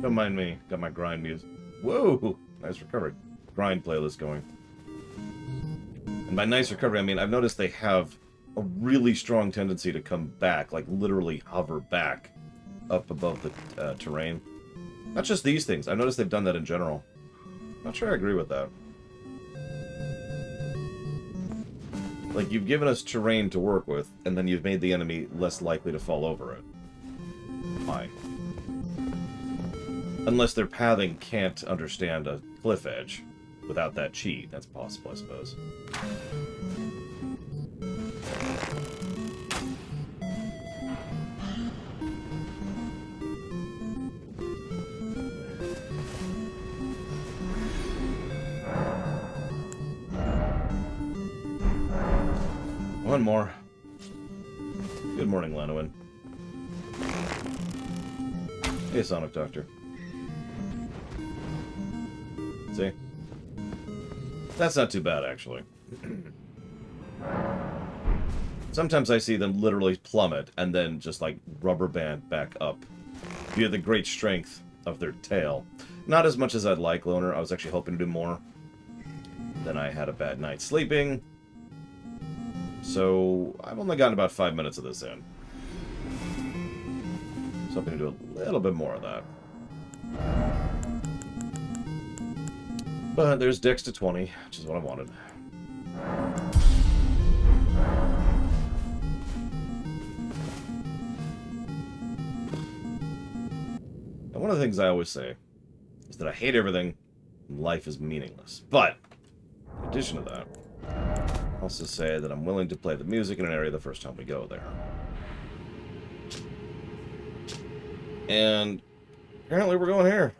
Don't mind me. Got my grind music. Whoa! Nice recovery. Grind playlist going. And by nice recovery, I mean I've noticed they have a really strong tendency to come back, like literally hover back up above the terrain. Not just these things. I've noticed they've done that in general. Not sure I agree with that. Like, you've given us terrain to work with, and then you've made the enemy less likely to fall over it. Why? Unless their pathing can't understand a cliff edge without that cheat. That's possible, I suppose. One more. Good morning, Lanowin. Hey, Sonic Doctor. See? That's not too bad, actually. Sometimes I see them literally plummet and then just, like, rubber band back up via the great strength of their tail. Not as much as I'd like, Loner. I was actually hoping to do more. Then I had a bad night sleeping. So, I've only gotten about 5 minutes of this in. So, hoping to do a little bit more of that. But there's Dex to 20, which is what I wanted. And one of the things I always say is that I hate everything and life is meaningless. But, in addition to that, I also say that I'm willing to play the music in an area the first time we go there. And apparently we're going here.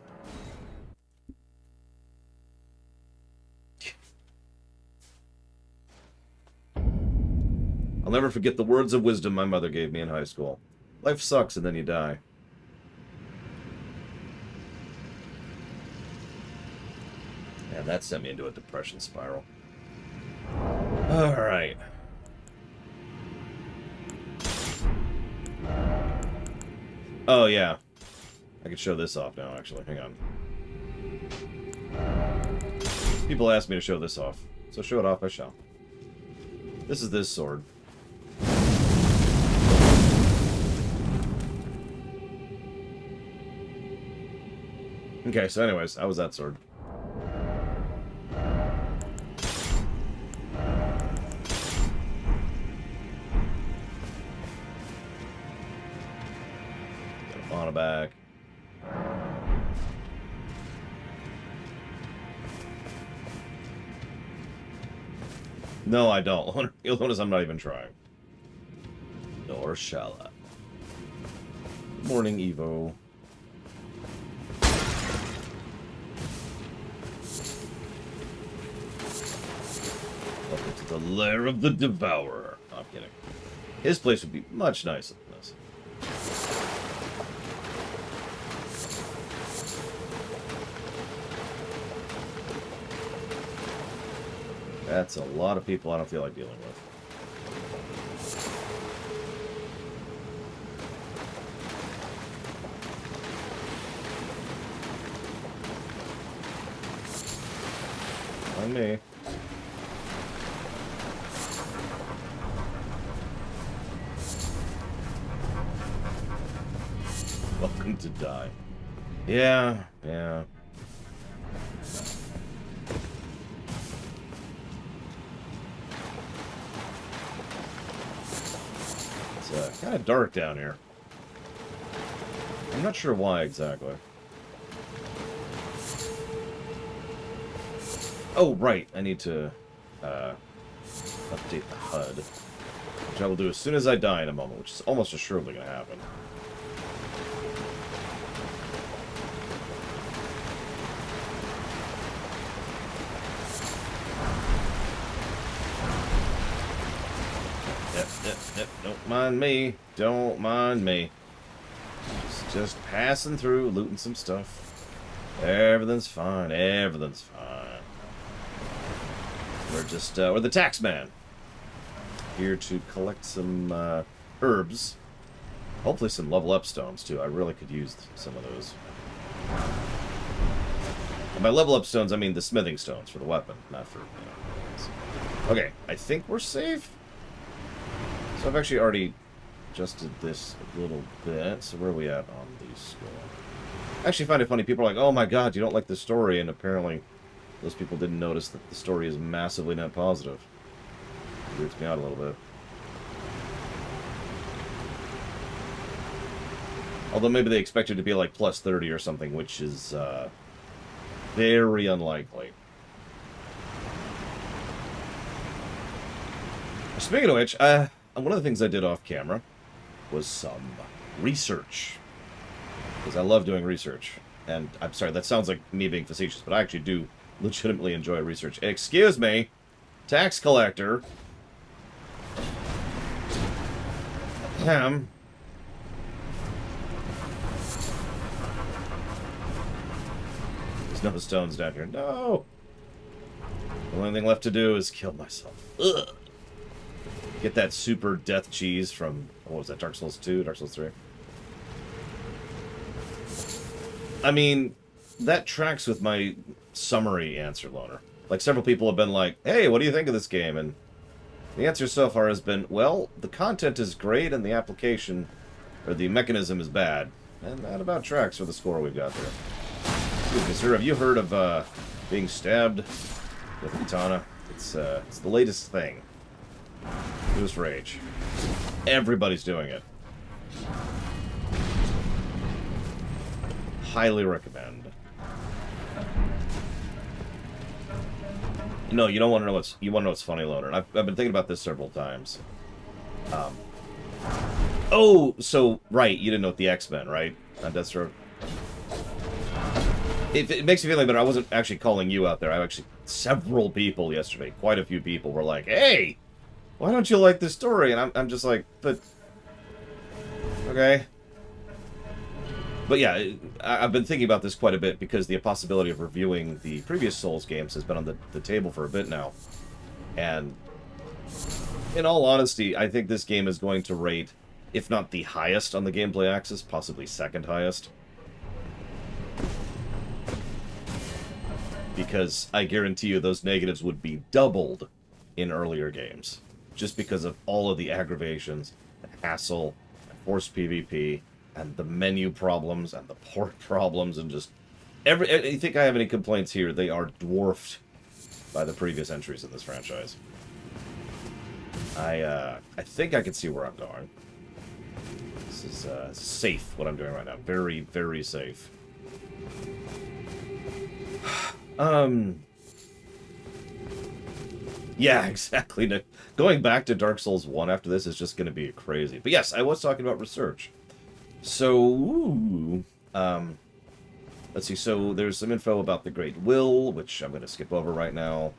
I'll never forget the words of wisdom my mother gave me in high school. Life sucks and then you die. And that sent me into a depression spiral. Alright. Oh, yeah. I can show this off now, actually. Hang on. People ask me to show this off. So show it off, I shall. This is this sword. Okay, so anyways, how was that sword? Back. No, I don't. You'll notice I'm not even trying. Nor shall I. Morning, Evo. Welcome to the Lair of the Devourer. No, I'm kidding. His place would be much nicer than this. That's a lot of people I don't feel like dealing with. On me. Welcome to die. Yeah, yeah. It's kind of dark down here. I'm not sure why exactly. Oh, right. I need to update the HUD. Which I will do as soon as I die in a moment, which is almost assuredly going to happen. Yep, don't mind me. Don't mind me. Just passing through, looting some stuff. Everything's fine. Everything's fine. We're the tax man. Here to collect some herbs. Hopefully some level up stones, too. I really could use some of those. And by level up stones, I mean the smithing stones for the weapon, not for, Okay, I think we're safe. So I've actually already adjusted this a little bit. So where are we at on the score? I actually find it funny. People are like, oh my god, you don't like the story. And apparently those people didn't notice that the story is massively net positive. It weirds me out a little bit. Although maybe they expected it to be like plus 30 or something, which is very unlikely. Speaking of which, one of the things I did off camera was some research. Because I love doing research. And I'm sorry, that sounds like me being facetious, but I actually do legitimately enjoy research. Excuse me, tax collector. There's no stones down here. No! The only thing left to do is kill myself. Ugh. Get that super death cheese from, what was that, Dark Souls 2, Dark Souls 3? I mean, that tracks with my summary answer, Loner. Like, several people have been like, hey, what do you think of this game? And the answer so far has been, well, the content is great and the application, or the mechanism is bad. And that about tracks for the score we've got there. Excuse me, sir, have you heard of being stabbed with a katana? It's the latest thing. Newest rage. Everybody's doing it. Highly recommend. No, you don't want to know what's. You want to know what's funny, Loner. And I've been thinking about this several times. Oh, so right, you didn't know what the X-Men, right? On Deathstroke. It makes me feel like better. I wasn't actually calling you out there. I actually several people yesterday, quite a few people, were like, "Hey, why don't you like this story?" And I'm just like, but okay. But yeah, I've been thinking about this quite a bit because the possibility of reviewing the previous Souls games has been on the table for a bit now. And in all honesty, I think this game is going to rate, if not the highest on the gameplay axis, possibly second highest. Because I guarantee you those negatives would be doubled in earlier games. Just because of all of the aggravations, the hassle, and forced PvP, and the menu problems, and the port problems, and just... I think I have any complaints here, they are dwarfed by the previous entries in this franchise. I think I can see where I'm going. This is safe, what I'm doing right now. Very, very safe. Yeah, exactly, Nick. Going back to Dark Souls 1 after this is just going to be crazy. But yes, I was talking about research. So, let's see. So there's some info about the Great Will, which I'm going to skip over right now.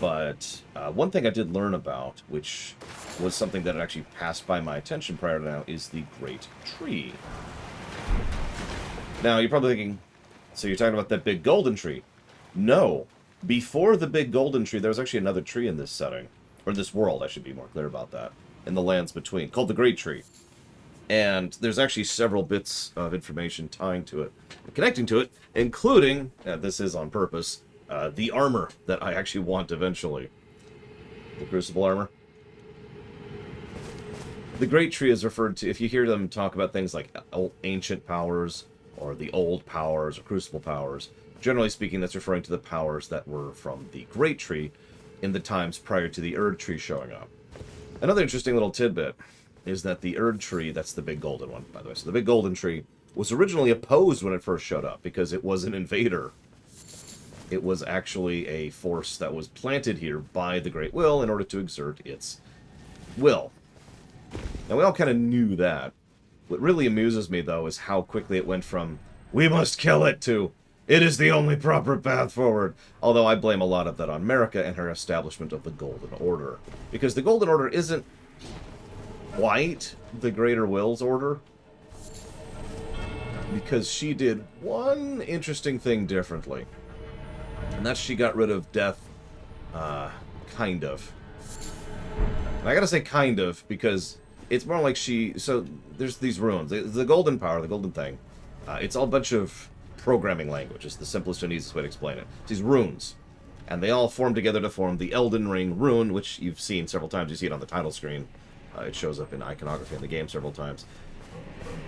But one thing I did learn about, which was something that had actually passed by my attention prior to now, is the Great Tree. Now, you're probably thinking, so you're talking about that big golden tree. No. Before the big golden tree, there was actually another tree in this setting. Or this world, I should be more clear about that. In the lands between, called the Great Tree. And there's actually several bits of information tying to it, connecting to it, including, this is on purpose, the armor that I actually want eventually. The Crucible armor. The Great Tree is referred to, if you hear them talk about things like ancient powers, or the old powers, or Crucible powers, generally speaking, that's referring to the powers that were from the Great Tree in the times prior to the Erd Tree showing up. Another interesting little tidbit is that the Erd Tree, that's the big golden one, by the way, so the big golden tree was originally opposed when it first showed up because it was an invader. It was actually a force that was planted here by the Great Will in order to exert its will. Now, we all kind of knew that. What really amuses me, though, is how quickly it went from, we must kill it, to, it is the only proper path forward. Although I blame a lot of that on America and her establishment of the Golden Order. Because the Golden Order isn't quite the Greater Will's order. Because she did one interesting thing differently. And that's she got rid of death, kind of. And I gotta say kind of, because it's more like she... So, there's these runes. The golden power, the golden thing, It's all a bunch of programming language. It's the simplest and easiest way to explain it. It's these runes. And they all form together to form the Elden Ring rune, which you've seen several times. You see it on the title screen. It shows up in iconography in the game several times.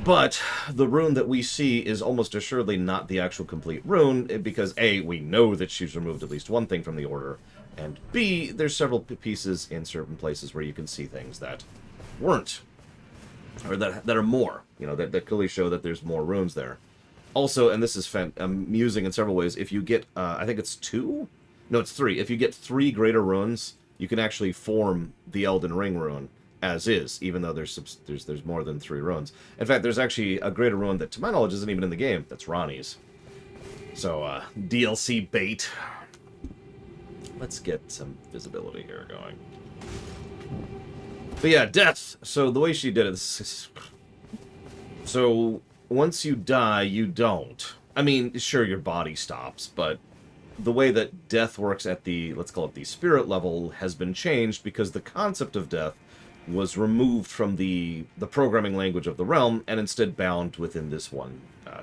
But the rune that we see is almost assuredly not the actual complete rune, because A, we know that she's removed at least one thing from the order, and B, there's several pieces in certain places where you can see things that weren't, or that are more, that clearly show that there's more runes there. Also, and this is amusing in several ways, if you get, I think it's 2? No, it's 3. If you get 3 greater runes, you can actually form the Elden Ring rune as is, even though there's more than 3 runes. In fact, there's actually a greater rune that, to my knowledge, isn't even in the game. That's Ranni's. So, DLC bait. Let's get some visibility here going. But yeah, death. So the way she did it, so once you die, you don't. I mean, sure, your body stops, but the way that death works at the, let's call it the spirit level, has been changed because the concept of death was removed from the programming language of the realm and instead bound within this one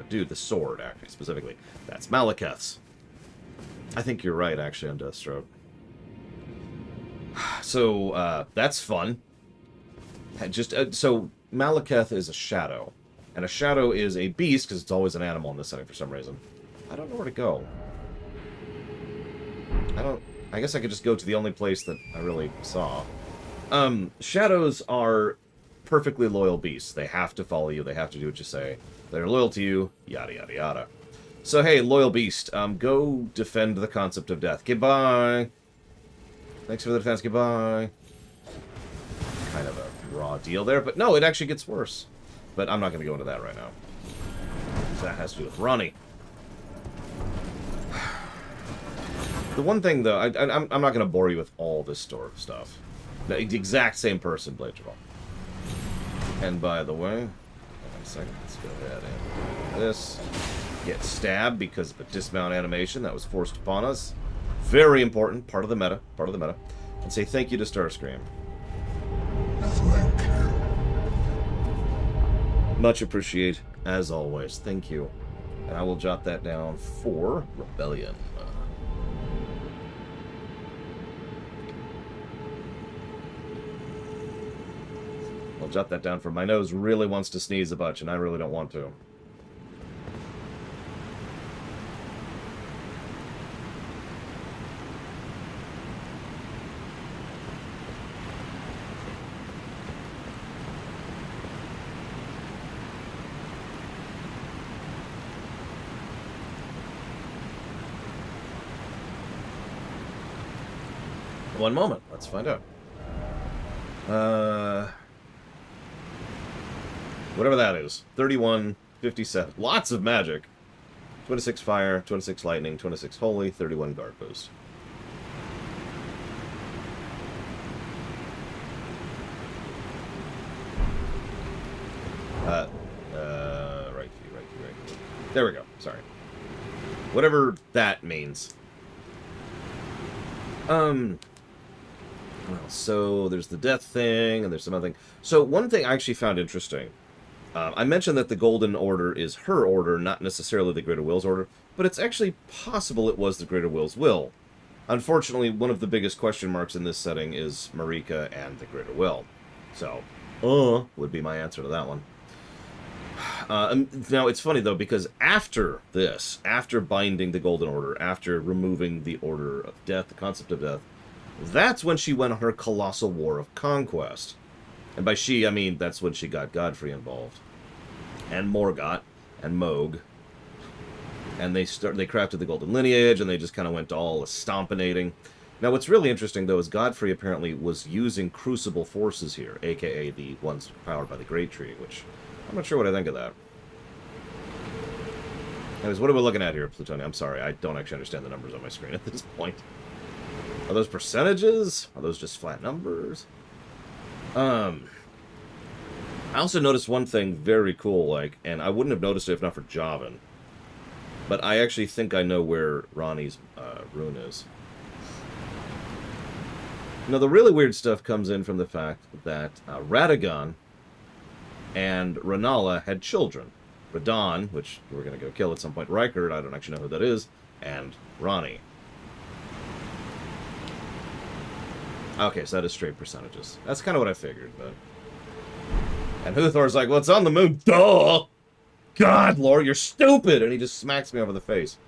dude, the sword, actually, specifically. That's Malekith's. I think you're right, actually, on Deathstroke. So, that's fun. So, Malekith is a shadow. And a shadow is a beast, because it's always an animal in this setting for some reason. I don't know where to go. I guess I could just go to the only place that I really saw. Shadows are perfectly loyal beasts. They have to follow you. They have to do what you say. They're loyal to you. Yada, yada, yada. So, hey, loyal beast, go defend the concept of death. Goodbye. Thanks for the defense. Goodbye. Kind of a raw deal there, but no, it actually gets worse. But I'm not going to go into that right now. That has to do with Ranni. The one thing, though, I'm not going to bore you with all this stuff. The exact same person, Blade Jabal. And by the way, hold on a second, let's go ahead and do this. Get stabbed because of a dismount animation that was forced upon us. Very important, part of the meta, And say thank you to Starscream. Thank you. Much appreciate, as always. Thank you. And I will jot that down for Rebellion. I'll jot that down for my nose really wants to sneeze a bunch, and I really don't want to. One moment. Let's find out. Whatever that is. 31, 57. Lots of magic. 26 fire, 26 lightning, 26 holy, 31 guard boost. Right. There we go. Sorry. Whatever that means. Well, so there's the death thing, and there's some other thing. So one thing I actually found interesting. I mentioned that the Golden Order is her order, not necessarily the Greater Will's order, but it's actually possible it was the Greater Will's will. Unfortunately, one of the biggest question marks in this setting is Marika and the Greater Will. So, would be my answer to that one. Now, it's funny, though, because after this, after binding the Golden Order, after removing the Order of Death, the concept of death, that's when she went on her colossal war of conquest. And by she, I mean that's when she got Godfrey involved. And Morgott, and Moog. And they crafted the Golden Lineage, and they just kind of went all stompinating. Now, what's really interesting, though, is Godfrey apparently was using Crucible forces here, a.k.a. the ones powered by the Great Tree, which I'm not sure what I think of that. Anyways, what are we looking at here, Plutonia? I'm sorry, I don't actually understand the numbers on my screen at this point. Are those percentages? Are those just flat numbers? I also noticed one thing very cool, and I wouldn't have noticed it if not for Javan. But I actually think I know where Ranni's rune is. Now, the really weird stuff comes in from the fact that Radagon and Rennala had children. Radon, which we're going to go kill at some point, Rykard, I don't actually know who that is, and Ronnie. Okay, so that is straight percentages. That's kind of what I figured, but... And Huthor's like, well, it's on the moon. Duh! God, Lord, you're stupid! And he just smacks me over the face.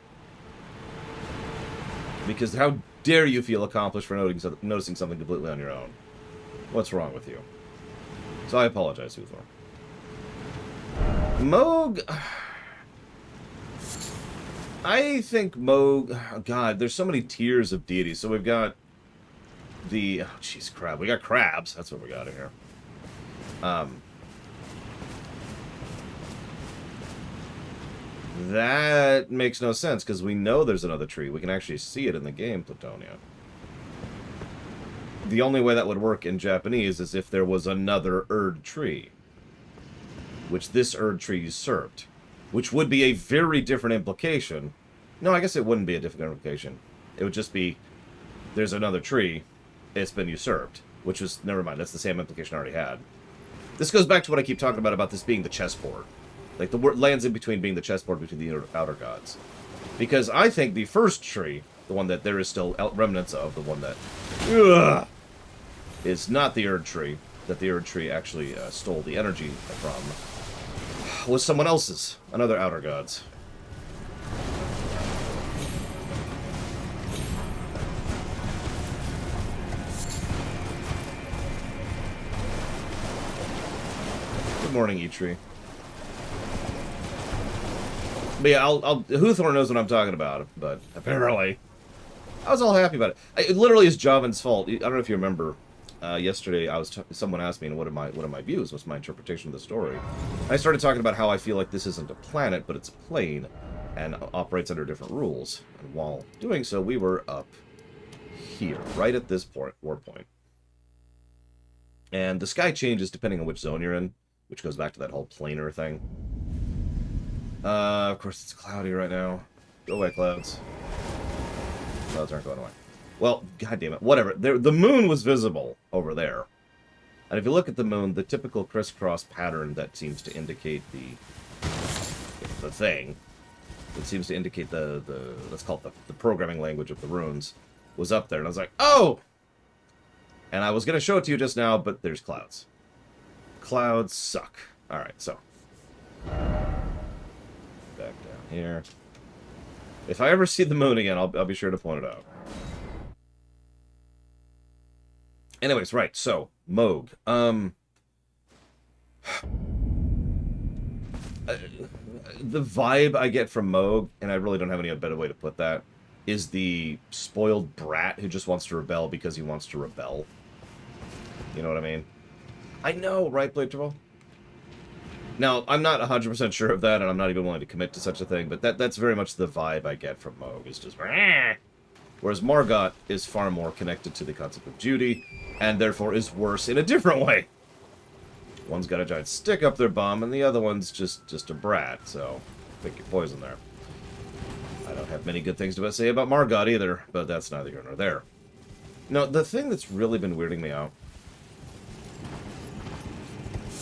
Because how dare you feel accomplished for noticing something completely on your own? What's wrong with you? So I apologize, Huthor. Moog... I think Moog... Oh, God, there's so many tiers of deities. So we've got the... Oh, jeez, crab. We got crabs. That's what we got in here. That makes no sense, because we know there's another tree. We can actually see it in the game, Plutonia. The only way that would work in Japanese is if there was another Erd tree, which this Erd tree usurped, which would be a very different implication. No, I guess it wouldn't be a different implication. It would just be, there's another tree, it's been usurped, which was, never mind, that's the same implication I already had. This goes back to what I keep talking about this being the chessboard. Like, the word lands in between being the chessboard between the outer gods. Because I think the first tree, the one that there is still remnants of, the one that is not the Erd tree, that the Erd tree actually stole the energy from, was someone else's, another outer gods. Good morning, E-Tree. But yeah, Huthor knows what I'm talking about, but apparently I was all happy about it. It literally is Javan's fault. I don't know if you remember, yesterday someone asked me, what are my views? What's my interpretation of the story? I started talking about how I feel like this isn't a planet, but it's a plane, and operates under different rules. And while doing so, we were up here, right at this war point. And the sky changes depending on which zone you're in, which goes back to that whole planar thing. Of course, it's cloudy right now. Go away, clouds. Clouds aren't going away. Well, goddammit, whatever. The moon was visible over there. And if you look at the moon, the typical crisscross pattern that seems to indicate the thing, that seems to indicate the let's call it the programming language of the runes, was up there. And I was like, oh! And I was going to show it to you just now, but there's clouds. Clouds suck. Alright, so... back down here. If I ever see the moon again, I'll be sure to point it out. Anyways, right, so, Moog. The vibe I get from Moog, and I really don't have any better way to put that, is the spoiled brat who just wants to rebel because he wants to rebel. You know what I mean? I know, right, Blade Trouble? Now, I'm not 100% sure of that, and I'm not even willing to commit to such a thing, but that's very much the vibe I get from Moog, is just... Whereas Margot is far more connected to the concept of duty, and therefore is worse in a different way. One's got a giant stick up their bum, and the other one's just a brat, so pick your poison there. I don't have many good things to say about Margot either, but that's neither here nor there. No, the thing that's really been weirding me out...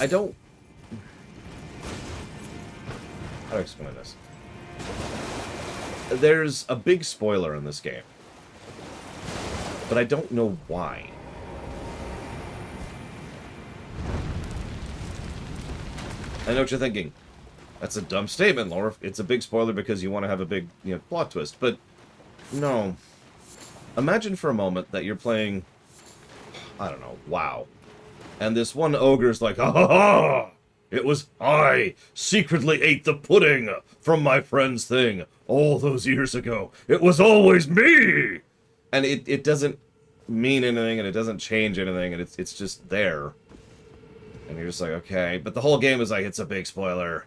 I don't... How do I explain this? There's a big spoiler in this game. But I don't know why. I know what you're thinking. That's a dumb statement, Laura. It's a big spoiler because you want to have a big, plot twist. But, no. Imagine for a moment that you're playing, I don't know, WoW. And this one ogre's like, ha ha ha! It was I secretly ate the pudding from my friend's thing all those years ago. It was always me! And it doesn't mean anything, and it doesn't change anything, and it's just there. And you're just like, okay. But the whole game is like, it's a big spoiler.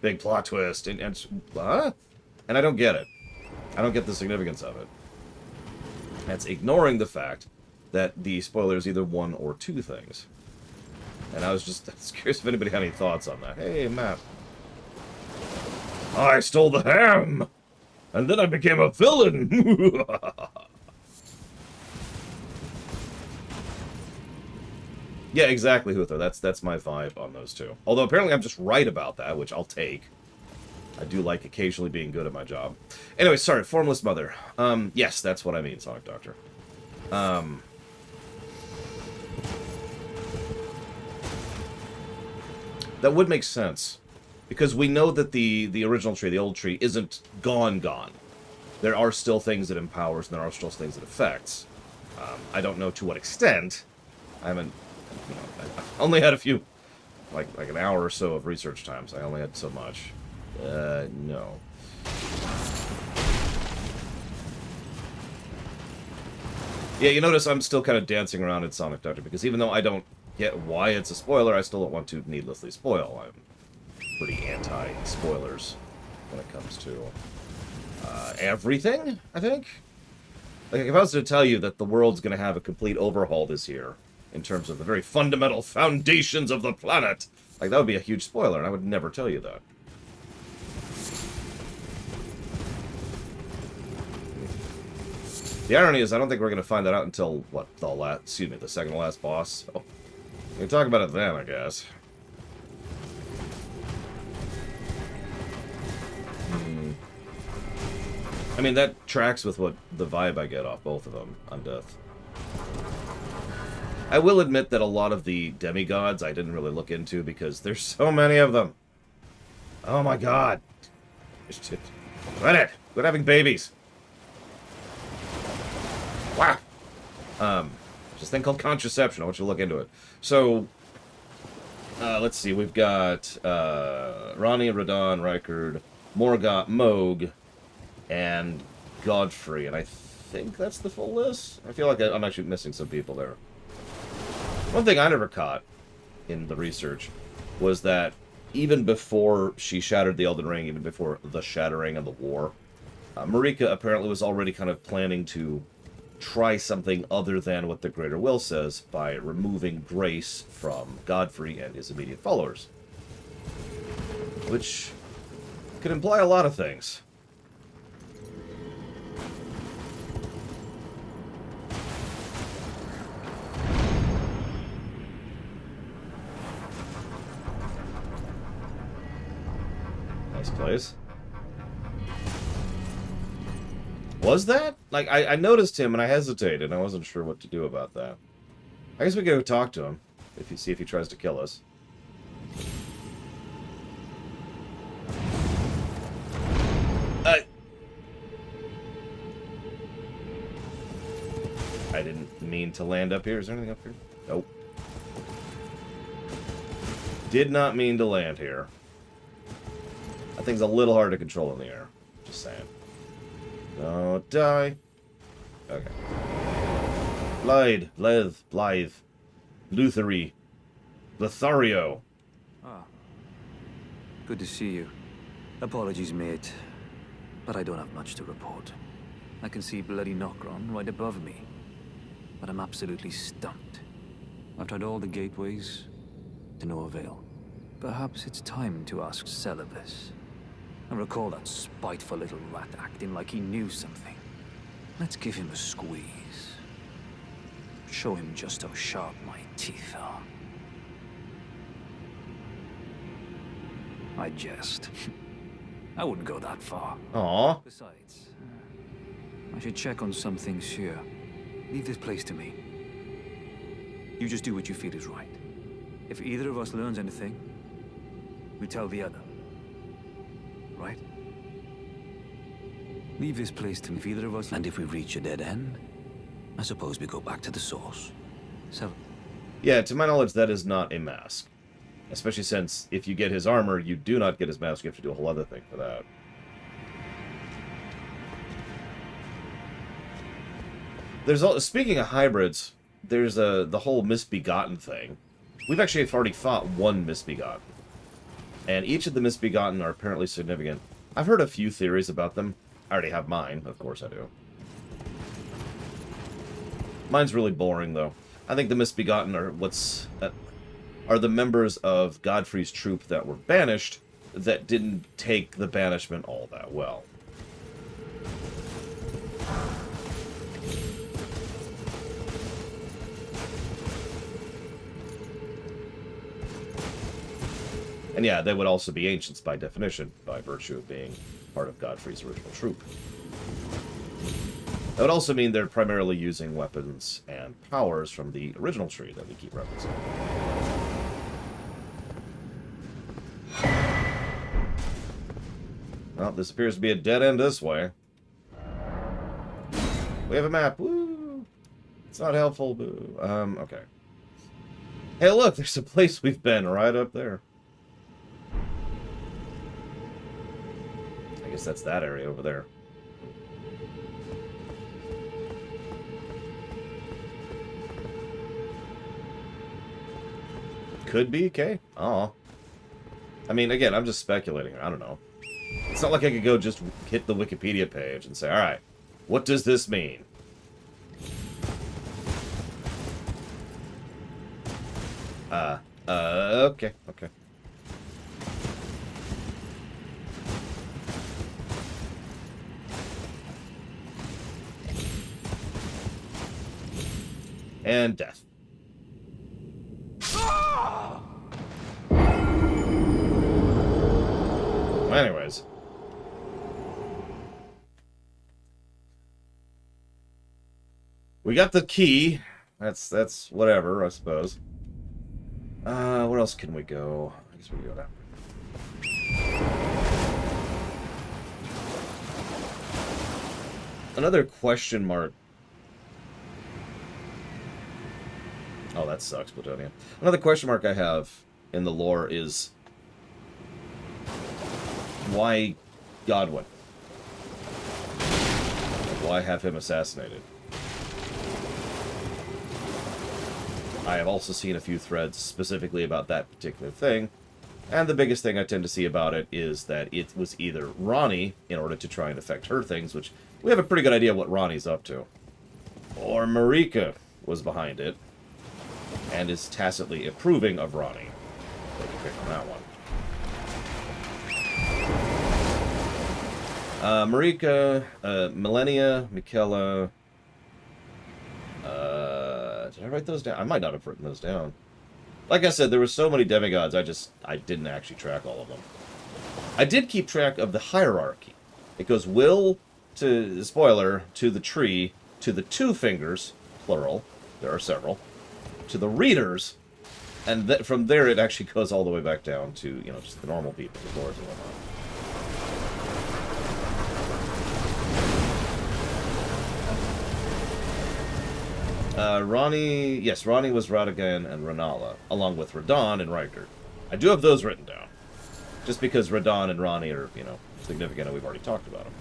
Big plot twist. And what? And I don't get it. I don't get the significance of it. That's ignoring the fact that the spoiler is either one or two things. And I was just curious if anybody had any thoughts on that. Hey, Matt. I stole the ham! And then I became a villain! Yeah, exactly, Huther. That's my vibe on those two. Although apparently I'm just right about that, which I'll take. I do like occasionally being good at my job. Anyway, sorry, Formless Mother. Yes, that's what I mean, Sonic Doctor. That would make sense. Because we know that the original tree, the old tree, isn't gone. There are still things it empowers, and there are still things it affects. I don't know to what extent. I haven't... You know, I've only had a few... Like an hour or so of research time, so I only had so much. No. Yeah, you notice I'm still kind of dancing around in Sonic Doctor, because even though I don't get why it's a spoiler, I still don't want to needlessly spoil. I'm pretty anti-spoilers when it comes to everything, I think. Like, if I was to tell you that the world's going to have a complete overhaul this year, in terms of the very fundamental foundations of the planet, like, that would be a huge spoiler, and I would never tell you that. The irony is, I don't think we're going to find that out until, what, the second to last boss. So, we can talk about it then, I guess. I mean, that tracks with what the vibe I get off both of them on Death. I will admit that a lot of the demigods I didn't really look into because there's so many of them. Oh my god. Quit it! Quit having babies! Wow! There's this thing called contraception. I want you to look into it. So, let's see. We've got Ronnie, Radon, Rykard, Morgoth, Moog, and Godfrey. And I think that's the full list. I feel like I'm actually missing some people there. One thing I never caught in the research was that even before she shattered the Elden Ring, even before the shattering of the war, Marika apparently was already kind of planning to try something other than what the Greater Will says by removing grace from Godfrey and his immediate followers. Which could imply a lot of things. Nice place. Was that? Like, I noticed him and I hesitated. I wasn't sure what to do about that. I guess we could go talk to him. See if he tries to kill us. I didn't mean to land up here. Is there anything up here? Nope. Did not mean to land here. That thing's a little hard to control in the air. Just saying. Don't die. Okay. Blythe, Luthery, Lothario. Ah. Good to see you. Apologies, mate. But I don't have much to report. I can see bloody Nokron right above me. But I'm absolutely stumped. I've tried all the gateways, to no avail. Perhaps it's time to ask Celibus. I recall that spiteful little rat acting like he knew something. Let's give him a squeeze. Show him just how sharp my teeth are. I jest. I wouldn't go that far. Aww. Besides, I should check on some things here. Leave this place to me. You just do what you feel is right. If either of us learns anything, we tell the other. Right? Leave this place to me. If either of us... And if we reach a dead end, I suppose we go back to the source. So... Yeah, to my knowledge, that is not a mask. Especially since, if you get his armor, you do not get his mask. You have to do a whole other thing for that. Speaking of hybrids, there's the whole Misbegotten thing. We've actually already fought one Misbegotten. And each of the Misbegotten are apparently significant. I've heard a few theories about them. I already have mine, of course I do. Mine's really boring, though. I think the Misbegotten are the members of Godfrey's troop that were banished that didn't take the banishment all that well. And yeah, they would also be ancients by definition, by virtue of being part of Godfrey's original troop. That would also mean they're primarily using weapons and powers from the original tree that we keep referencing. Well, this appears to be a dead end this way. We have a map. Woo! It's not helpful. Boo. Okay. Hey, look, there's a place we've been right up there. I guess that's that area over there. Could be, okay. Oh. I mean, again, I'm just speculating. I don't know. It's not like I could go just hit the Wikipedia page and say, alright, what does this mean? Okay, okay. And death. Anyways. We got the key. That's whatever, I suppose. Where else can we go? I guess we can go down. Another question mark. Oh, that sucks, Plutonium. Another question mark I have in the lore is why Godwin? Why have him assassinated? I have also seen a few threads specifically about that particular thing, and the biggest thing I tend to see about it is that it was either Ronnie, in order to try and affect her things, which we have a pretty good idea what Ronnie's up to, or Marika was behind it, and is tacitly approving of Ronnie. Take a pick on that one. Marika, Millennia, Michaela. Did I write those down? I might not have written those down. Like I said, there were so many demigods, I didn't actually track all of them. I did keep track of the hierarchy. It goes will to, spoiler, to the tree, to the two fingers, plural, there are several, to the readers, and from there it actually goes all the way back down to, you know, just the normal people, the dwarves and whatnot. Ronnie was Radagon and Renala, along with Radon and Riker. I do have those written down. Just because Radon and Ronnie are, you know, significant and we've already talked about them.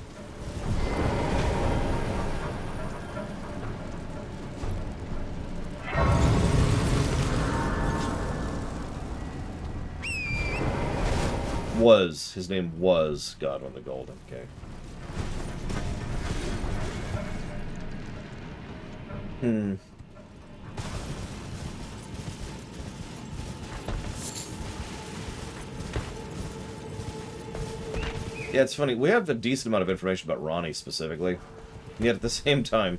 His name was Godwin the Golden, okay. Yeah, it's funny. We have a decent amount of information about Ronnie specifically, and yet at the same time,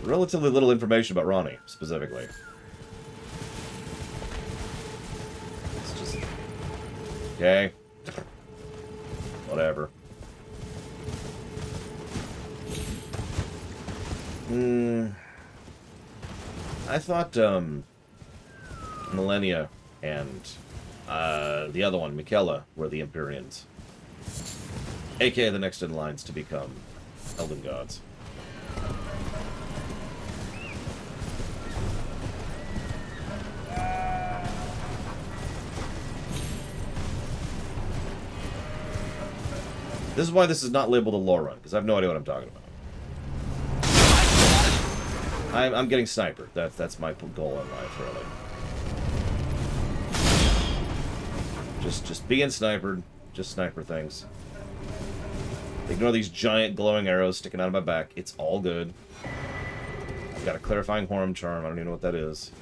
relatively little information about Ronnie specifically. It's just... okay. Whatever. I thought, Millennia and, the other one, Michaela, were the Empyreans. AKA the next in lines to become Elden gods. This is why this is not labeled a lore run, because I have no idea what I'm talking about. I'm getting snipered. That's my goal in life, really. Just being snipered. Just sniper things. Ignore these giant glowing arrows sticking out of my back. It's all good. I've got a clarifying Horm charm. I don't even know what that is.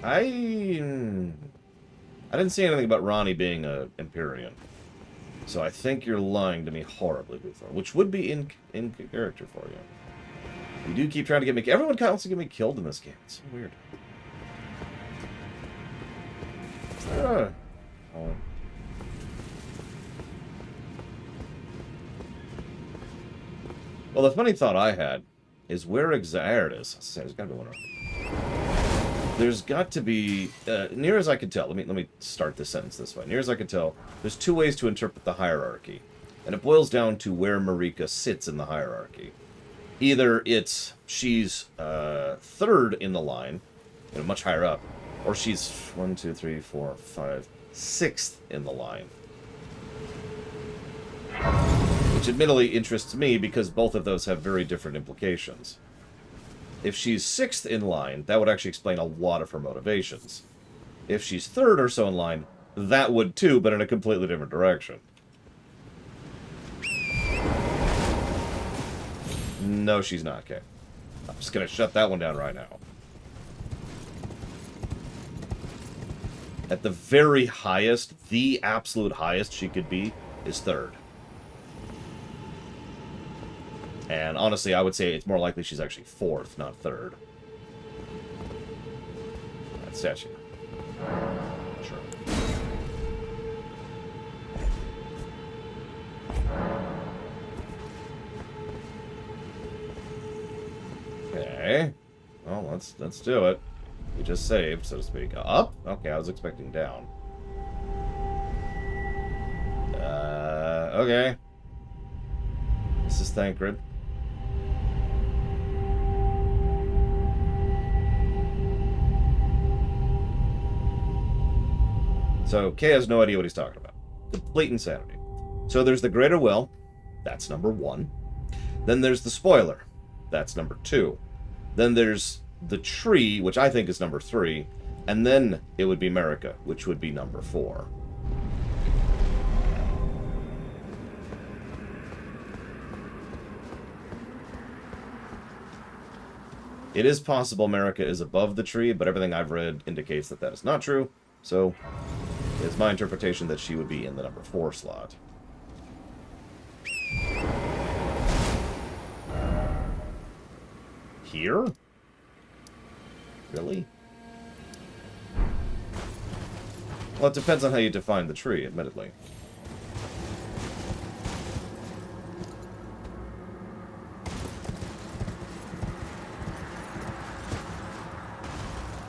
I didn't see anything about Ronnie being an Empyrean. So I think you're lying to me horribly, Luthor. Which would be in character for you. You do keep trying to get me... Everyone wants to get me killed in this game. It's so weird. Oh. Well, the funny thought I had is where exactly... There it is. There's got to be one around. There's got to be... near as I can tell... Let me start this sentence this way. Near as I can tell, there's two ways to interpret the hierarchy. And it boils down to where Marika sits in the hierarchy. Either it's... she's third in the line, you know, much higher up, or she's 1, 2, 3, 4, 5, 6th in the line. Which admittedly interests me because both of those have very different implications. If she's 6th in line, that would actually explain a lot of her motivations. If she's 3rd or so in line, that would too, but in a completely different direction. No, she's not. Okay. I'm just going to shut that one down right now. At the very highest, the absolute highest she could be is 3rd. And honestly, I would say it's more likely she's actually 4th, not 3rd. That statue. Sure. Okay. Well, let's do it. We just saved, so to speak. Up? Okay, I was expecting down. Okay. This is Thancred. So, Kay has no idea what he's talking about. Complete insanity. So there's the Greater Will. That's number 1. Then there's the Spoiler. That's number 2. Then there's the Tree, which I think is number 3. And then it would be Marika, which would be number 4. It is possible Marika is above the tree, but everything I've read indicates that that is not true. So it's my interpretation that she would be in the number 4 slot. Here? Really? Well, it depends on how you define the tree, admittedly.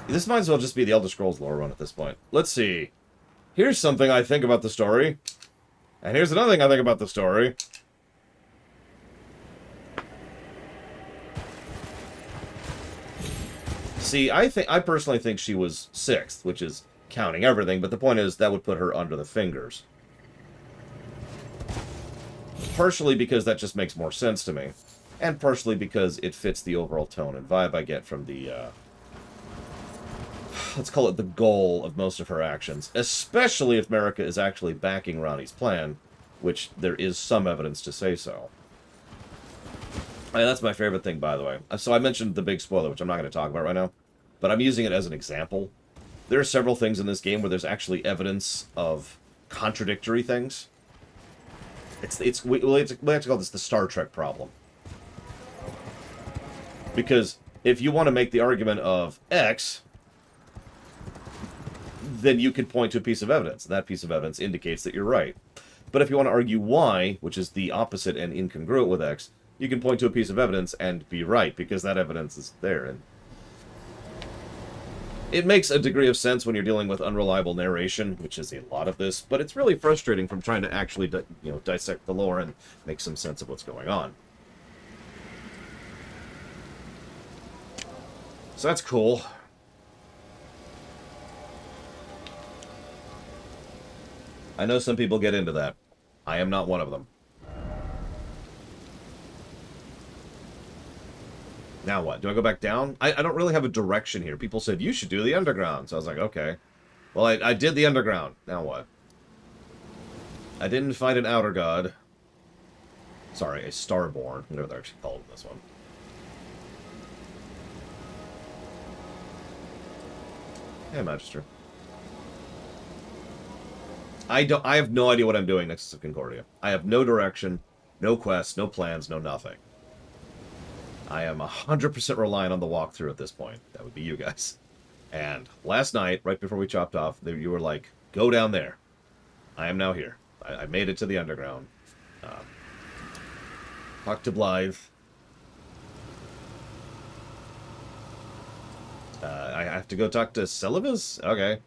This might as well just be the Elder Scrolls lore run at this point. Let's see. Here's something I think about the story. And here's another thing I think about the story. See, I personally think she was 6th, which is counting everything, but the point is that would put her under the fingers. Partially because that just makes more sense to me, and partially because it fits the overall tone and vibe I get from the, let's call it the goal of most of her actions, especially if Marika is actually backing Ranni's plan, which there is some evidence to say so. That's my favorite thing, by the way. So I mentioned the big spoiler, which I'm not going to talk about right now, but I'm using it as an example. There are several things in this game where there's actually evidence of contradictory things. We have to call this the Star Trek problem. Because if you want to make the argument of X, then you can point to a piece of evidence, and that piece of evidence indicates that you're right. But if you want to argue Y, which is the opposite and incongruent with X, you can point to a piece of evidence and be right, because that evidence is there. And it makes a degree of sense when you're dealing with unreliable narration, which is a lot of this, but it's really frustrating from trying to actually dissect the lore and make some sense of what's going on. So that's cool. I know some people get into that. I am not one of them. Now what? Do I go back down? I don't really have a direction here. People said, you should do the underground. So I was like, okay. Well, I did the underground. Now what? I didn't fight an outer god. Sorry, a starborn. Whatever they're actually called in this one. Hey, Magister. I have no idea what I'm doing next to Concordia. I have no direction, no quests, no plans, no nothing. I am 100% relying on the walkthrough at this point. That would be you guys. And last night, right before we chopped off, you were like, go down there. I am now here. I made it to the underground. Talk to Blythe. I have to go talk to Celivis? Okay.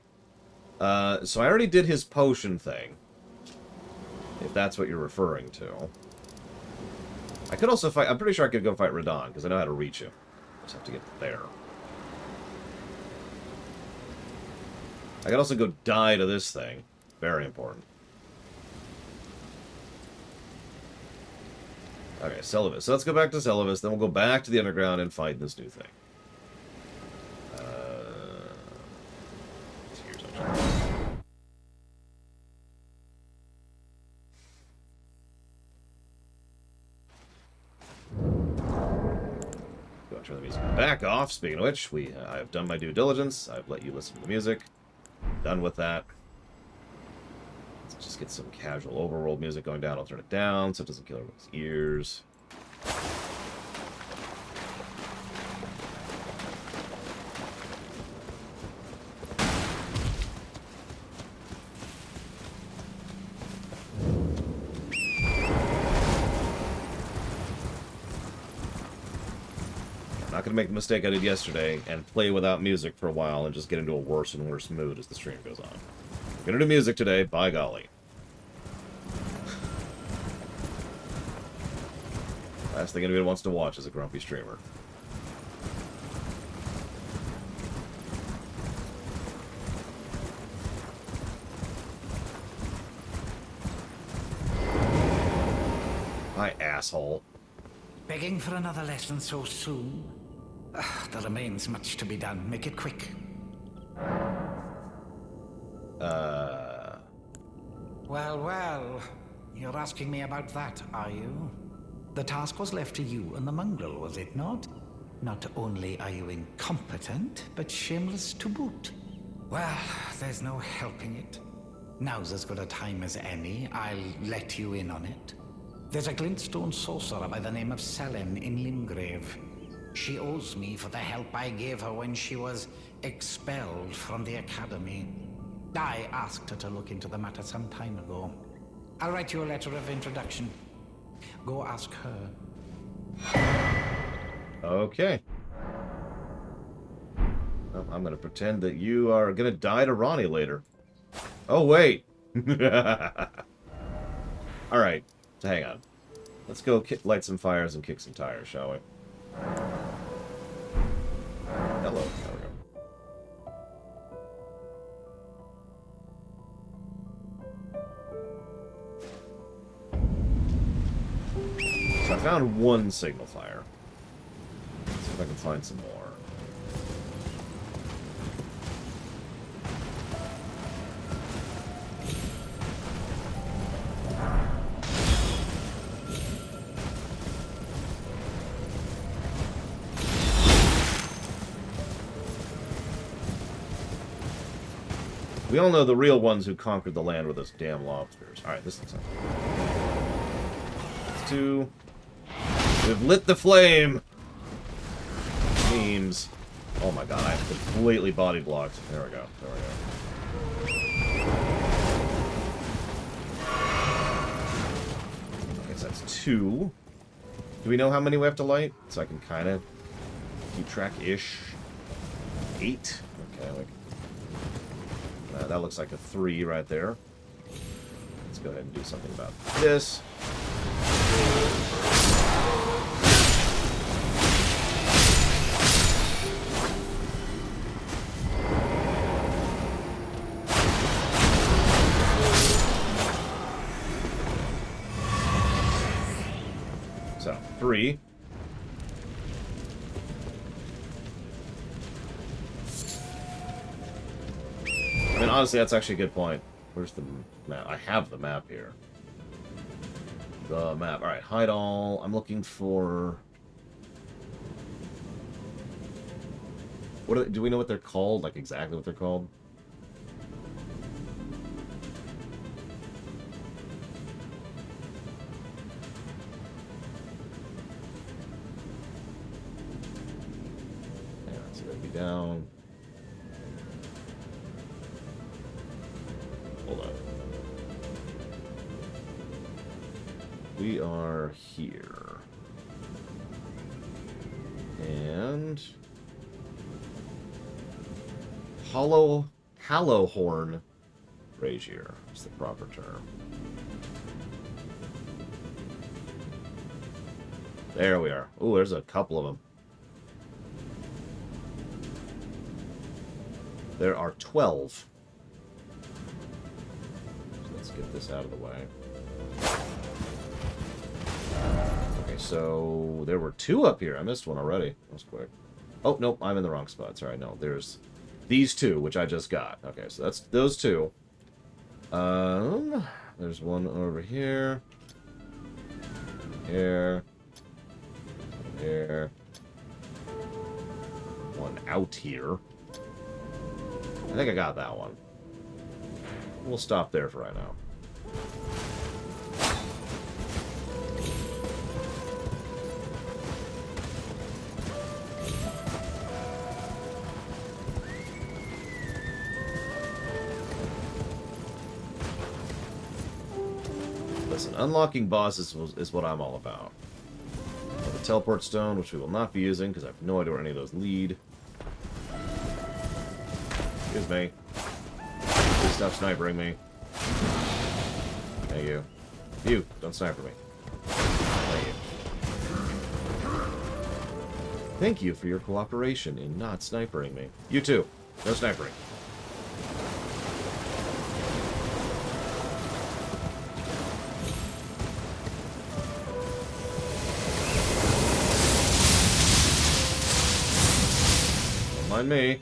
So I already did his potion thing. If that's what you're referring to. I could also fight... I'm pretty sure I could go fight Radon, because I know how to reach him. I just have to get there. I could also go die to this thing. Very important. Okay, Celivis. So let's go back to Celivis, then we'll go back to the underground and fight this new thing. Here's our chance. Go and turn the music back off. Speaking of which, I've done my due diligence. I've let you listen to the music. Done with that. Let's just get some casual overworld music going down. I'll turn it down so it doesn't kill everyone's ears. I'm not going to make the mistake I did yesterday and play without music for a while and just get into a worse and worse mood as the stream goes on. I'm going to do music today, by golly. Last thing anybody wants to watch is a grumpy streamer. Hi, asshole. Begging for another lesson so soon? There remains much to be done. Make it quick. Well. You're asking me about that, are you? The task was left to you and the mongrel, was it not? Not only are you incompetent, but shameless to boot. Well, there's no helping it. Now's as good a time as any. I'll let you in on it. There's a glintstone sorcerer by the name of Selene in Limgrave. She owes me for the help I gave her when she was expelled from the academy. I asked her to look into the matter some time ago. I'll write you a letter of introduction. Go ask her. Okay. Well, I'm going to pretend that you are going to die to Ronnie later. Oh, wait. Alright. So hang on. Let's go light some fires and kick some tires, shall we? Hello. There we go. So I found one signal fire. Let's see if I can find some more. We all know the real ones who conquered the land with those damn lobsters. Alright, this looks like... Let's do... We've lit the flame! Memes. Oh my god, I am completely body blocked. There we go. There we go. Okay, so that's 2. Do we know how many we have to light? So I can kind of keep track-ish. 8? Okay, like... that looks like a 3 right there. Let's go ahead and do something about this. So, 3. I mean, honestly, that's actually a good point. Where's the map? I have the map here. The map. Alright, hide all. I'm looking for... do we know what they're called? Like, exactly what they're called? down. Hold on. We are here. And Hallowhorn Brazier is the proper term. There we are. Ooh, there's a couple of them. There are 12. So let's get this out of the way. Okay, so there were 2 up here. I missed one already. That was quick. Oh, nope, I'm in the wrong spot. Sorry, no. There's these 2, which I just got. Okay, so that's those 2. There's one over here. Here. Here. One out here. I think I got that one. We'll stop there for right now. Listen, unlocking bosses is what I'm all about. The teleport stone, which we will not be using because I have no idea where any of those lead. Excuse me. Please stop snipering me. Thank you. You, don't sniper me. Thank you. Thank you for your cooperation in not snipering me. You too. No snipering. Don't mind me.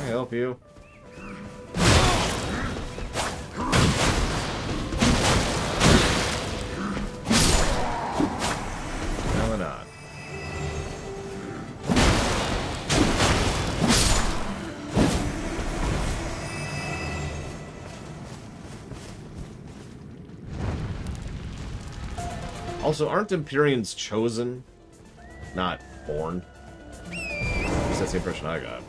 Help you. No, we're not. Also, aren't Empyreans chosen, not born? At least that's the impression I got.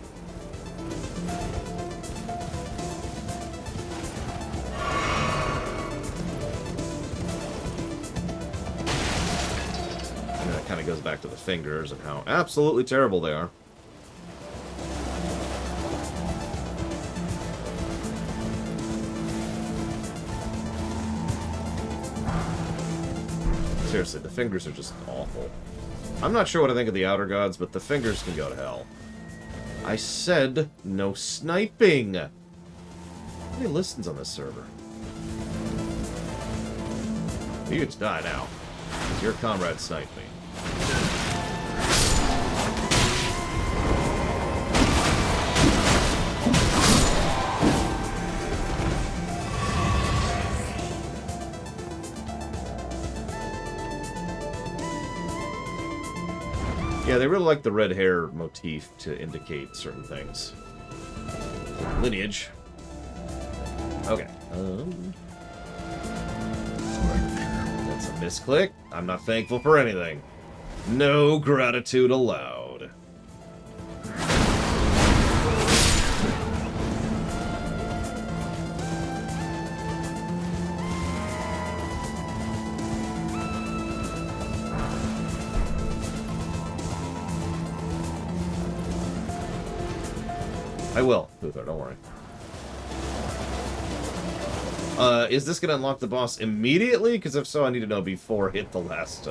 Kind of goes back to the fingers and how absolutely terrible they are. Seriously, the fingers are just awful. I'm not sure what I think of the outer gods, but the fingers can go to hell. I said no sniping. How many listens on this server? You get to die now. Your comrade sniped me. Yeah, they really like the red hair motif to indicate certain things. Lineage. Okay. That's a misclick. I'm not thankful for anything. No gratitude allowed. I will, Luthor, don't worry. Is this going to unlock the boss immediately? Because if so, I need to know before I hit the last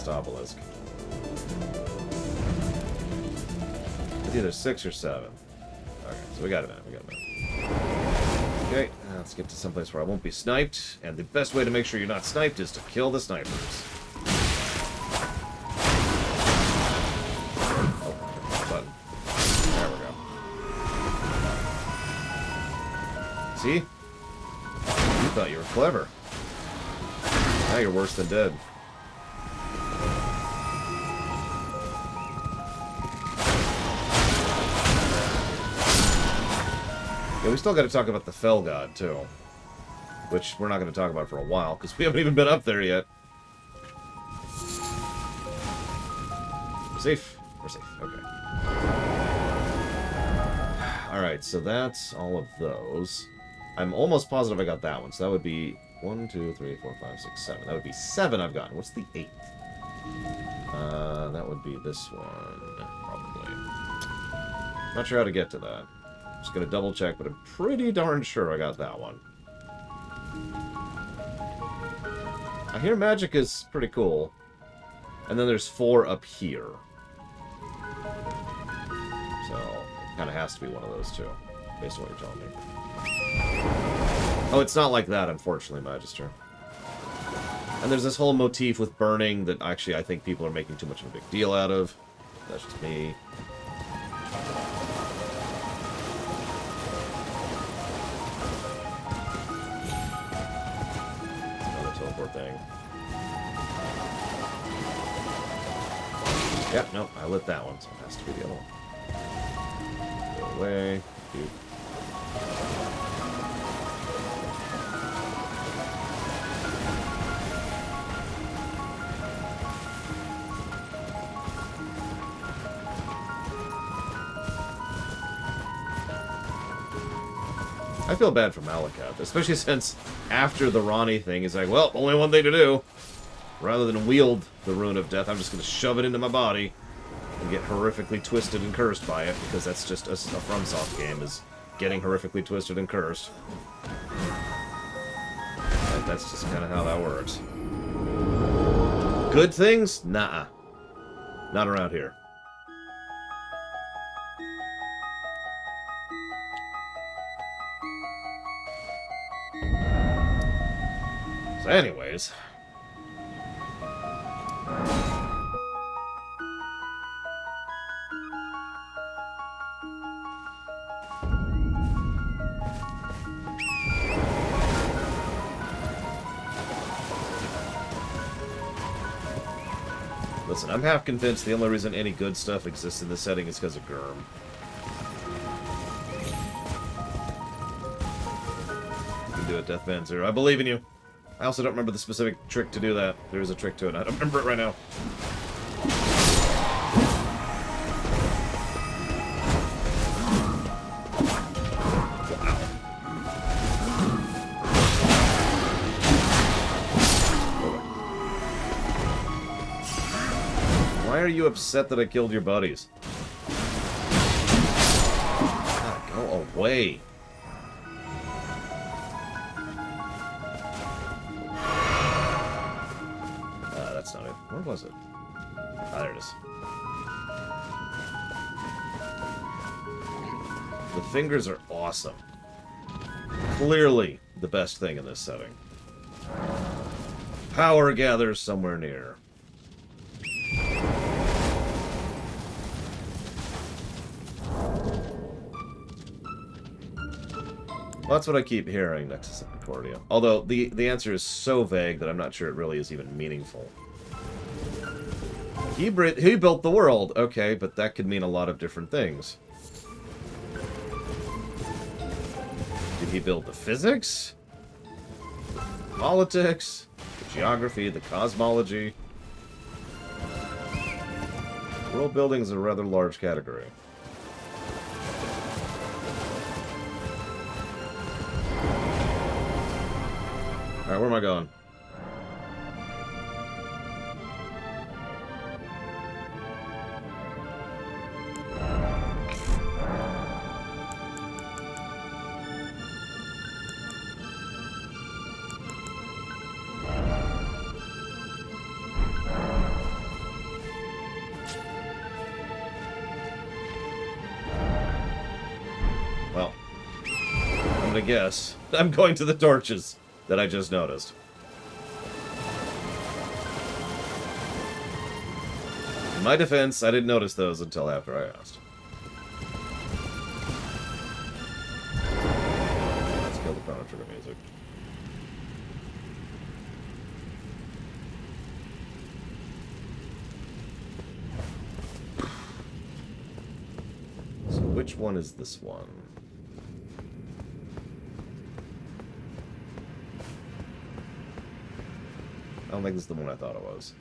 obelisk. It's either 6 or 7. Okay, so we got a minute, Okay, let's get to someplace where I won't be sniped. And the best way to make sure you're not sniped is to kill the snipers. See? You thought you were clever. Now you're worse than dead. Yeah, we still got to talk about the Fell God, too. Which we're not going to talk about for a while, because we haven't even been up there yet. We're safe. We're safe. Okay. Alright, so that's all of those. I'm almost positive I got that one. So that would be 1, 2, 3, 4, 5, 6, 7. That would be 7 I've gotten. What's the 8th? That would be this one, probably. Not sure how to get to that. Just gonna double check, but I'm pretty darn sure I got that one. I hear magic is pretty cool. And then there's 4 up here. So, it kind of has to be one of those two, based on what you're telling me. Oh, it's not like that, unfortunately, Magister. And there's this whole motif with burning that actually I think people are making too much of a big deal out of. That's just me. Another teleport thing. Yep, nope, I lit that one, so it has to be the other one. Go away. Dude. I feel bad for Malakat, especially since after the Ronnie thing, he's like, well, only one thing to do. Rather than wield the Rune of Death, I'm just going to shove it into my body and get horrifically twisted and cursed by it, because that's just a FromSoft game, is getting horrifically twisted and cursed. And that's just kind of how that works. Good things? Nah. Not around here. So anyways... Listen, I'm half convinced the only reason any good stuff exists in this setting is because of Gurm. You can do it, Deathman Zero. I believe in you. I also don't remember the specific trick to do that. There is a trick to it. I don't remember it right now. Why are you upset that I killed your buddies? God, go away. That's not it. Where was it? Ah, there it is. The fingers are awesome. Clearly the best thing in this setting. Power gathers somewhere near. Well, that's what I keep hearing, Nexus of Concordia. Although, the answer is so vague that I'm not sure it really is even meaningful. He built the world, okay, but that could mean a lot of different things. Did he build the physics? The politics? The geography? The cosmology? World building is a rather large category. Alright, where am I going? Well, I'm gonna guess. I'm going to the torches that I just noticed. In my defense, I didn't notice those until after I asked. Let's kill the Chrono Trigger music. So which one is this one? don't think this is the one I thought it was.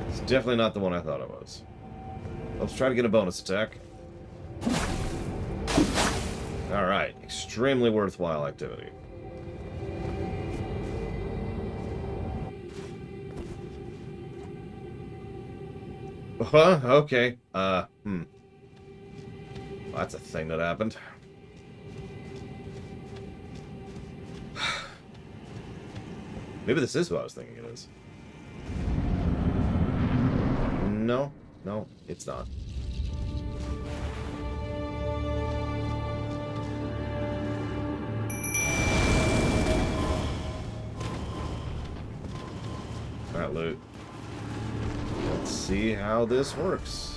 It's definitely not the one I thought it was. Let's try to get a bonus attack. Alright, extremely worthwhile activity. Okay. That's a thing that happened. Maybe this is who I was thinking it is. No, it's not. Alright, loot. Let's see how this works.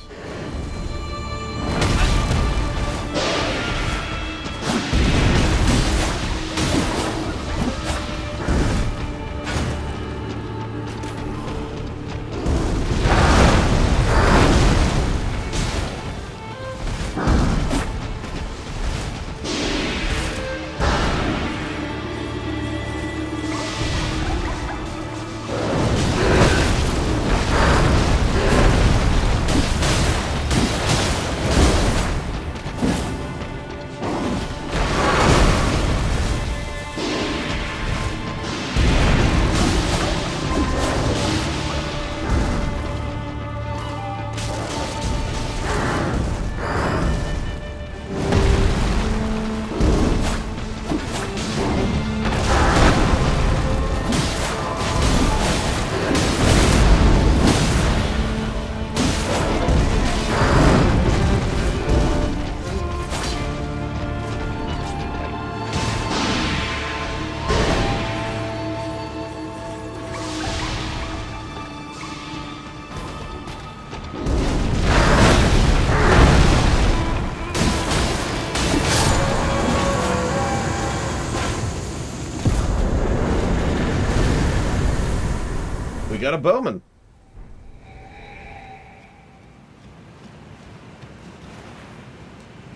We got a bowman.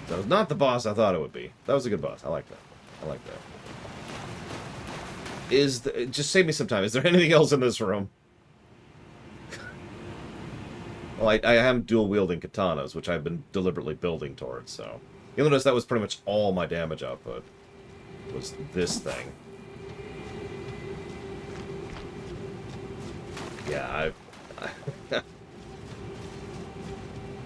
That was not the boss I thought it would be. That was a good boss. I like that. I like that. Just save me some time. Is there anything else in this room? Well, I am dual-wielding katanas, which I've been deliberately building towards, so... You'll notice that was pretty much all my damage output. Was this thing. Yeah,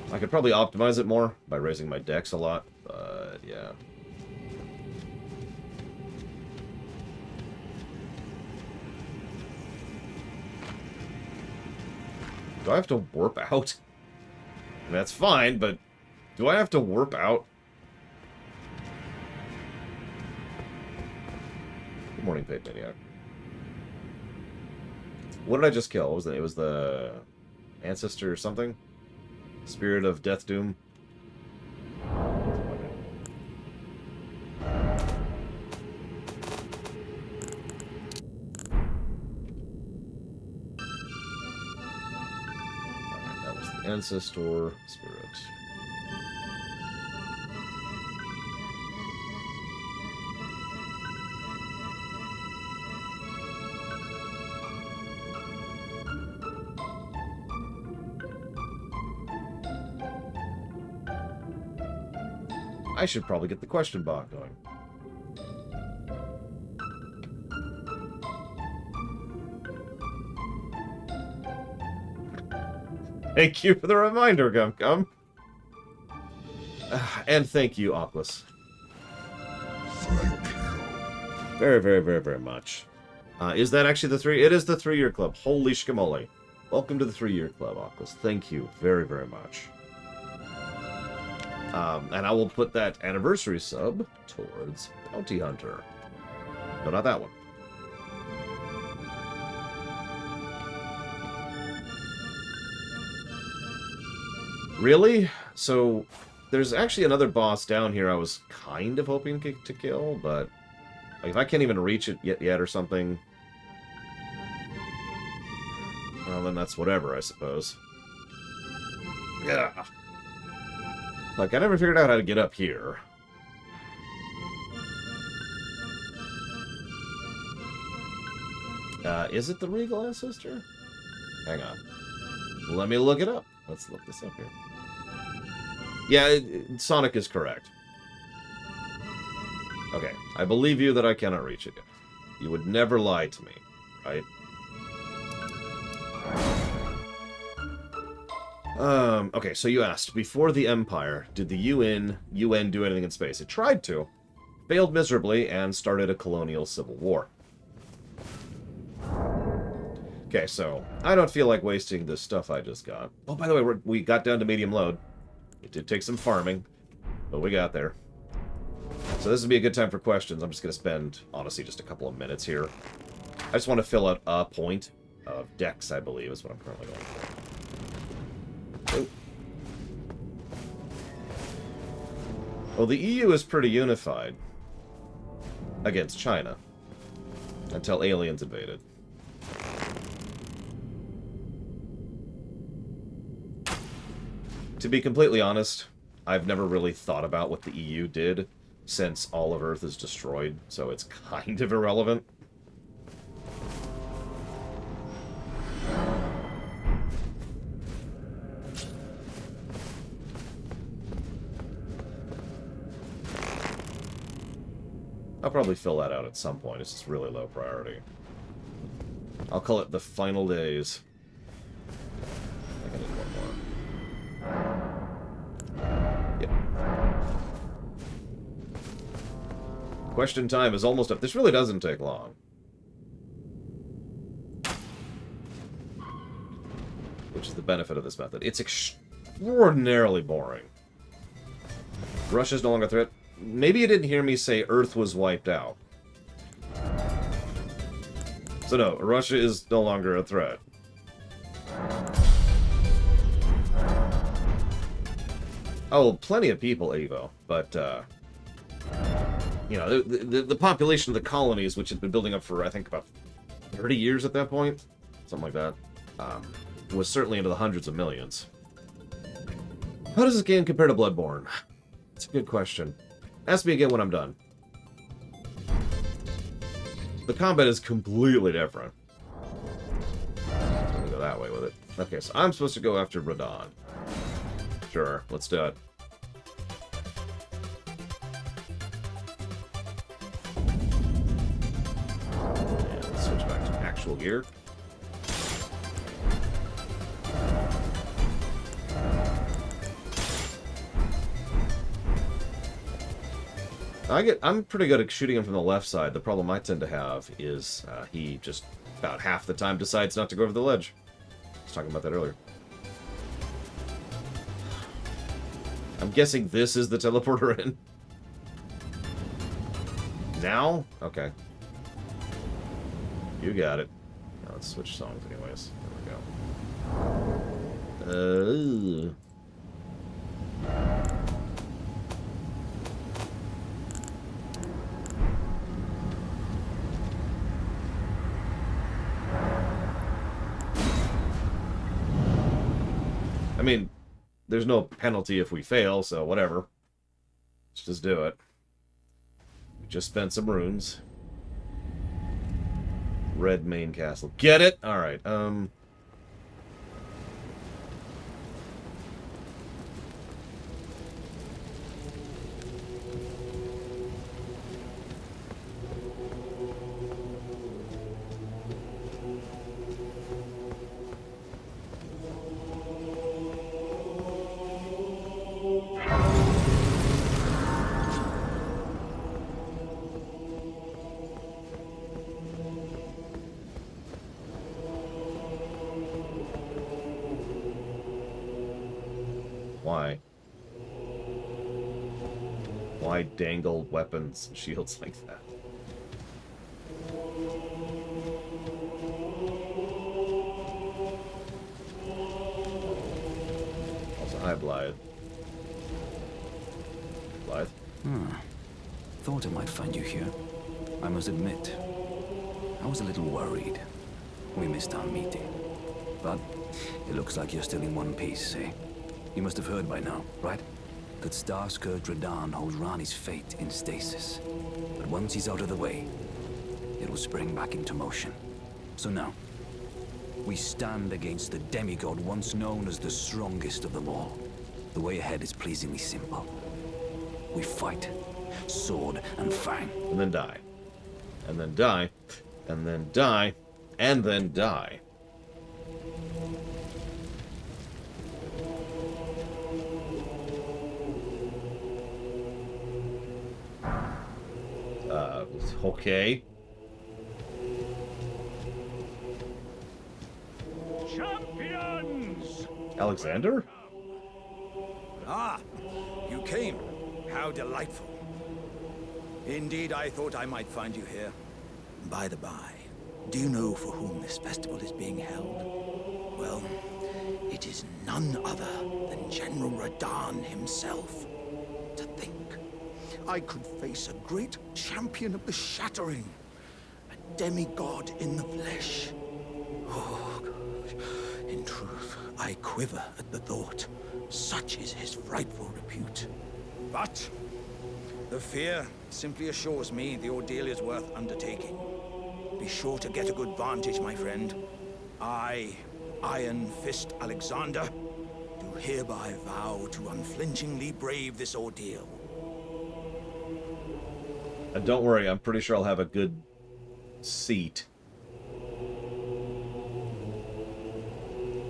I could probably optimize it more by raising my dex a lot, but yeah. Do I have to warp out? I mean, that's fine, but do I have to warp out? Good morning, Paid Maniac. What did I just kill? What was it? It was the ancestor or something? Spirit of Death Doom. That was the ancestor spirit. I should probably get the question bot going. Thank you for the reminder, Gum. And thank you, Oculus. Thank you. Very, very, very, very much. Is that actually the 3? It is the 3-year club. Holy shkamole. Welcome to the 3-year club, Oculus. Thank you very, very much. And I will put that anniversary sub towards Bounty Hunter. No, not that one. Really? So, there's actually another boss down here I was kind of hoping to kill, but like, if I can't even reach it yet or something, well, then that's whatever, I suppose. Yeah. Like, I never figured out how to get up here. Is it the Regal Ancestor? Hang on. Let me look it up. Let's look this up here. Yeah, Sonic is correct. Okay, I believe you that I cannot reach it yet. You would never lie to me, right? Okay, so you asked, before the Empire, did the UN do anything in space? It tried to, failed miserably, and started a colonial civil war. Okay, so I don't feel like wasting the stuff I just got. Oh, by the way, we got down to medium load. It did take some farming, but we got there. So this would be a good time for questions. I'm just going to spend, honestly, just a couple of minutes here. I just want to fill out a point of Dex, I believe, is what I'm currently going for. Oh. Well, the EU is pretty unified against China until aliens invaded. To be completely honest, I've never really thought about what the EU did since all of Earth is destroyed, so it's kind of irrelevant. I'll probably fill that out at some point. It's just really low priority. I'll call it the final days. I think I need one more. Yep. Question time is almost up. This really doesn't take long. Which is the benefit of this method. It's extraordinarily boring. Russia's no longer a threat. Maybe you didn't hear me say Earth was wiped out. So no, Russia is no longer a threat. Oh, plenty of people, Evo, but, you know, the population of the colonies, which had been building up for, I think, about 30 years at that point, something like that, was certainly into the hundreds of millions. How does this game compare to Bloodborne? It's a good question. Ask me again when I'm done. The combat is completely different. I'm gonna go that way with it. Okay, so I'm supposed to go after Radon. Sure, let's do it. And let's switch back to actual gear. I'm pretty good at shooting him from the left side. The problem I tend to have is he just about half the time decides not to go over the ledge. I was talking about that earlier. I'm guessing this is the teleporter in. Now? Okay. You got it. Now let's switch songs anyways. There we go. I mean, there's no penalty if we fail, so whatever. Let's just do it. We just spent some runes. Red main castle. Get it? Alright, Why? Why dangle weapons and shields like that? Also, hi, Blythe. Blythe? Thought I might find you here. I must admit, I was a little worried. We missed our meeting. But it looks like you're still in one piece, eh? You must have heard by now, right? that star-scourged Radon holds Rani's fate in stasis. But once he's out of the way, it will spring back into motion. So now, we stand against the demigod once known as the strongest of them all. The way ahead is pleasingly simple. We fight, sword and fang. And then die. And then die. And then die. And then die. Okay. Champions! Alexander? Ah, you came. How delightful. Indeed, I thought I might find you here. By the by, do you know for whom this festival is being held? Well, it is none other than General Radon himself. To think, I could face a great champion of the Shattering, a demigod in the flesh. Oh, gosh. In truth, I quiver at the thought. Such is his frightful repute. But the fear simply assures me the ordeal is worth undertaking. Be sure to get a good vantage, my friend. I, Iron Fist Alexander, do hereby vow to unflinchingly brave this ordeal. And don't worry, I'm pretty sure I'll have a good seat.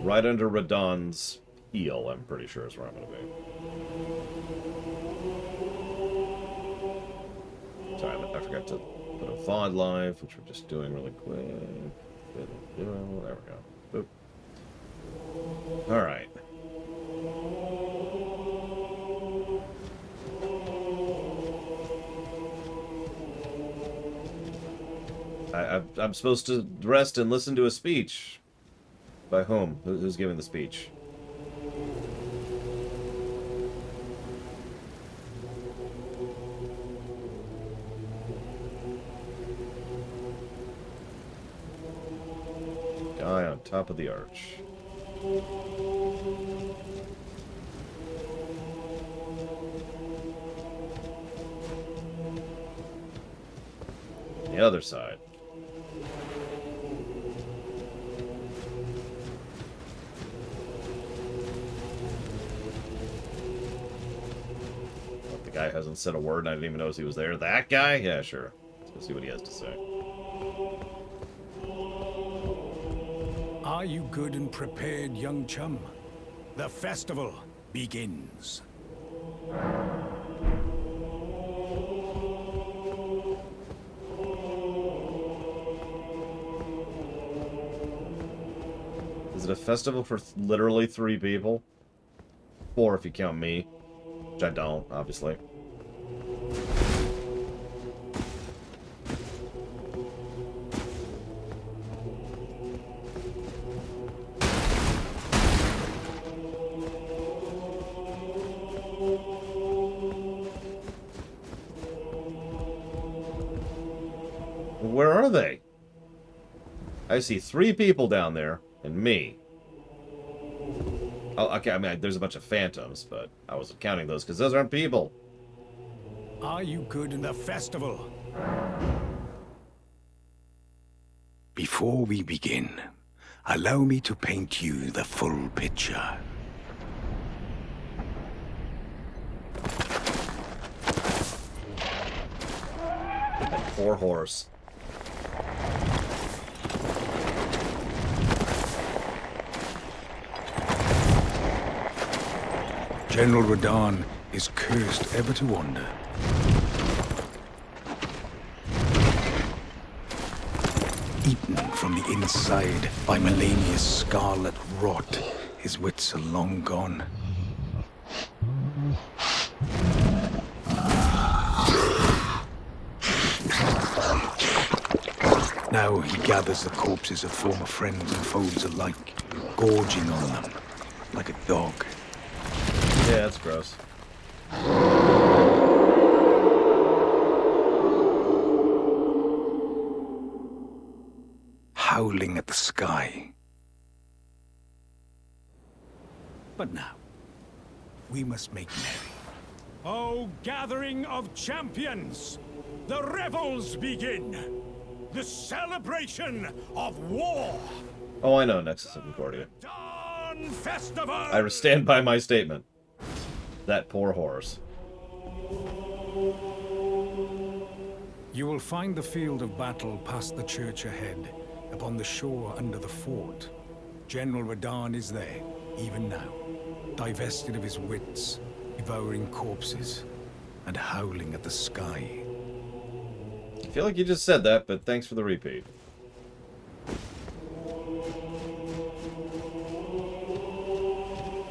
Right under Radon's heel, I'm pretty sure is where I'm going to be. Sorry, I forgot to put a VOD live, which we're just doing really quick. There we go. Boop. Alright. I'm supposed to rest and listen to a speech. By whom? Who's giving the speech? Guy on top of the arch. The other side. The guy hasn't said a word and I didn't even notice he was there. That guy? Yeah, sure. Let's see what he has to say. Are you good and prepared, young chum? The festival begins. Is it a festival for literally 3 people? 4 if you count me. Which I don't, obviously. Where are they? I see 3 people down there, and me. Oh, okay, I mean, there's a bunch of phantoms, but I wasn't counting those, because those aren't people. Are you good in the festival? Before we begin, allow me to paint you the full picture. Poor horse. General Radon is cursed ever to wander. Eaten from the inside by Melania's scarlet rot, his wits are long gone. Now he gathers the corpses of former friends and foes alike, gorging on them like a dog. Yeah, that's gross. Howling at the sky. But now, we must make merry. O gathering of champions, the revels begin. The celebration of war. Oh, I know, Nexus of Concordia. Dawn Festival. I stand by my statement. That poor horse. You will find the field of battle past the church ahead, upon the shore under the fort. General Radon is there, even now, divested of his wits, devouring corpses, and howling at the sky. I feel like you just said that, but thanks for the repeat.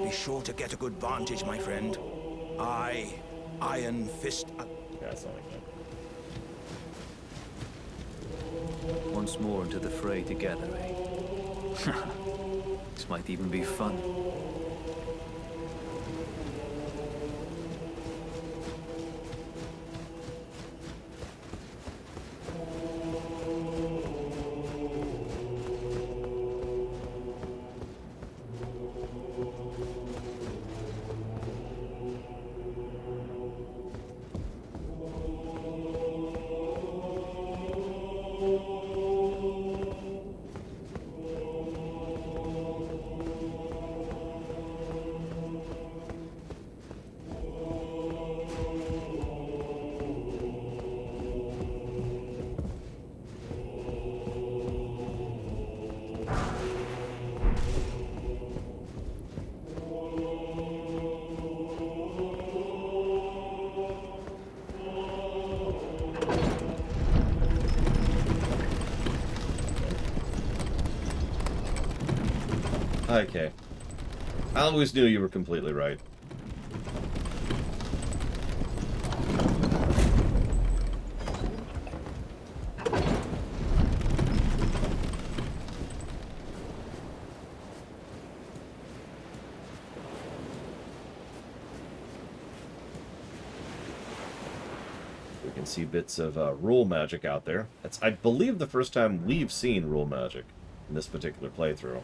Be sure to get a good vantage, my friend. Iron Fist. Yeah, that's not like that. Once more into the fray together, eh? This might even be fun. Okay. I always knew you were completely right. We can see bits of rule magic out there. That's, I believe, the first time we've seen rule magic in this particular playthrough.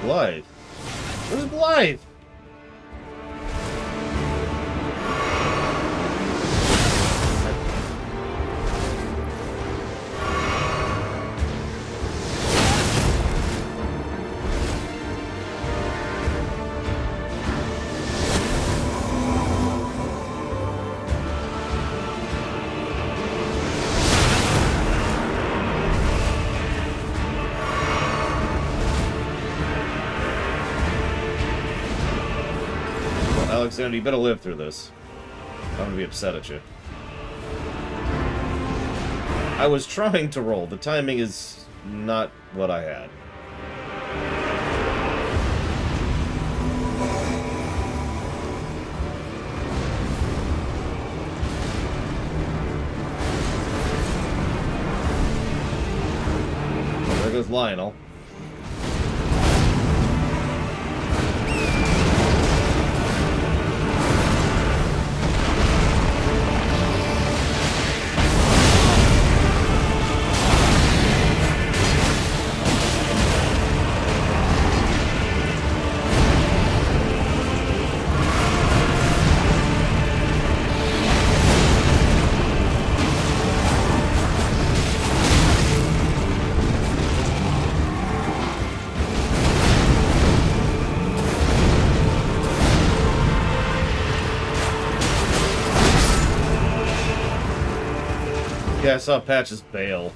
Blythe? Where's Blythe? Alexander, you better live through this. I'm gonna be upset at you. I was trying to roll. The timing is not what I had. Oh, there goes Lionel. Yeah, I saw Patch's bail.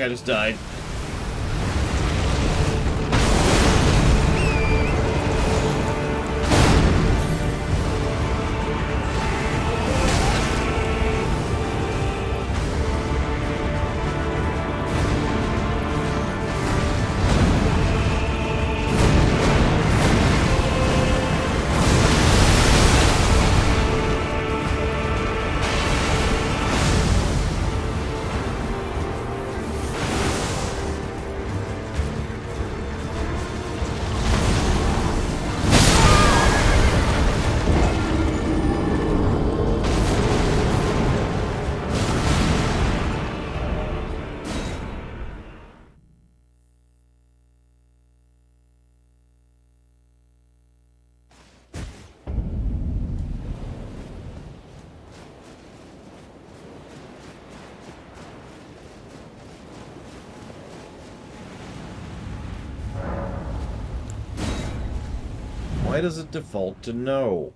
think I just died. Why does it default to no?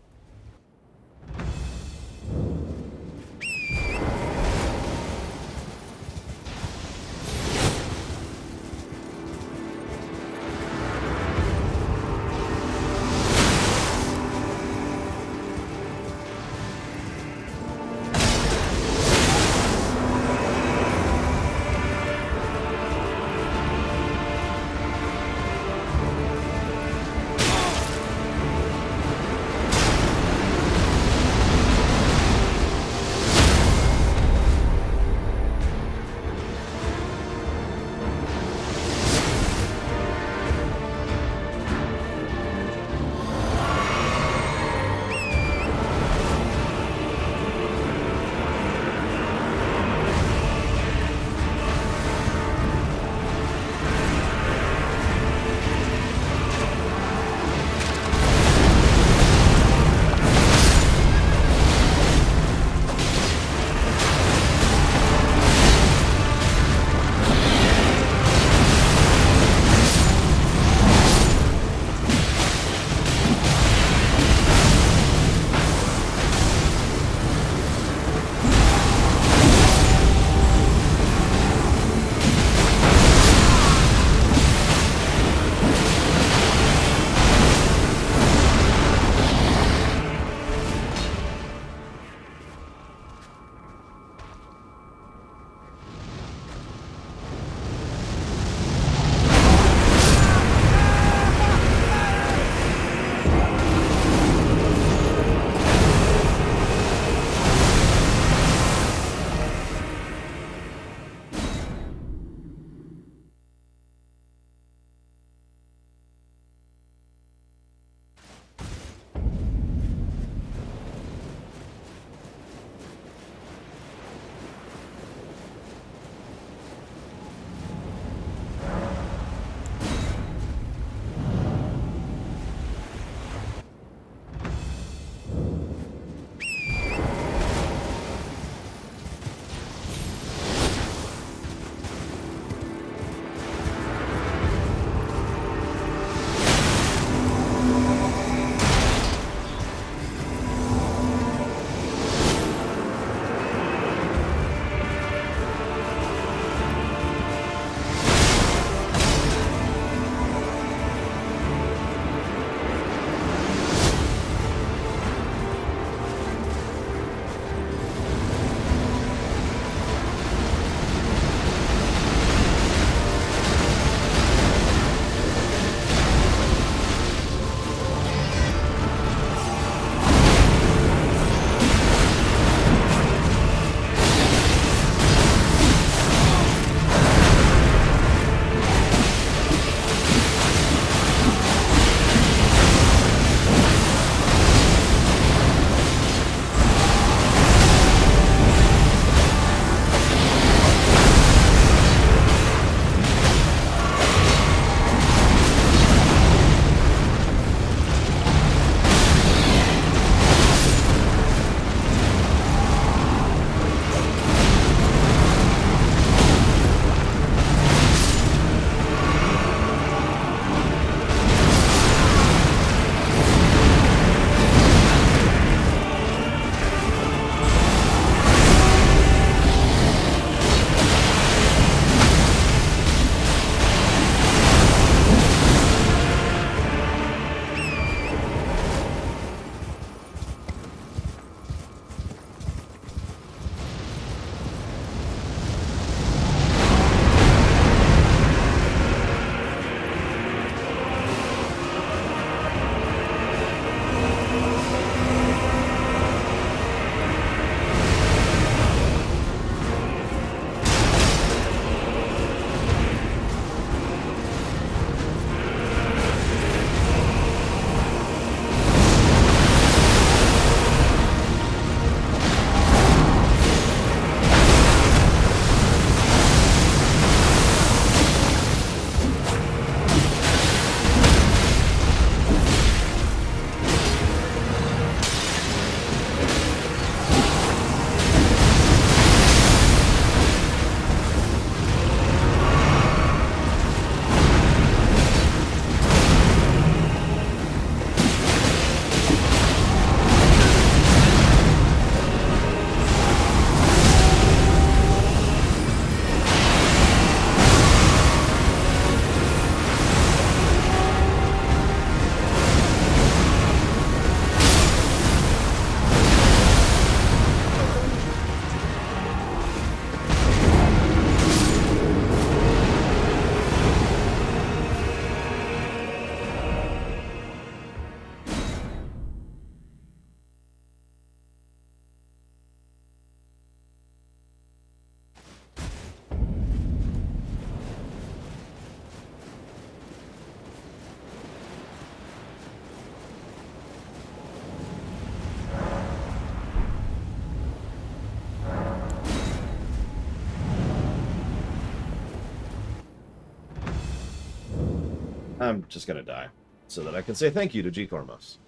I'm just gonna die, so that I can say thank you to G. Cormos.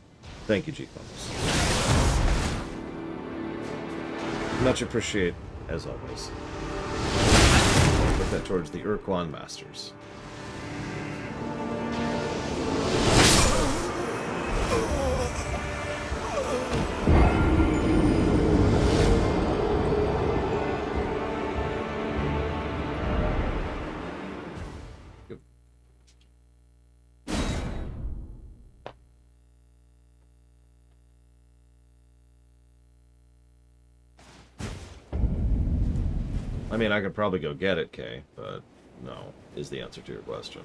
Thank you, G. Cormos. Much appreciate, as always. Put that towards the Urquan Masters. I mean, I could probably go get it, Kay, but no, is the answer to your question.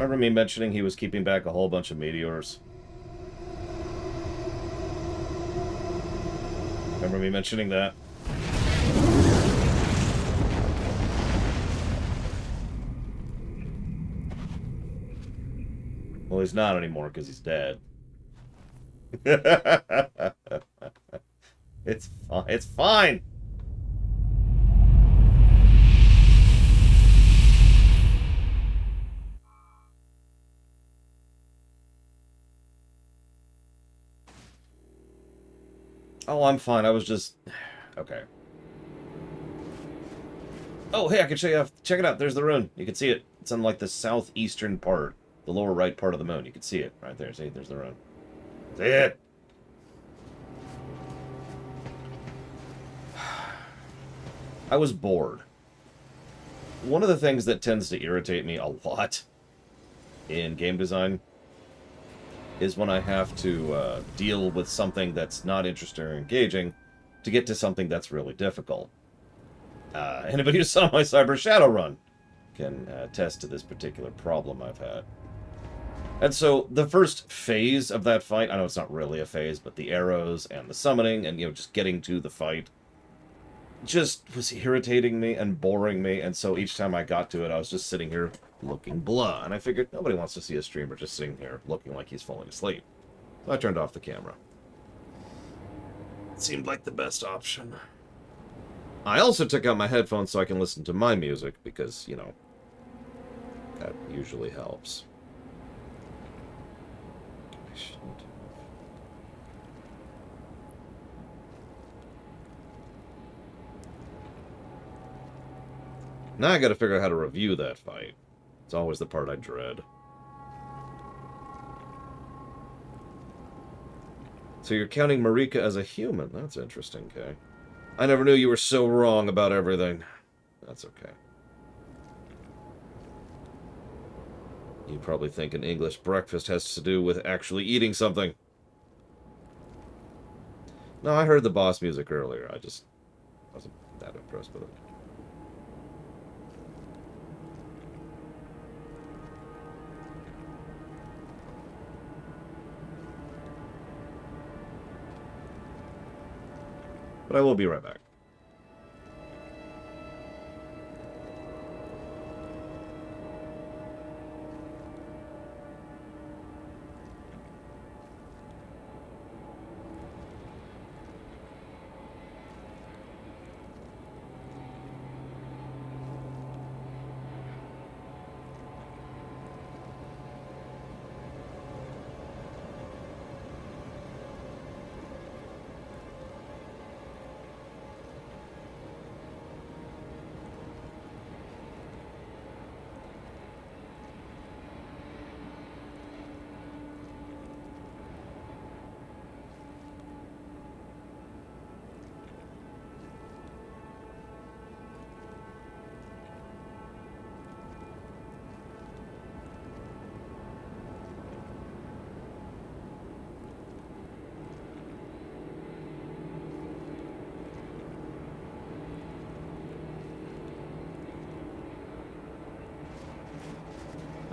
Remember me mentioning he was keeping back a whole bunch of meteors? Remember me mentioning that? Well, he's not anymore because he's dead. It's fine. It's fine. Oh, I'm fine. I was just... Okay. Oh, hey, I can show you. Check it out. There's the rune. You can see it. It's on, like, the southeastern part. The lower right part of the moon. You can see it right there. See, there's the rune. See it? I was bored. One of the things that tends to irritate me a lot in game design is when I have to deal with something that's not interesting or engaging to get to something that's really difficult. Anybody who saw my Cyber Shadow run can attest to this particular problem I've had. And so the first phase of that fight, I know it's not really a phase, but the arrows and the summoning and, you know, just getting to the fight just was irritating me and boring me. And so each time I got to it, I was just sitting here looking blah. And I figured nobody wants to see a streamer just sitting here looking like he's falling asleep. So I turned off the camera. It seemed like the best option. I also took out my headphones so I can listen to my music because, you know, that usually helps. I shouldn't have. Now I gotta figure out how to review that fight. It's always the part I dread. So you're counting Marika as a human. That's interesting, Kay. I never knew you were so wrong about everything. That's okay. You probably think an English breakfast has to do with actually eating something. No, I heard the boss music earlier. I just wasn't that impressed with it. But I will be right back.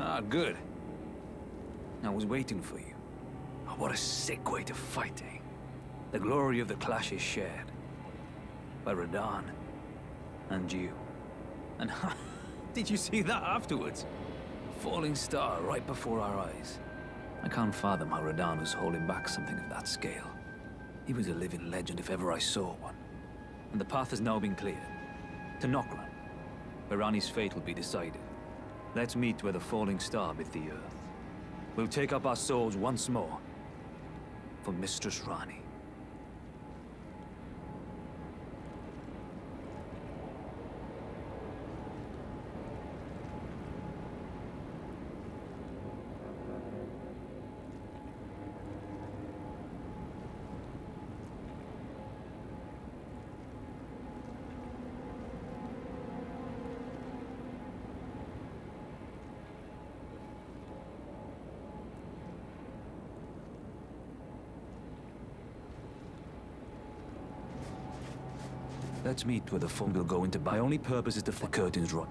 Ah, good. I was waiting for you. Oh, what a sick way to fight, eh? The glory of the clash is shared. By Radon. And you. And did you see that afterwards? A falling star right before our eyes. I can't fathom how Radon was holding back something of that scale. He was a living legend if ever I saw one. And the path has now been cleared. To Nokran, where Rani's fate will be decided. Let's meet where the falling star bit the earth. We'll take up our swords once more. For Mistress Rani. Let's meet where the phone will go into. My only purpose is to the curtains run.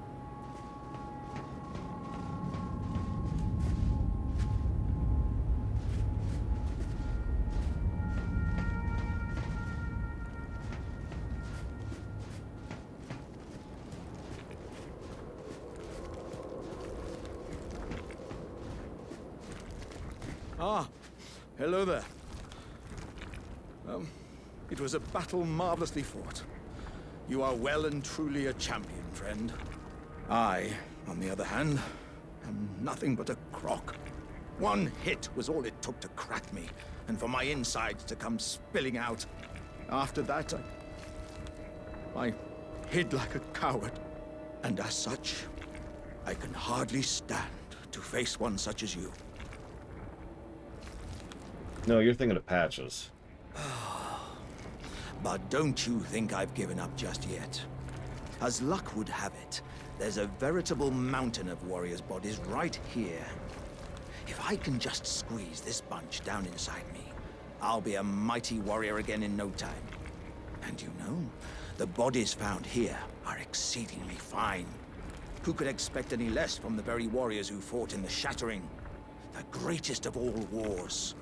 Ah, hello there. It was a battle marvelously fought. You are well and truly a champion, friend. I, on the other hand, am nothing but a crock. One hit was all it took to crack me, and for my insides to come spilling out. After that, I hid like a coward. And as such, I can hardly stand to face one such as you. No, you're thinking of Patches. But don't you think I've given up just yet. As luck would have it, there's a veritable mountain of warriors' bodies right here. If I can just squeeze this bunch down inside me, I'll be a mighty warrior again in no time. And you know, the bodies found here are exceedingly fine. Who could expect any less from the very warriors who fought in the Shattering? The greatest of all wars.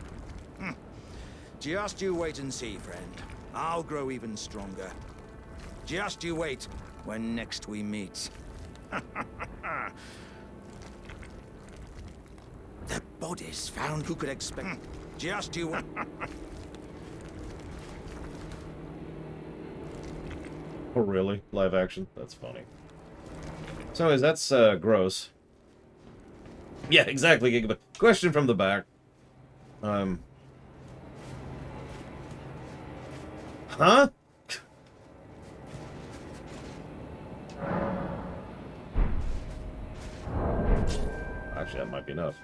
Just you wait and see, friend. I'll grow even stronger. Just you wait when next we meet. The bodies found, who could expect? Just you. Oh, really? Live action? That's funny. So, anyways, that's gross. Yeah, exactly, Gigabyte. Question from the back. Huh? Actually, that might be enough.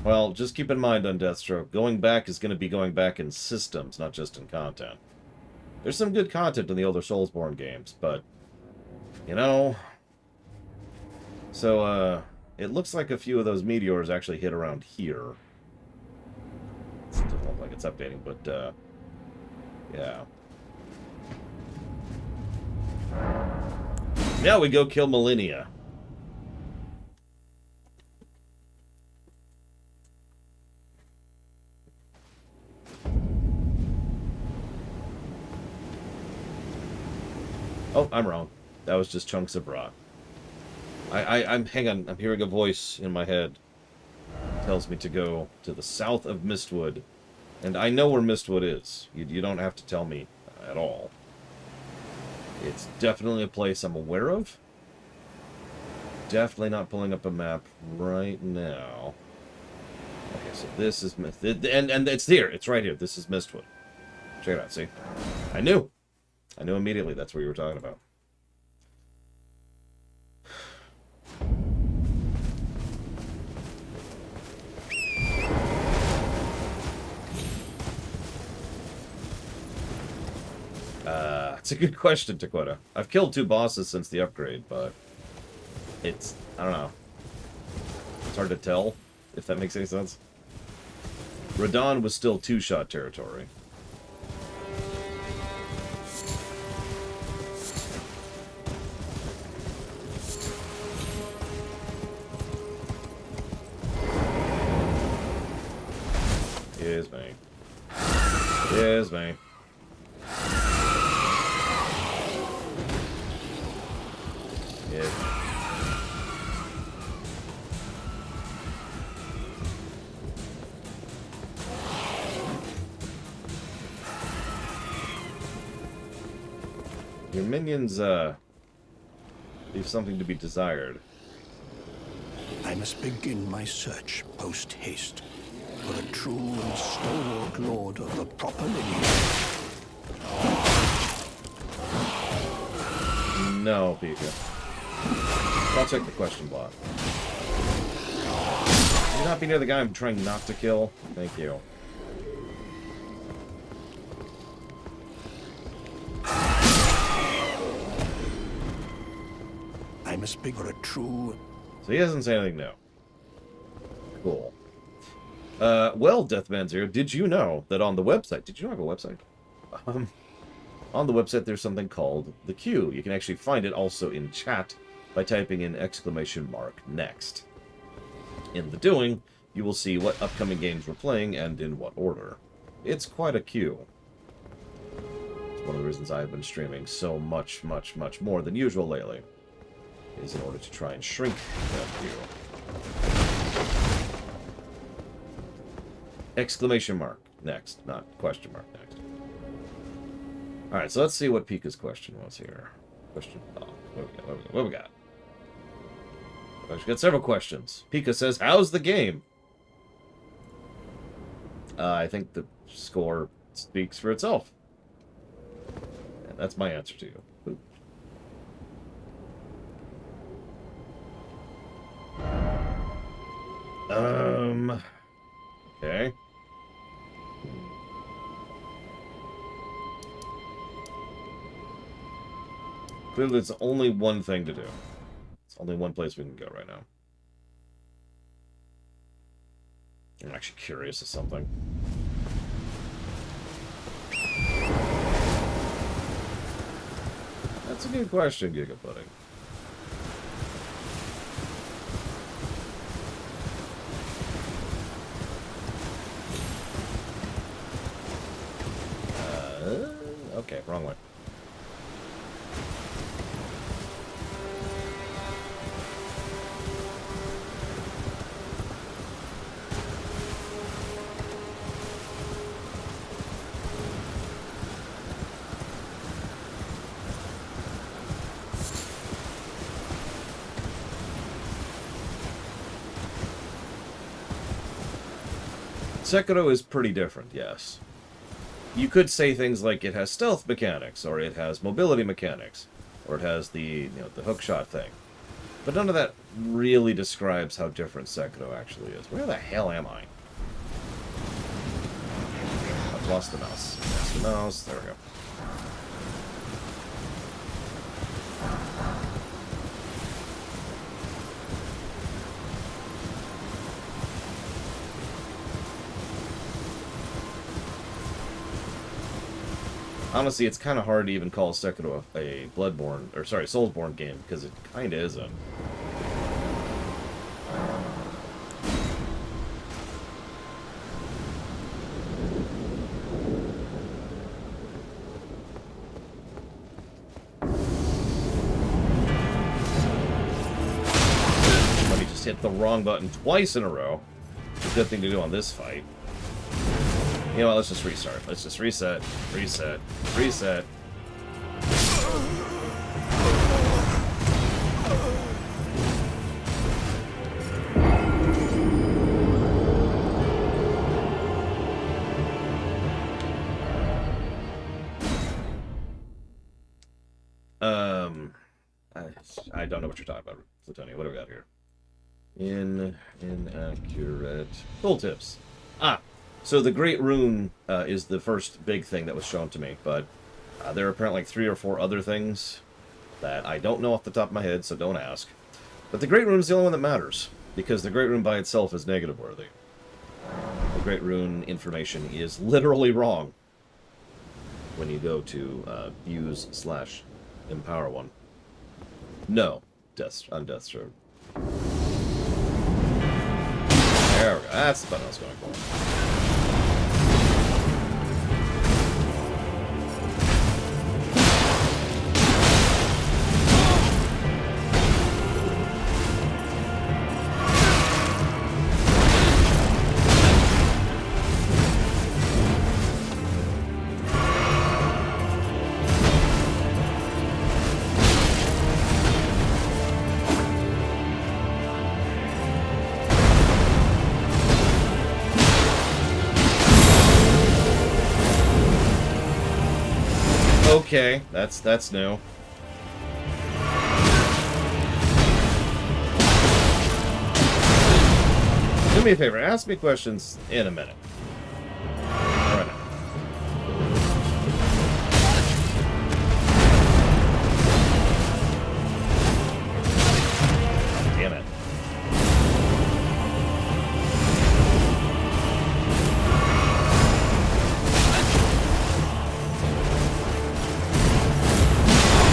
Well, just keep in mind on Deathstroke, going back is going to be going back in systems, not just in content. There's some good content in the older Soulsborne games, but, you know... So, it looks like a few of those meteors actually hit around here. It doesn't look like it's updating, but, yeah. Now we go kill Millennia. Oh, I'm wrong. That was just chunks of rock. Hang on, I'm hearing a voice in my head. It tells me to go to the south of Mistwood. And I know where Mistwood is. You don't have to tell me at all. It's definitely a place I'm aware of. Definitely not pulling up a map right now. Okay, so this is and it's here. It's right here. This is Mistwood. Check it out, see? I knew immediately that's what you were talking about. It's a good question, Dakota. I've killed 2 bosses since the upgrade, but it's, I don't know. It's hard to tell, if that makes any sense. Radon was still 2-shot territory. Here's me. Here's me. Here's me. Your minions, leave something to be desired. I must begin my search post-haste for a true and stalwart lord of the proper lineage. No, Pika. I'll check the question block. Can you not be near the guy I'm trying not to kill? Thank you. I must be for a true... So he hasn't said anything new. Cool. Well, Deathman Zero, did you know that on the website... Did you know I have a website? On the website, there's something called the queue. You can actually find it also in chat by typing in !next. In the doing, you will see what upcoming games we're playing and in what order. It's quite a queue. It's one of the reasons I've been streaming so much more than usual lately, is in order to try and shrink that queue. Exclamation mark next, not question mark next. Alright, so let's see what Pika's question was here. Question block. What we got? We've got several questions. Pika says, how's the game? I think the score speaks for itself. And that's my answer to you. Okay. Clearly, there's only one thing to do. It's only one place we can go right now. I'm actually curious of something. That's a good question, Giga Pudding. Okay, wrong way. Sekiro is pretty different, yes. You could say things like it has stealth mechanics, or it has mobility mechanics, or it has the the hookshot thing. But none of that really describes how different Sekiro actually is. Where the hell am I? I've lost the mouse. Lost the mouse. There we go. Honestly, it's kind of hard to even call Sekiro a Bloodborne, or sorry, Soulsborne game, because it kind of isn't. Let me just hit the wrong button twice in a row. It's a good thing to do on this fight. You know what, let's just restart. Let's just reset, reset, reset. I don't know what you're talking about, Plutonian. What do we got here? Inaccurate. Tooltips. Ah! So the Great Rune is the first big thing that was shown to me, but there are apparently like 3 or 4 other things that I don't know off the top of my head, so don't ask. But the Great Rune is the only one that matters, because the Great Rune by itself is negative worthy. The Great Rune information is literally wrong when you go to use/empower one. No, on Death's Road. There we go. That's the button I was going for. Okay, that's new. Do me a favor, ask me questions in a minute. Right now. Damn it.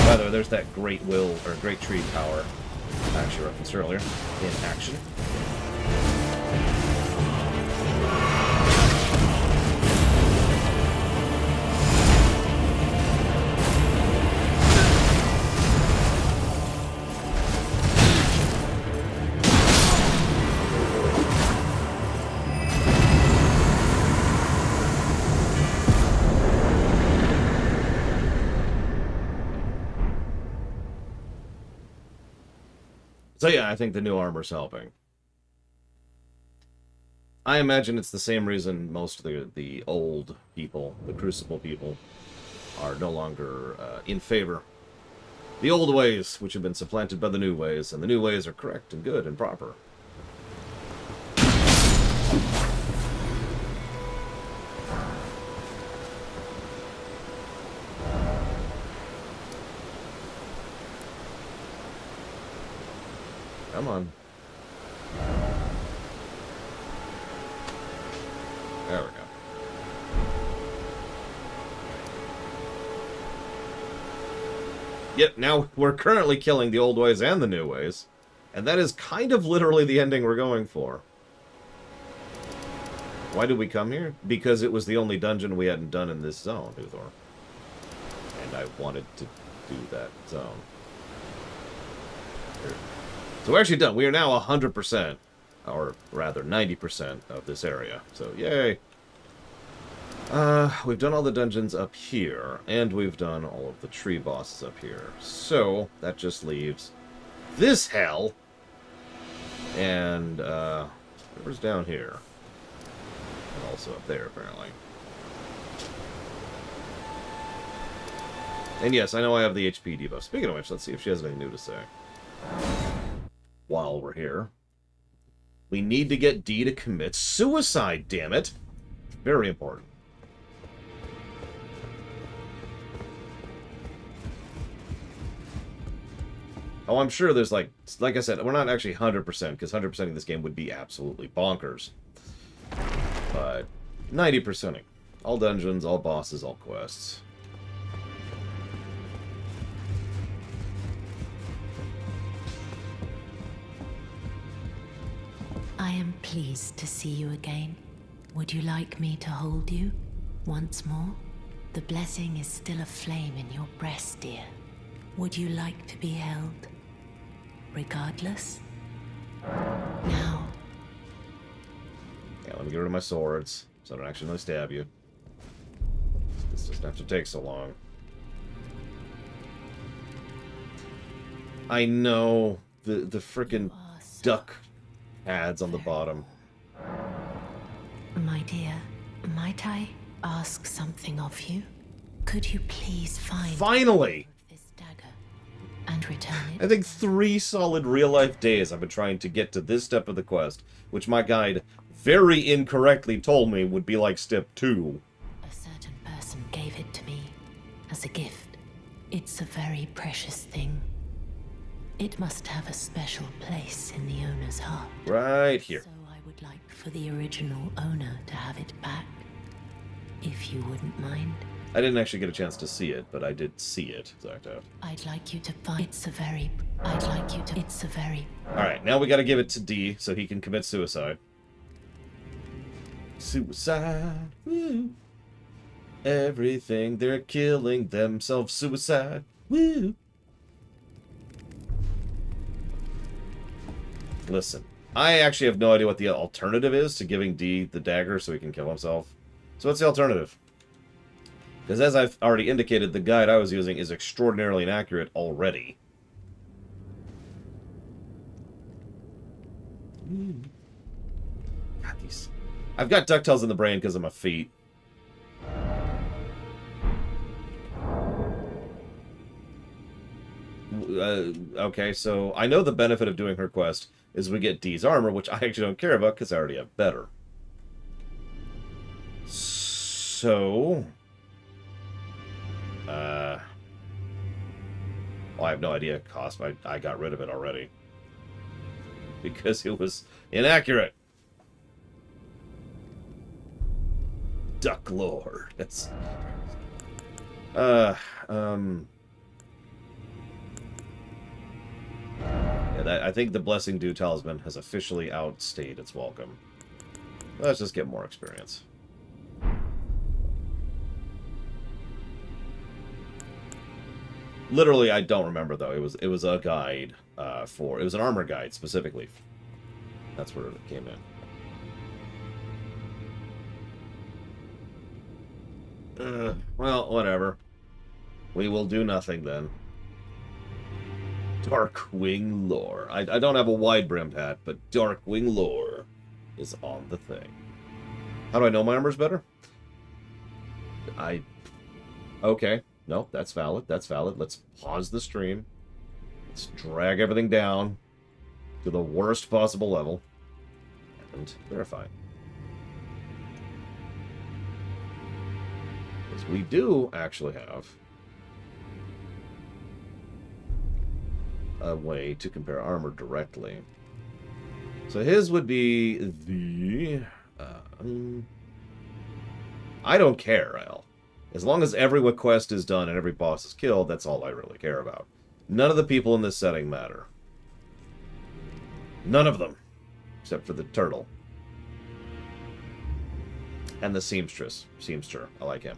By the way, there's that Great Will, or Great Tree power I actually referenced earlier, in action. So yeah, I think the new armor's helping. I imagine it's the same reason most of the old people, the Crucible people, are no longer in favor. The old ways, which have been supplanted by the new ways, and the new ways are correct and good and proper. Come on. There we go. Yep, now we're currently killing the old ways and the new ways. And that is kind of literally the ending we're going for. Why did we come here? Because it was the only dungeon we hadn't done in this zone, Uthor. And I wanted to do that zone. Here. So we're actually done. We are now 100%, or rather 90% of this area. So, yay. We've done all the dungeons up here, and we've done all of the tree bosses up here. So, that just leaves this hell, and, whatever's down here. And also up there, apparently. And yes, I know I have the HP debuff. Speaking of which, let's see if she has anything new to say. While we're here. We need to get Dee to commit suicide, damn it! Very important. Oh, I'm sure there's like I said, we're not actually 100%, because 100%ing this game would be absolutely bonkers. But 90%ing. All dungeons, all bosses, all quests. I am pleased to see you again. Would you like me to hold you once more? The blessing is still aflame in your breast, dear. Would you like to be held? Regardless? Now. Yeah, let me get rid of my swords, so I don't accidentally stab you. This doesn't have to take so long. I know the frickin' duck ads on the bottom. My dear, might I ask something of you? Could you please Finally! this dagger and return it? I think 3 solid real-life days I've been trying to get to this step of the quest, which my guide very incorrectly told me would be like step 2. A certain person gave it to me as a gift. It's a very precious thing. It must have a special place in the owner's heart. Right here. So I would like for the original owner to have it back, if you wouldn't mind. I didn't actually get a chance to see it, but I did see it. I'd like you to find... It's a very... Alright, now we gotta give it to D so he can commit suicide. Suicide. Woo. Everything, they're killing themselves. Suicide. Woo. Listen, I actually have no idea what the alternative is to giving D the dagger so he can kill himself. So what's the alternative? Because as I've already indicated, the guide I was using is extraordinarily inaccurate already. God, these... I've got DuckTales in the brain because of my feet. Okay, so I know the benefit of doing her quest is we get Dee's armor, which I actually don't care about because I already have better. So... well, I have no idea cost. I got rid of it already. Because it was inaccurate. Duck Lord. That's... Yeah, I think the Blessing Dew Talisman has officially outstayed its welcome. Let's just get more experience. Literally, I don't remember though. It was a guide it was an armor guide specifically. That's where it came in. Well, whatever. We will do nothing then. Darkwing lore. I don't have a wide-brimmed hat, but Darkwing lore is on the thing. How do I know my armor's better? Okay. No, that's valid. That's valid. Let's pause the stream. Let's drag everything down to the worst possible level and verify. Because we do actually have a way to compare armor directly. So his would be the... I don't care, Al. As long as every quest is done and every boss is killed, that's all I really care about. None of the people in this setting matter. None of them. Except for the turtle. And the seamstress. Seamster. I like him.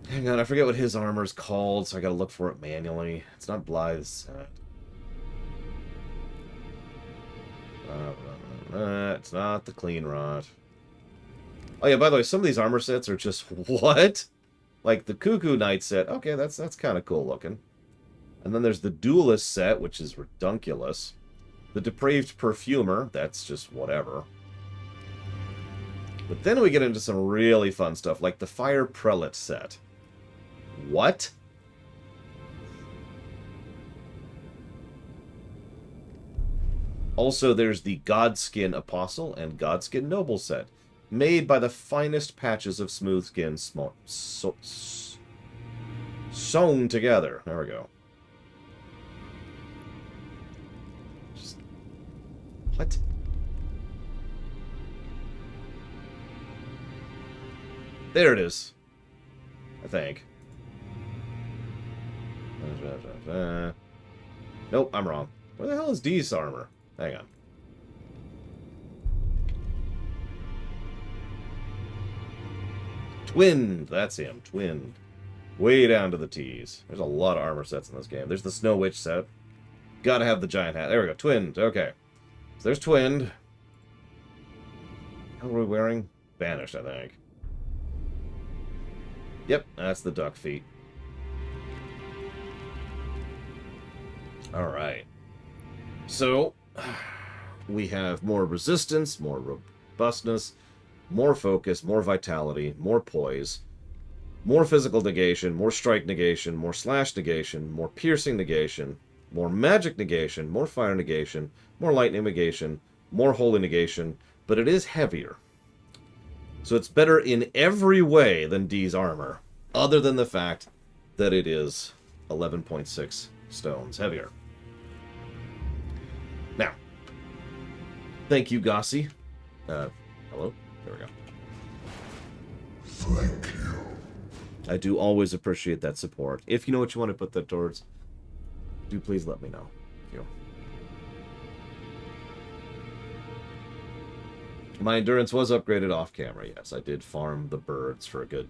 Hang on, I forget what his armor's called, so I gotta look for it manually. It's not Blythe's set. It's not the clean rot. Oh yeah, by the way, some of these armor sets are just what? Like the Cuckoo Knight set. Okay, that's kind of cool looking. And then there's the Duelist set, which is redunculous. The Depraved Perfumer, that's just whatever. But then we get into some really fun stuff, like the Fire Prelate set. What? Also, there's the Godskin Apostle and Godskin Noble set, made by the finest patches of smooth skin sewn together. There we go. Just... What? There it is. I think. Nope, I'm wrong. Where the hell is D's armor? Hang on. Twinned. That's him. Twinned. Way down to the T's. There's a lot of armor sets in this game. There's the Snow Witch set. Gotta have the giant hat. There we go. Twinned. Okay. So there's Twinned. What are we wearing? Banished, I think. Yep, that's the duck feet. Alright. So, we have more resistance, more robustness, more focus, more vitality, more poise, more physical negation, more strike negation, more slash negation, more piercing negation, more magic negation, more fire negation, more lightning negation, more holy negation, but it is heavier. So it's better in every way than D's armor, other than the fact that it is 11.6 stones heavier. Now, thank you, Gossi. Hello? There we go. Thank you. I do always appreciate that support. If you know what you want to put that towards, do please let me know. Thank you. My endurance was upgraded off camera, yes. I did farm the birds for a good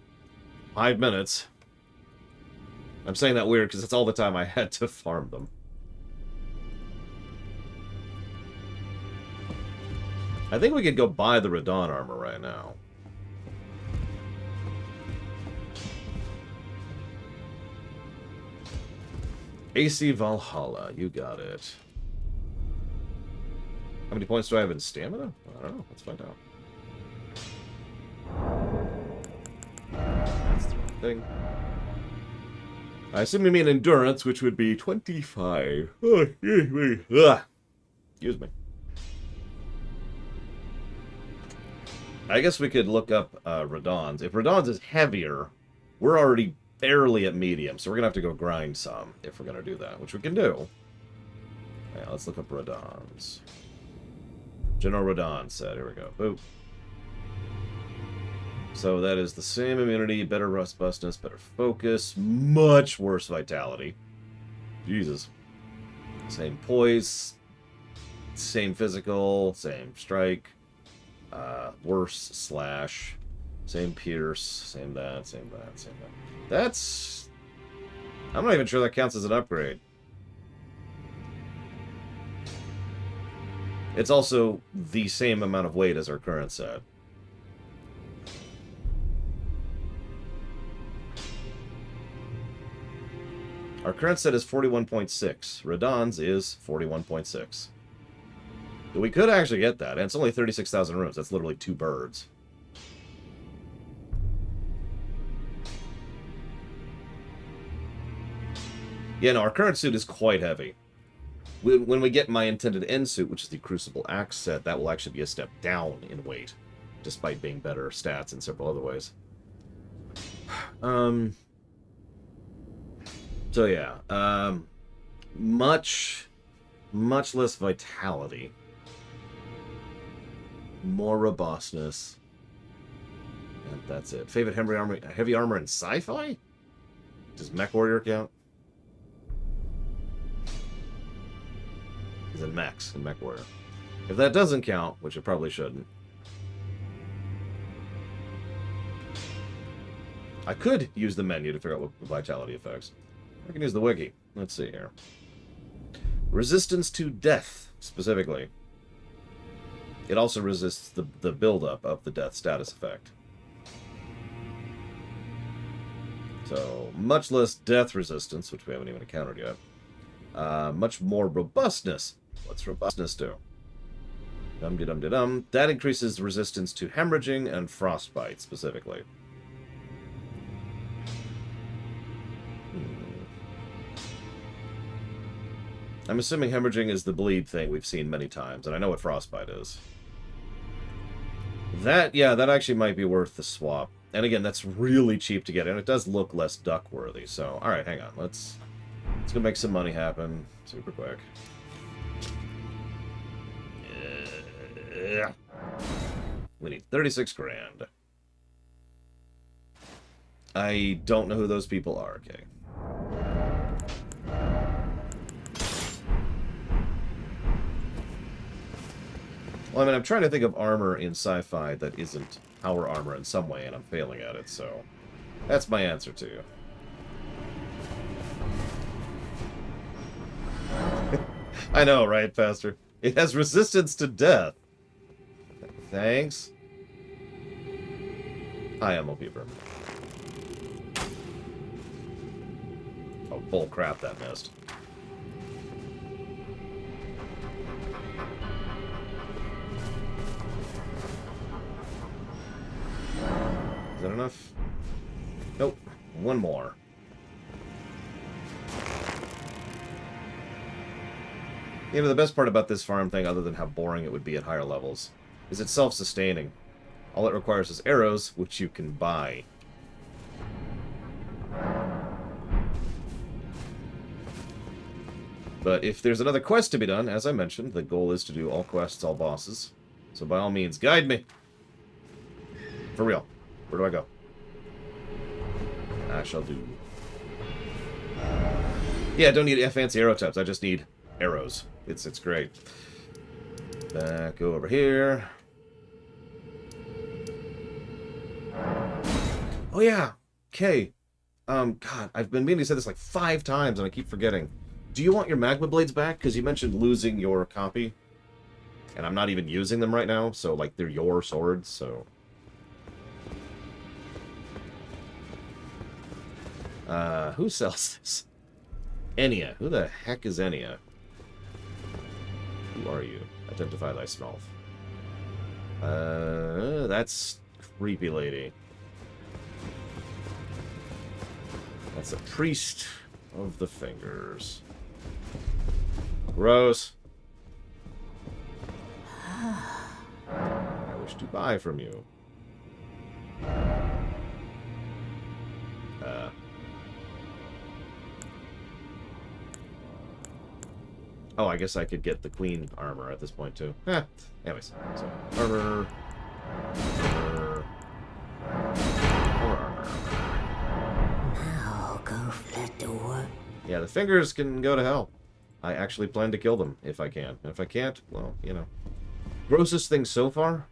5 minutes. I'm saying that weird because that's all the time I had to farm them. I think we could go buy the Radon Armor right now. AC Valhalla, you got it. How many points do I have in stamina? I don't know. Let's find out. That's the wrong thing. I assume you mean endurance, which would be 25. Oh, excuse me. Ugh. Excuse me. I guess we could look up Radon's. If Radon's is heavier, we're already barely at medium, so we're going to have to go grind some if we're going to do that, which we can do. Yeah, let's look up Radon's. General Radon said, here we go. Boop. So that is the same immunity, better robustness, better focus, much worse vitality. Jesus. Same poise, same physical, same strike, worse slash, same pierce, same that, same that, same that. That's... I'm not even sure that counts as an upgrade. It's also the same amount of weight as our current set. Our current set is 41.6. Radon's is 41.6. We could actually get that, and it's only 36,000 runes. That's literally 2 birds. Yeah, no, our current suit is quite heavy. When we get my intended end suit, which is the Crucible Axe set, that will actually be a step down in weight, despite being better stats in several other ways. So yeah, much less vitality, more robustness, and that's it. Favorite heavy armor in sci-fi? Does Mech Warrior count? He's in mechs in Mech Warrior. If that doesn't count, which it probably shouldn't, I could use the menu to figure out what vitality affects. I can use the wiki. Let's see here. Resistance to death, specifically. It also resists the buildup of the death status effect. So, much less death resistance, which we haven't even encountered yet. Much more robustness. What's robustness do? Dum-de-dum-de-dum. That increases resistance to hemorrhaging and frostbite, specifically. I'm assuming hemorrhaging is the bleed thing we've seen many times, and I know what frostbite is. That actually might be worth the swap. And again, that's really cheap to get, and it does look less duck-worthy. So, alright, hang on. Let's go make some money happen super quick. Yeah. We need 36 grand. I don't know who those people are, okay. Well, I mean, I'm trying to think of armor in sci-fi that isn't power armor in some way, and I'm failing at it, so that's my answer to you. I know, right, Pastor? It has resistance to death. Thanks. Hi, Emil Peeper. Oh, bull crap, that missed. Is that enough? Nope. One more. You know, the best part about this farm thing, other than how boring it would be at higher levels, is it's self-sustaining. All it requires is arrows, which you can buy. But if there's another quest to be done, as I mentioned, the goal is to do all quests, all bosses. So by all means, guide me. For real. Where do I go? I shall do. Yeah, I don't need fancy arrow types. I just need arrows. It's great. Back over here. Oh yeah. Okay. God, I've been meaning to say this like 5 times and I keep forgetting. Do you want your magma blades back? Because you mentioned losing your copy. And I'm not even using them right now, so like they're your swords, so. Who sells this? Enya. Who the heck is Enya? Who are you? Identify thyself. That's creepy lady. That's a priest of the fingers. Gross. I wish to buy from you. Oh, I guess I could get the queen armor at this point, too. Anyways, so, armor. Now go for the door. Yeah, the fingers can go to hell. I actually plan to kill them, if I can. And if I can't, well, you know. Grossest thing so far?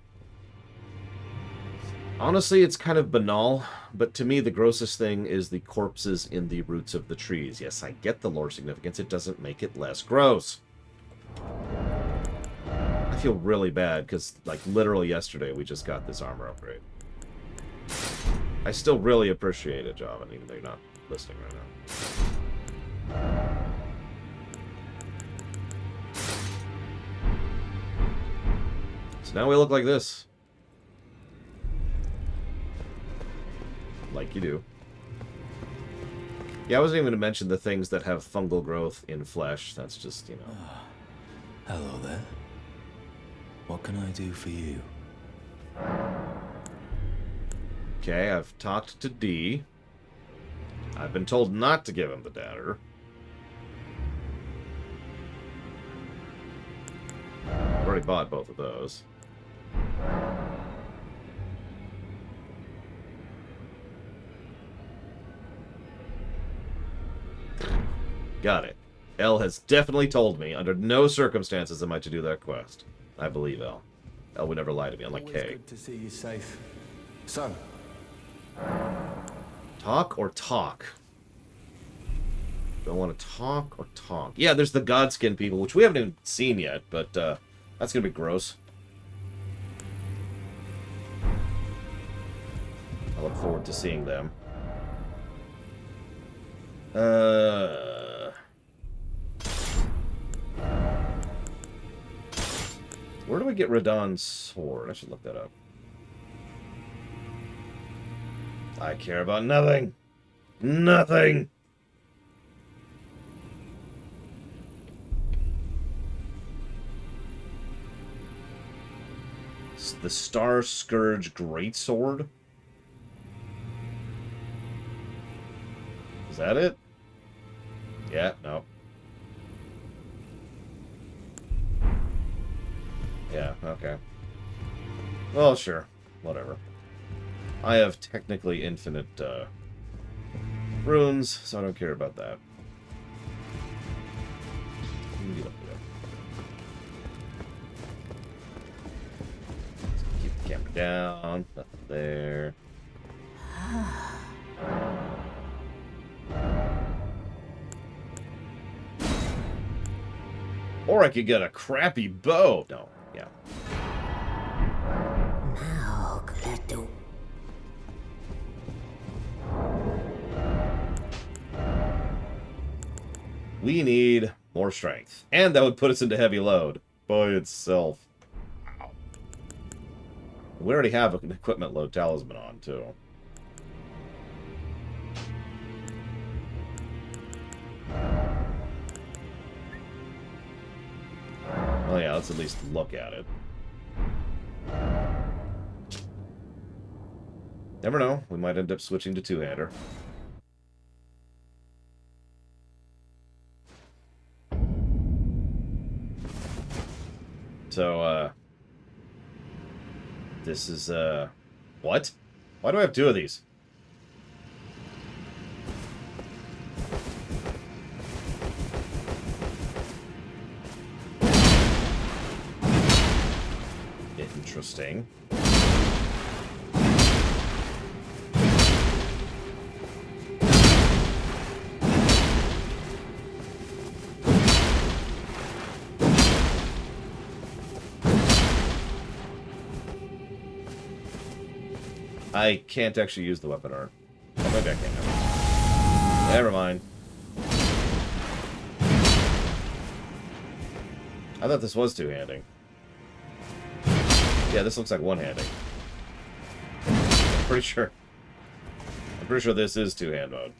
Honestly, it's kind of banal, but to me the grossest thing is the corpses in the roots of the trees. Yes, I get the lore significance, it doesn't make it less gross. I feel really bad, because, like, literally yesterday we just got this armor upgrade. I still really appreciate it, Javan, even though you're not listening right now. So now we look like this. Like you do. Yeah, I wasn't even going to mention the things that have fungal growth in flesh. That's just, you know. Hello there. What can I do for you? Okay, I've talked to D. I've been told not to give him the dagger. I've already bought both of those. Got it. Elle has definitely told me, under no circumstances am I to do that quest. I believe Elle. Elle would never lie to me, unlike Always Kay. good to see you safe. So, Talk or talk? Do I want to talk or talk? Yeah, there's the Godskin people, which we haven't even seen yet, but that's going to be gross. I look forward to seeing them. Where do we get Radon's sword? I should look that up. I care about nothing. Nothing. The Star Scourge Greatsword? Is that it? Yeah, no. Yeah, okay. Well, sure. Whatever. I have technically infinite runes, so I don't care about that. Keep the camera down. Nothing there. Or I could get a crappy bow. No, yeah. We need more strength. And that would put us into heavy load by itself. Wow. We already have an equipment load talisman on, too. Oh yeah, let's at least look at it. Never know, we might end up switching to two-hander. So, this is, what? Why do I have two of these? Interesting. I can't actually use the weapon art. Oh, maybe I can. Never mind. I thought this was two-handing. Yeah, this looks like one-handing. I'm pretty sure this is two-hand mode.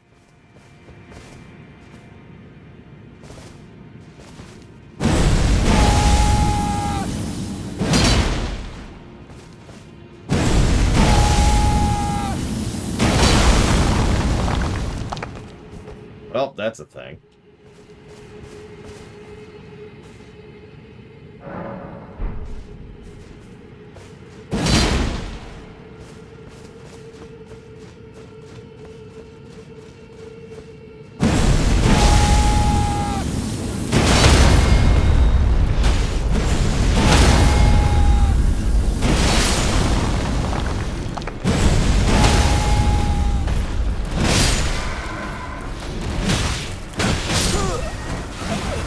Well, that's a thing.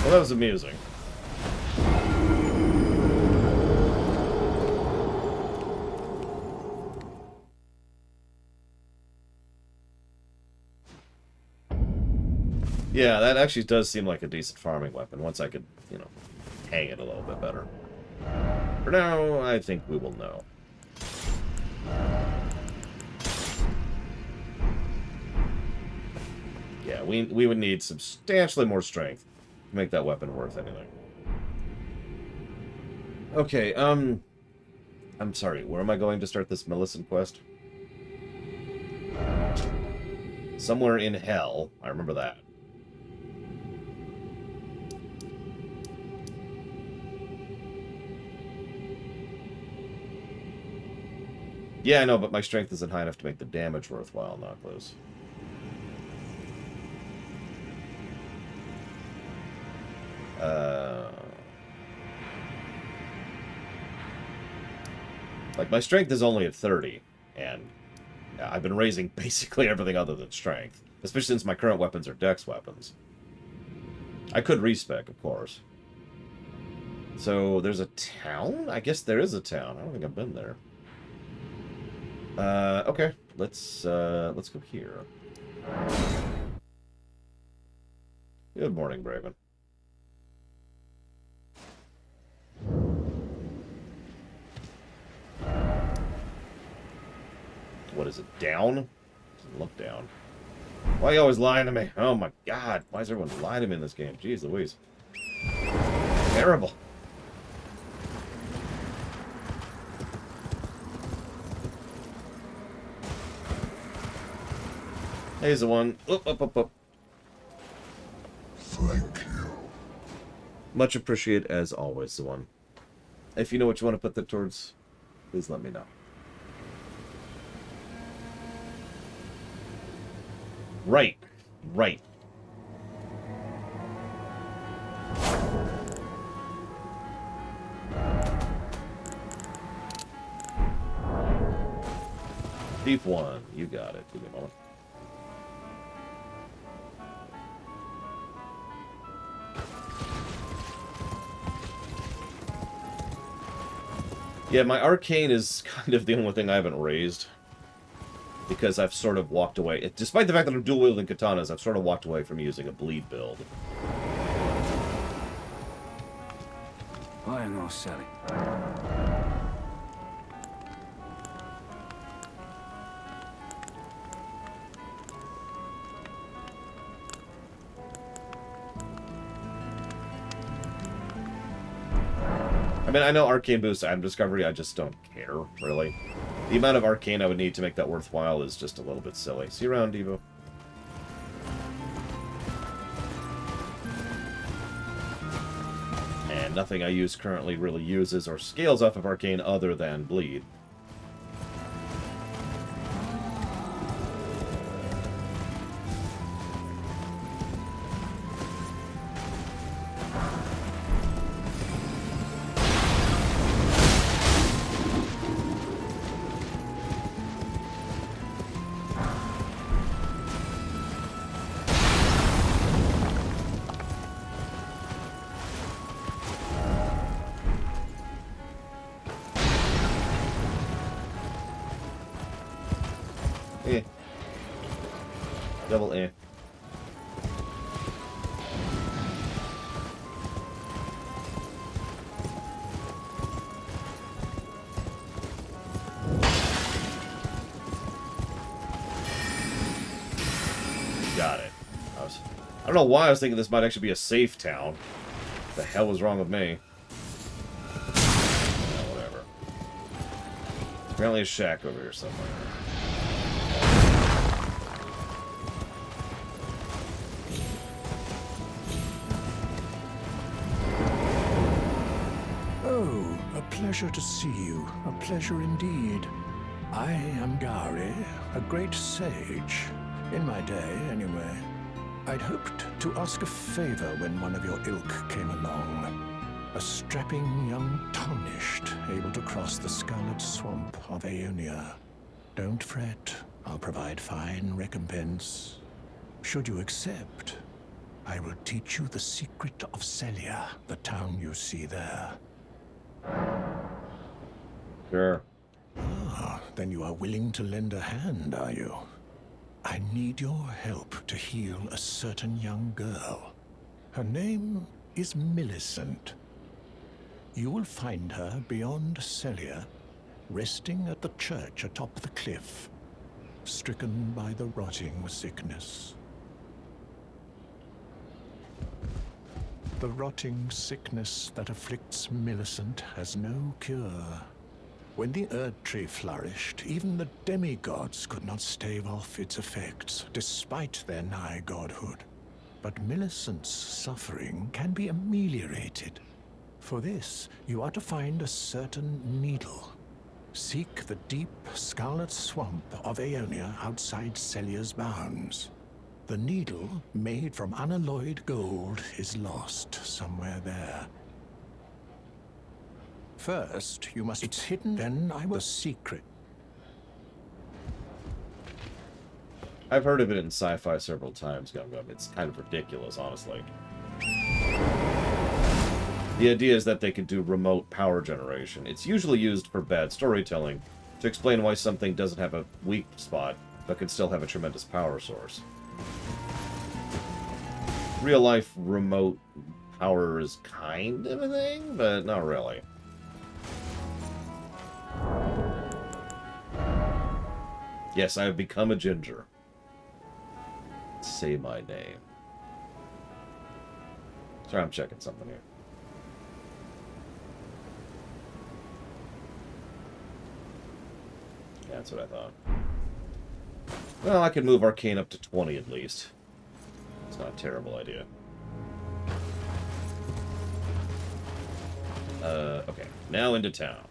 Well, that was amusing. Yeah, that actually does seem like a decent farming weapon once I could, you know, hang it a little bit better. For now, I think we will know. Yeah, we would need substantially more strength to make that weapon worth anything. Okay, I'm sorry, where am I going to start this Millicent quest? Somewhere in hell. I remember that. Yeah, I know, but my strength isn't high enough to make the damage worthwhile, not close. Like, my strength is only at 30, and I've been raising basically everything other than strength, especially since my current weapons are dex weapons. I could respec, of course. So, there's a town? I guess there is a town. I don't think I've been there. Okay. Let's go here. Good morning, Braven. What is it, down? Doesn't look down. Why are you always lying to me? Oh my god, why is everyone lying to me in this game? Jeez Louise. Terrible. Here's the one. Up. Thank you. Much appreciated as always, the one. If you know what you want to put that towards, please let me know. Right. Thief 1, you got it. Give me a moment. Yeah, my arcane is kind of the only thing I haven't raised. Because I've sort of walked away. Despite the fact that I'm dual-wielding katanas, I've sort of walked away from using a bleed build. Buying or selling? I mean, I know arcane boosts item discovery, I just don't care, really. The amount of arcane I would need to make that worthwhile is just a little bit silly. See you around, Devo. And nothing I use currently really uses or scales off of arcane other than bleed. Double A. Got it. I don't know why I was thinking this might actually be a safe town. What the hell was wrong with me? Whatever. Apparently a shack over here somewhere. Oh, a pleasure to see you. A pleasure indeed. I am Gari, a great sage. In my day, anyway. I'd hoped to ask a favor when one of your ilk came along. A strapping young tarnished, able to cross the scarlet swamp of Aeonia. Don't fret, I'll provide fine recompense. Should you accept, I will teach you the secret of Celia, the town you see there. Sure. Ah, then you are willing to lend a hand, are you? I need your help to heal a certain young girl. Her name is Millicent. You will find her beyond Celia, resting at the church atop the cliff, stricken by the rotting sickness. The rotting sickness that afflicts Millicent has no cure. When the Erd Tree flourished, even the demigods could not stave off its effects, despite their nigh godhood. But Millicent's suffering can be ameliorated. For this, you are to find a certain needle. Seek the deep, scarlet swamp of Aeonia outside Celia's bounds. The needle, made from unalloyed gold, is lost somewhere there. First, you must... It's hidden, then I will... secret. I've heard of it in sci-fi several times, Gum Gum. It's kind of ridiculous, honestly. The idea is that they can do remote power generation. It's usually used for bad storytelling, to explain why something doesn't have a weak spot, but can still have a tremendous power source. Real-life remote power is kind of a thing, but not really. Yes, I have become a ginger. Say my name. Sorry, I'm checking something here. Yeah, that's what I thought. Well, I can move Arcane up to 20 at least. It's not a terrible idea. Okay. Now into town.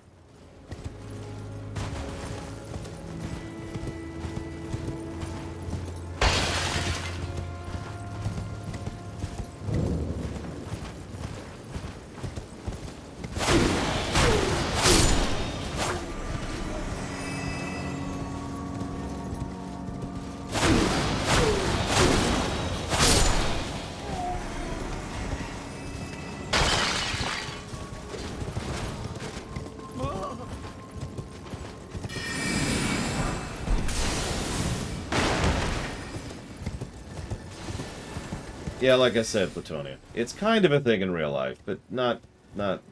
Yeah, like I said, Plutonium. It's kind of a thing in real life, but not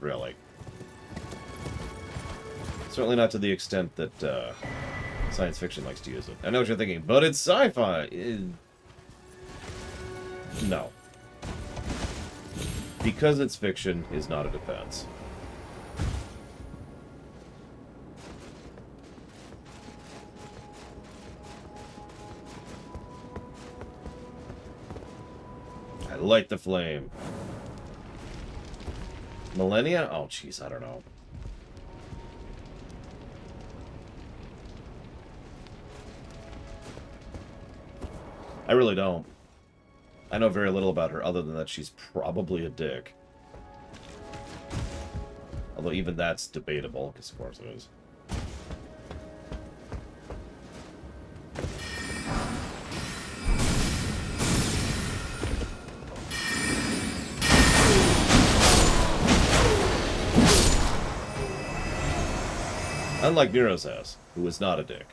really. Certainly not to the extent that science fiction likes to use it. I know what you're thinking, but it's sci-fi. No. Because it's fiction is not a defense. Light the flame. Millennia? Oh, jeez, I don't know. I really don't. I know very little about her other than that she's probably a dick. Although even that's debatable, because of course it is. Unlike Nero's, who is not a dick.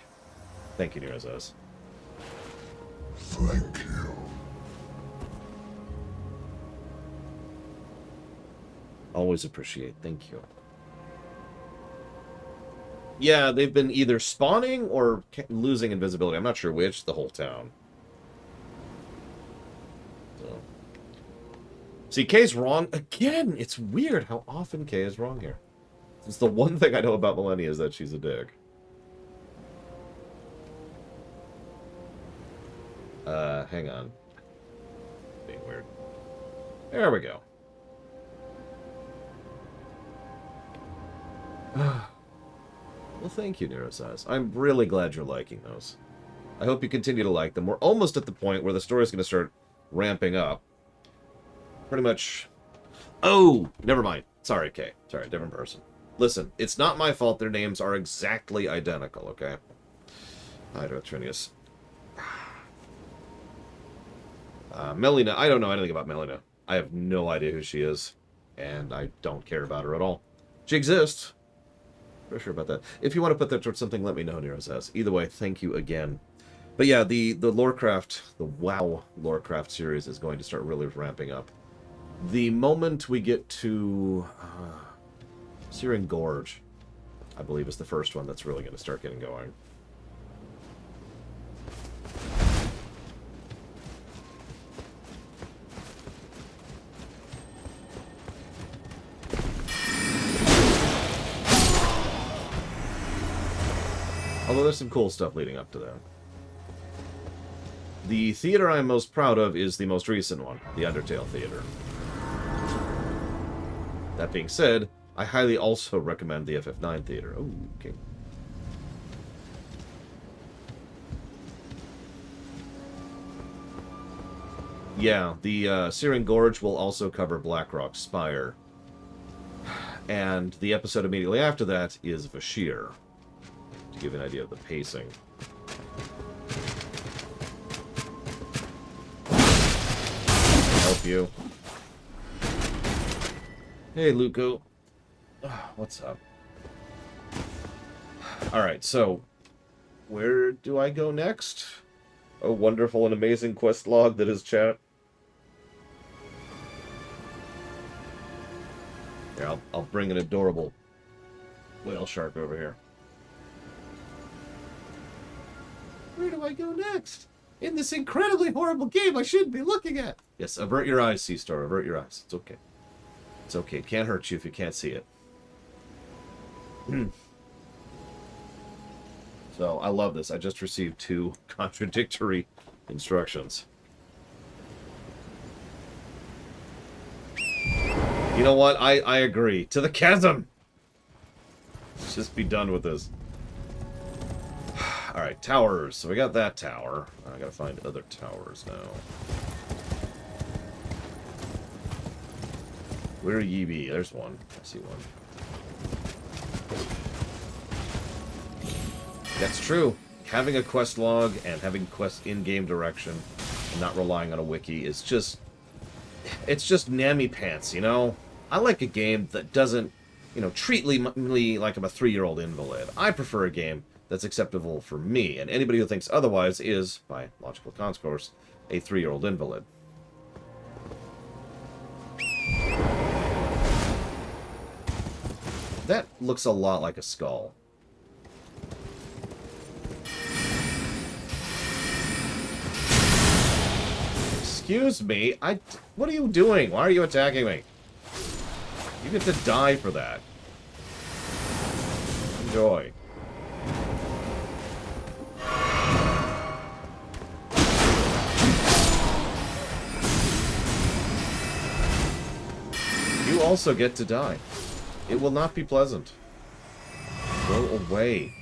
Thank you, Nero's. Thank you. Always appreciate. Thank you. Yeah, they've been either spawning or losing invisibility. I'm not sure which, the whole town. So. See, Kay's wrong again. It's weird how often Kay is wrong here. It's the one thing I know about Millennia is that she's a dick. Hang on. Being weird. There we go. Well, thank you, Neurosize. I'm really glad you're liking those. I hope you continue to like them. We're almost at the point where the story's going to start ramping up. Pretty much... Oh! Never mind. Sorry, Kay. Sorry, different person. Listen, it's not my fault their names are exactly identical, okay? Hydrotrinius. Melina, I don't know anything about Melina. I have no idea who she is, and I don't care about her at all. She exists. Pretty sure about that. If you want to put that towards something, let me know, Nero says. Either way, thank you again. But yeah, the Lorecraft, the WoW Lorecraft series is going to start really ramping up. The moment we get to... Searing Gorge, I believe, is the first one that's really going to start getting going. Although there's some cool stuff leading up to that. The theater I'm most proud of is the most recent one, the Undertale Theater. That being said, I highly also recommend the FF9 Theater. Oh, okay. Yeah, the Searing Gorge will also cover Blackrock Spire. And the episode immediately after that is Vashir. To give you an idea of the pacing. Help you. Hey, Luco. What's up? Alright, so where do I go next? A wonderful and amazing quest log that is chat. Here, I'll bring an adorable whale shark over here. Where do I go next? In this incredibly horrible game I shouldn't be looking at. Yes, avert your eyes, Seastar. Avert your eyes. It's okay. It's okay. It can't hurt you if you can't see it. So, I love this. I just received 2 contradictory instructions. You know what? I agree. To the chasm! Let's just be done with this. Alright, towers. So we got that tower. I gotta find other towers now. Where ye be? There's one. I see one. That's true. Having a quest log and having quest in-game direction and not relying on a wiki is just... It's just nammy pants, you know? I like a game that doesn't, you know, treat me like I'm a 3-year-old invalid. I prefer a game that's acceptable for me, and anybody who thinks otherwise is, by logical concourse, a 3-year-old invalid. That looks a lot like a skull. Excuse me, what are you doing? Why are you attacking me? You get to die for that. Enjoy. You also get to die. It will not be pleasant. Go away.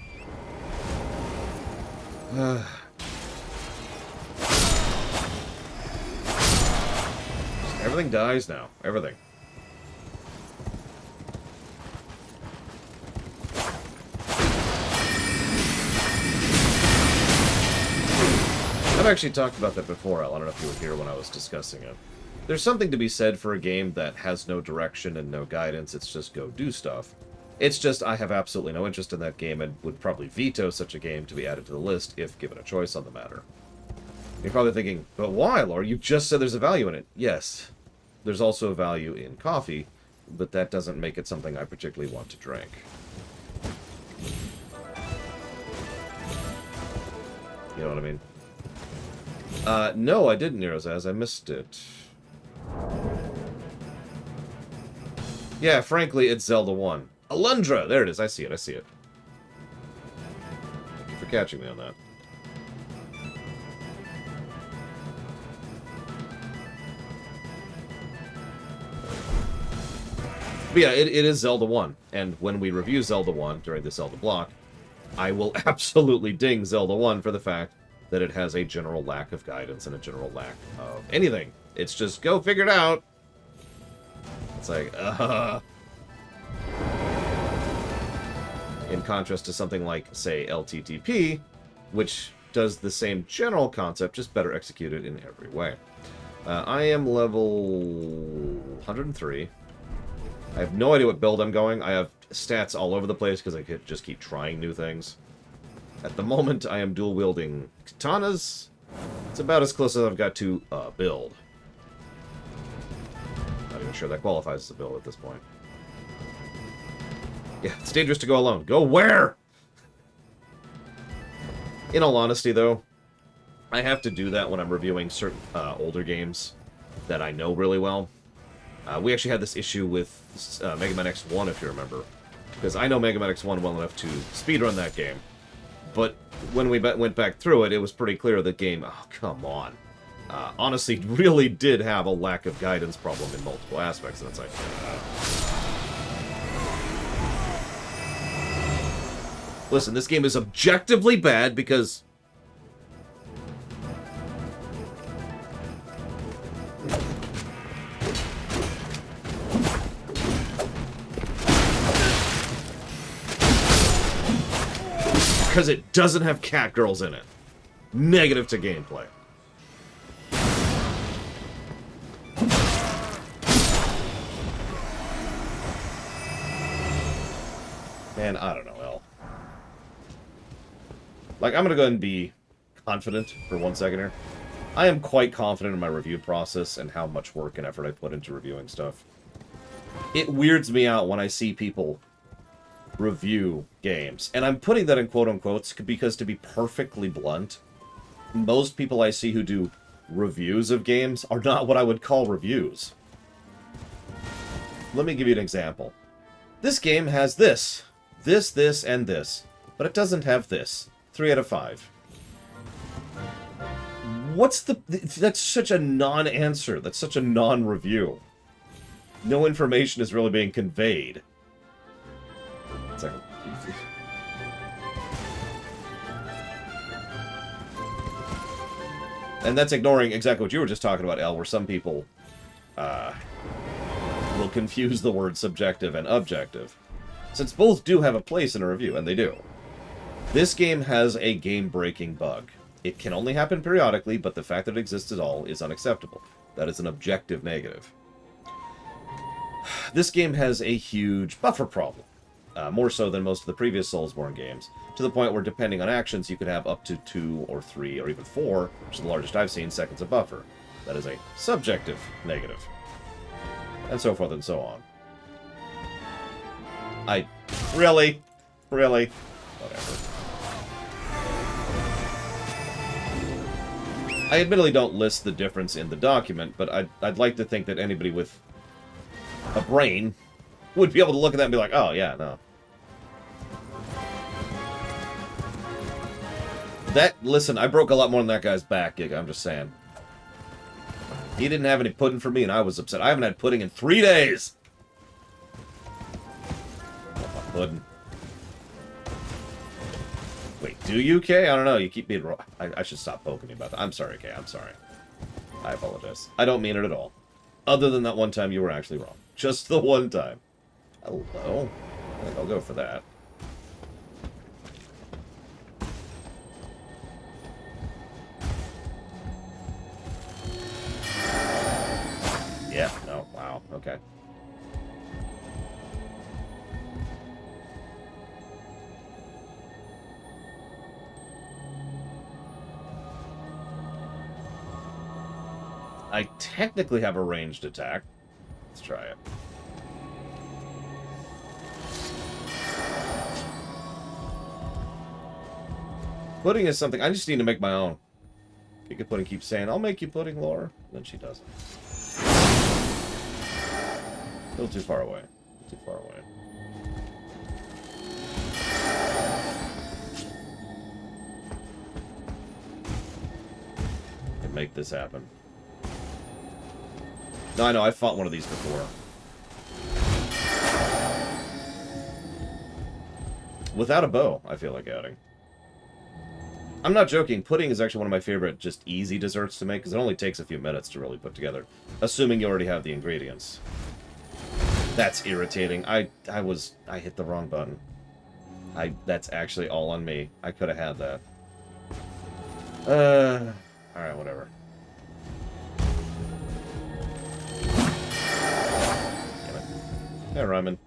Everything dies now. Everything. I've actually talked about that before, Al. I don't know if you were here when I was discussing it. There's something to be said for a game that has no direction and no guidance. It's just go do stuff. It's just I have absolutely no interest in that game and would probably veto such a game to be added to the list if given a choice on the matter. You're probably thinking, but why, Laura? You just said there's a value in it. Yes, there's also a value in coffee, but that doesn't make it something I particularly want to drink. You know what I mean? No, I didn't, Nerozaz. I missed it. Yeah, frankly, it's Zelda 1. Alundra! There it is. I see it. I see it. Thank you for catching me on that. But yeah, it is Zelda 1. And when we review Zelda 1 during the Zelda block, I will absolutely ding Zelda 1 for the fact that it has a general lack of guidance and a general lack of anything. It's just, go figure it out. It's like, In contrast to something like, say, LTTP, which does the same general concept, just better executed in every way. I am level 103. I have no idea what build I'm going. I have stats all over the place because I could just keep trying new things. At the moment, I am dual-wielding katanas. It's about as close as I've got to build. Not even sure that qualifies as a build at this point. Yeah, it's dangerous to go alone. Go where? In all honesty, though, I have to do that when I'm reviewing certain older games that I know really well. We actually had this issue with Mega Man X1, if you remember. Because I know Mega Man X1 well enough to speedrun that game. But when we went back through it, it was pretty clear the game, oh, come on. Honestly, really did have a lack of guidance problem in multiple aspects, and it's like... Listen, this game is objectively bad because... Because it doesn't have cat girls in it. Negative to gameplay. Man, I don't know, El. Like, I'm gonna go ahead and be confident for 1 second here. I am quite confident in my review process and how much work and effort I put into reviewing stuff. It weirds me out when I see people review games. And I'm putting that in quote-unquotes because, to be perfectly blunt, most people I see who do reviews of games are not what I would call reviews. Let me give you an example. This game has this, and this, but it doesn't have this. 3 out of 5. What's the... That's such a non-answer. That's such a non-review. No information is really being conveyed. It's like... And that's ignoring exactly what you were just talking about, El, where some people will confuse the word subjective and objective. Since both do have a place in a review, and they do. This game has a game-breaking bug. It can only happen periodically, but the fact that it exists at all is unacceptable. That is an objective negative. This game has a huge buffer problem. More so than most of the previous Soulsborne games, to the point where, depending on actions, you could have up to 2 or 3 or even 4, which is the largest I've seen, seconds of buffer. That is a subjective negative. And so forth and so on. Really? Really? Whatever. I admittedly don't list the difference in the document, but I'd like to think that anybody with a brain would be able to look at that and be like, oh, yeah, no. Listen, I broke a lot more than that guy's back gig, I'm just saying. He didn't have any pudding for me, and I was upset. I haven't had pudding in 3 days! Oh, my pudding. Wait, do you, Kay? I don't know, you keep being wrong. I should stop poking you about that. I'm sorry, Kay, I'm sorry. I apologize. I don't mean it at all. Other than that one time you were actually wrong. Just the one time. Hello? I think I'll go for that. Yeah, no, wow, okay. I technically have a ranged attack. Let's try it. Pudding is something... I just need to make my own. Kika Pudding keeps saying, I'll make you pudding, Laura. Then she doesn't. A little too far away. Too far away. Can make this happen. No, I know, I fought one of these before. Without a bow, I feel like adding. I'm not joking, pudding is actually one of my favorite just easy desserts to make, because it only takes a few minutes to really put together. Assuming you already have the ingredients. That's irritating. I hit the wrong button. That's actually all on me. I could have had that. Alright, whatever. Damn it. Hey, Ryman.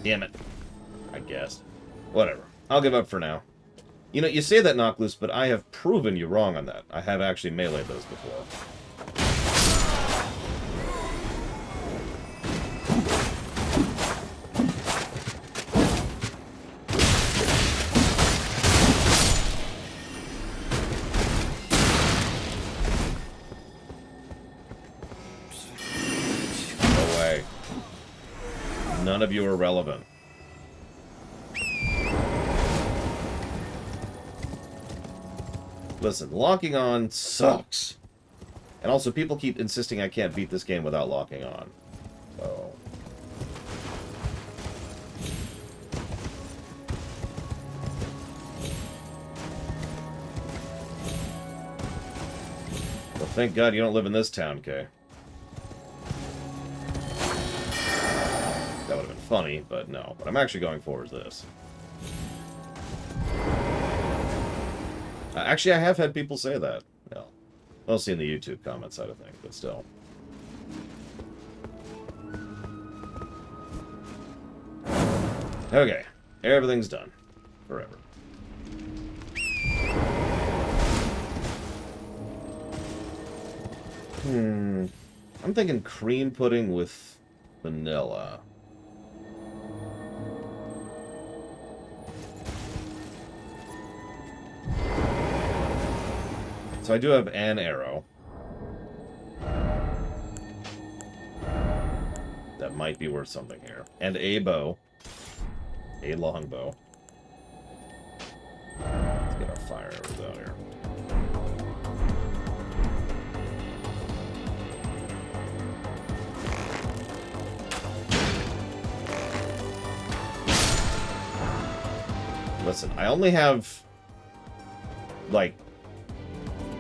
Damn it. I guessed. Whatever. I'll give up for now. You know, you say that, Noctlus, but I have proven you wrong on that. I have actually meleeed those before. No way. None of you are relevant. Listen, locking on sucks. And also, people keep insisting I can't beat this game without locking on. So... well, thank God you don't live in this town, Kay. That would have been funny, but no. What I'm actually going for is this. Actually, I have had people say that. Well, mostly in the YouTube comment side of things, but still. Okay. Everything's done. Forever. I'm thinking cream pudding with vanilla. So I do have an arrow. That might be worth something here. And a bow. A longbow. Let's get our fire arrows out here. Listen, I only have like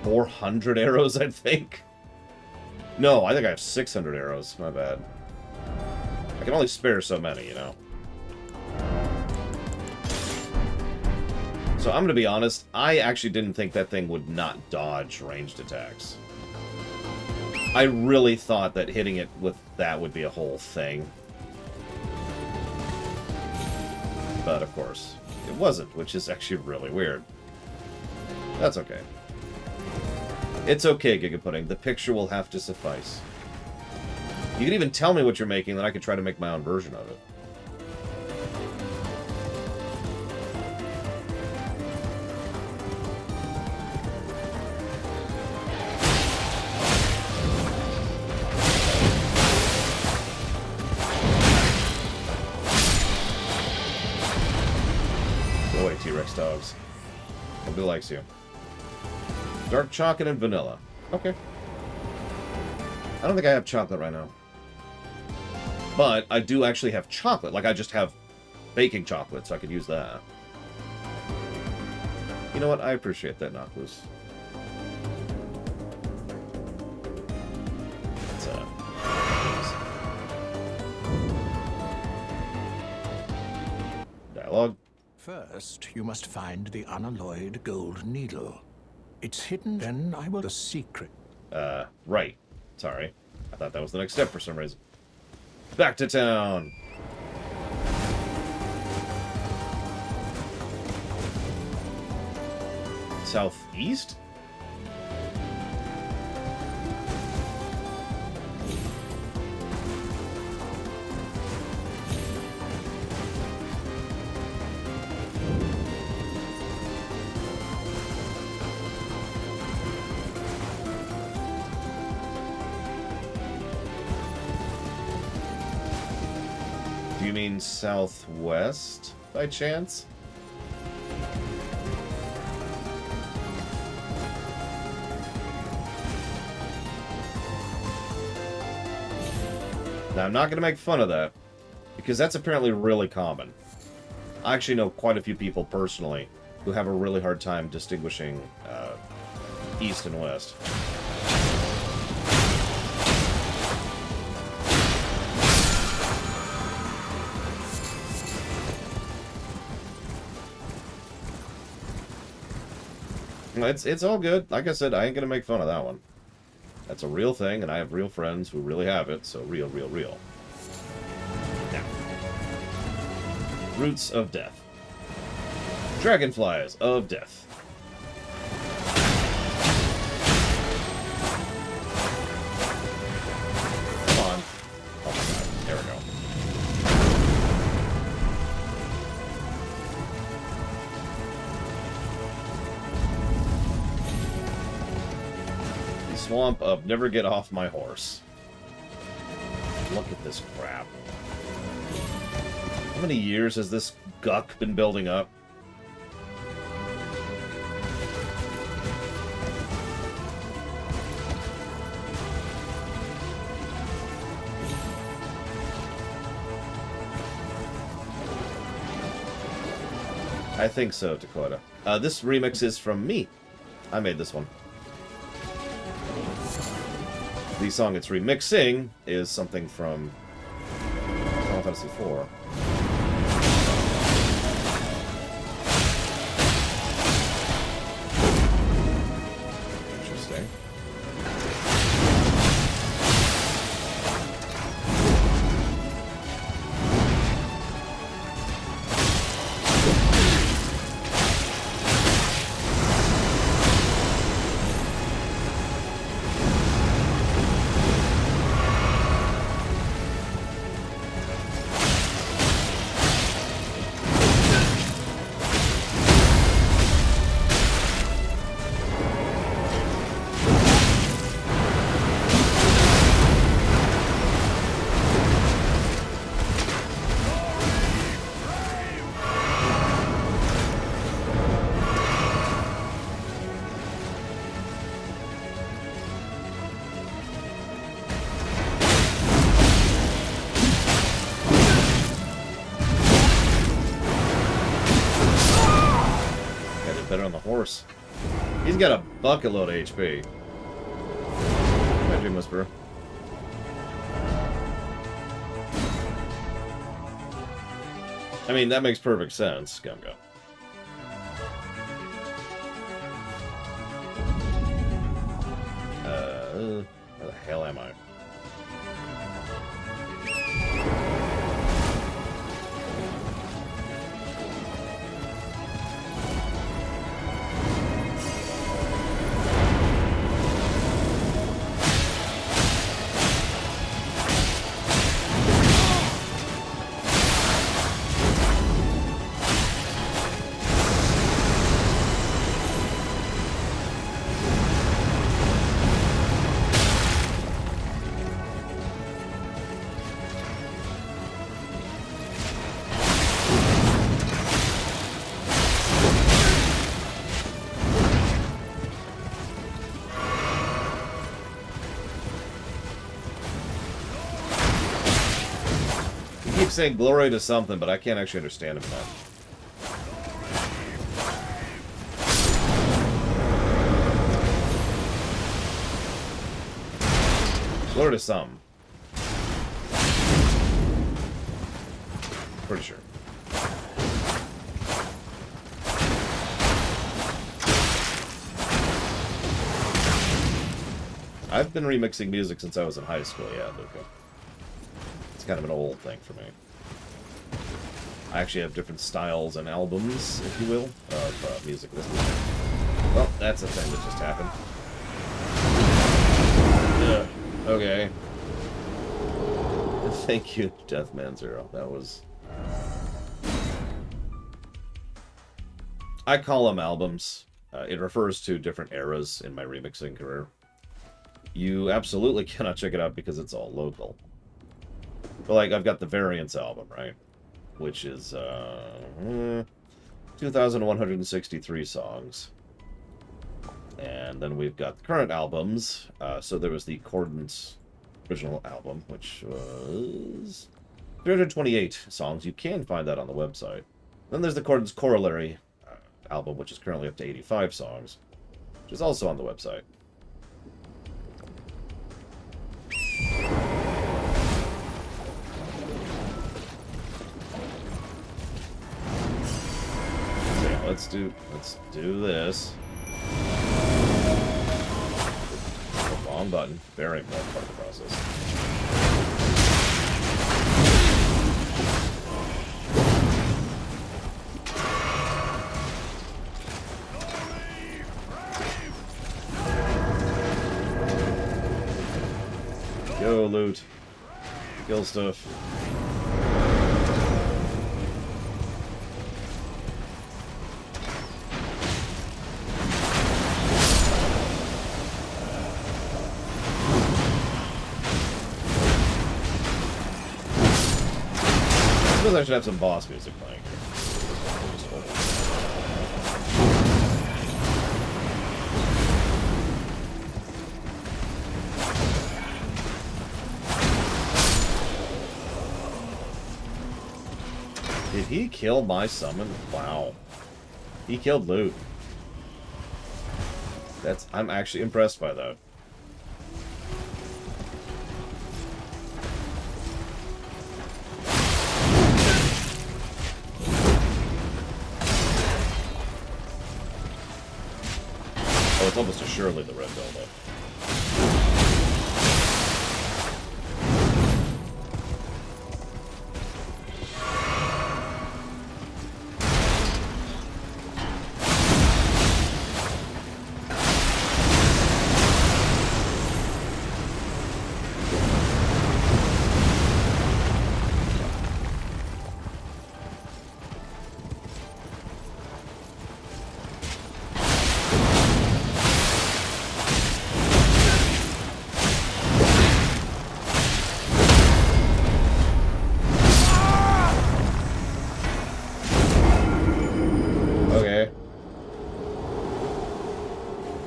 400 arrows, I think. No, I think I have 600 arrows. My bad. I can only spare so many, you know. So I'm going to be honest, I actually didn't think that thing would not dodge ranged attacks. I really thought that hitting it with that would be a whole thing. But of course, it wasn't, which is actually really weird. That's okay. It's okay, Giga Pudding. The picture will have to suffice. You can even tell me what you're making, then I could try to make my own version of it. Go away, T-Rex dogs. Nobody likes you. Dark chocolate and vanilla. Okay. I don't think I have chocolate right now. But I do actually have chocolate. Like, I just have baking chocolate, so I could use that. You know what? I appreciate that, Noctlus. It's, dialogue. First, you must find the unalloyed gold needle. It's hidden, then I will... the secret. Right. Sorry. I thought that was the next step for some reason. Back to town! Southeast? Do you mean southwest, by chance? Now, I'm not going to make fun of that, because that's apparently really common. I actually know quite a few people personally who have a really hard time distinguishing east and west. It's all good. Like I said, I ain't gonna make fun of that one. That's a real thing, and I have real friends who really have it, so real, real, real. Now. Roots of Death. Dragonflies of Death. Come on. Oh my god. There we go. The swamp of Never Get Off My Horse. Look at this crap. How many years has this guck been building up? I think so, Dakota. This remix is from me. I made this one. The song it's remixing is something from Final Fantasy IV. Interesting. Better on the horse. He's got a bucket load of HP. Hi, Dream Whisperer. I mean, that makes perfect sense, Gumgo. Where the hell am I? Saying glory to something, but I can't actually understand him enough. Glory to some. Pretty sure. I've been remixing music since I was in high school, yeah, Luca. It's kind of an old thing for me. I actually have different styles and albums, if you will, of music listening. Well, that's a thing that just happened. Okay. Thank you, Deathman Zero. That was... I call them albums. It refers to different eras in my remixing career. You absolutely cannot check it out because it's all local. But, like, I've got the Variants album, right? Which is 2,163 songs. And then we've got the current albums. So there was the Cordon's original album, which was 328 songs. You can find that on the website. Then there's the Cordon's Corollary album, which is currently up to 85 songs, which is also on the website. Let's do this. Wrong button. Very important part of the process. Kill stuff. I suppose I should have some boss music playing here. Did he kill my summon? Wow. He killed Loot. I'm actually impressed by that. Oh, it's almost assuredly the red velvet.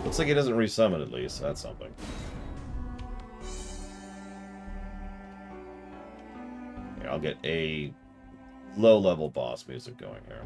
Looks like he doesn't resummon at least. That's something. Here, I'll get a low-level boss music going here.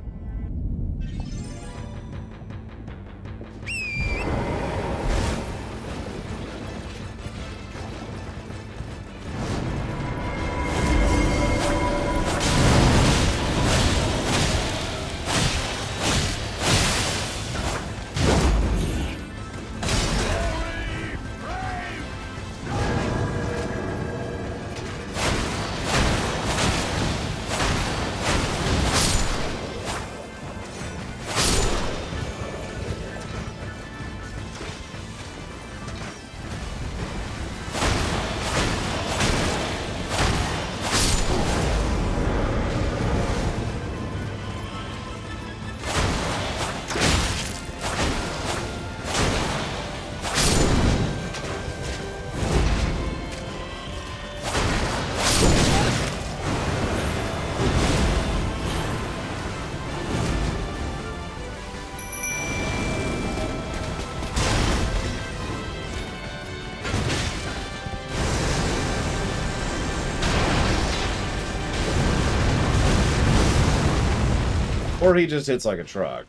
Or he just hits like a truck.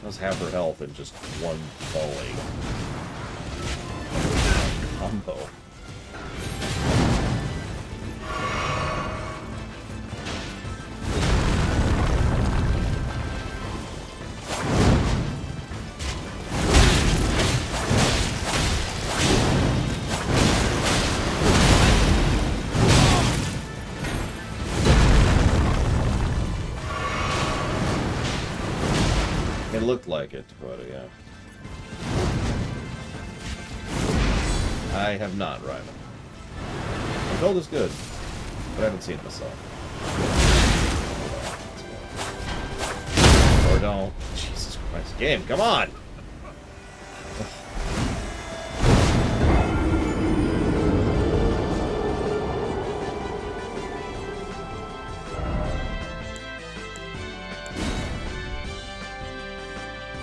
That's half her health in just one volley. Combo. It looked like it, but yeah. I have not, Ryman. I'm told it's good, but I haven't seen it myself. Or don't. Jesus Christ. Game, come on!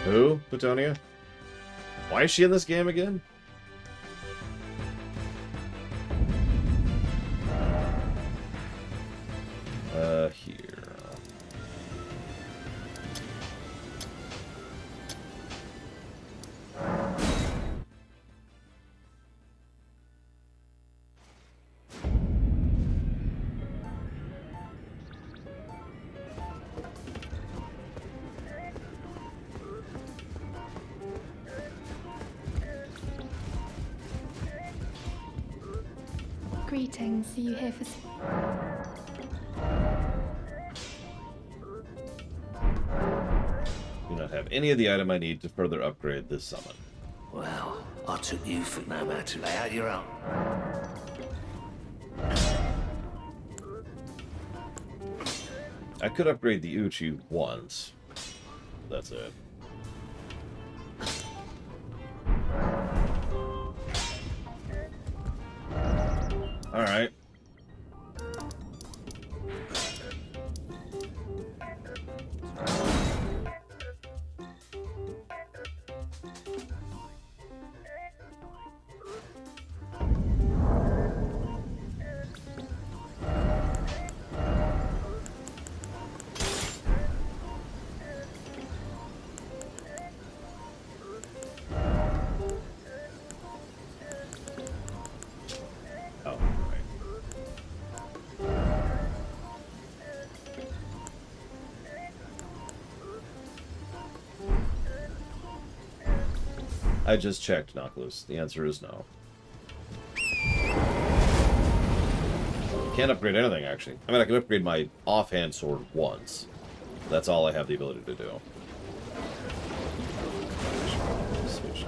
Who? Plutonia? Why is she in this game again? Here. Greetings, are you here for... Do not have any of the item I need to further upgrade this summon. Well, I took you for no matter. Lay out your own. I could upgrade the Uchi once. That's it. Alright. Oh, right. I just checked, Nautilus. The answer is no. Can't upgrade anything, actually. I mean, I can upgrade my offhand sword once. That's all I have the ability to do. Switch.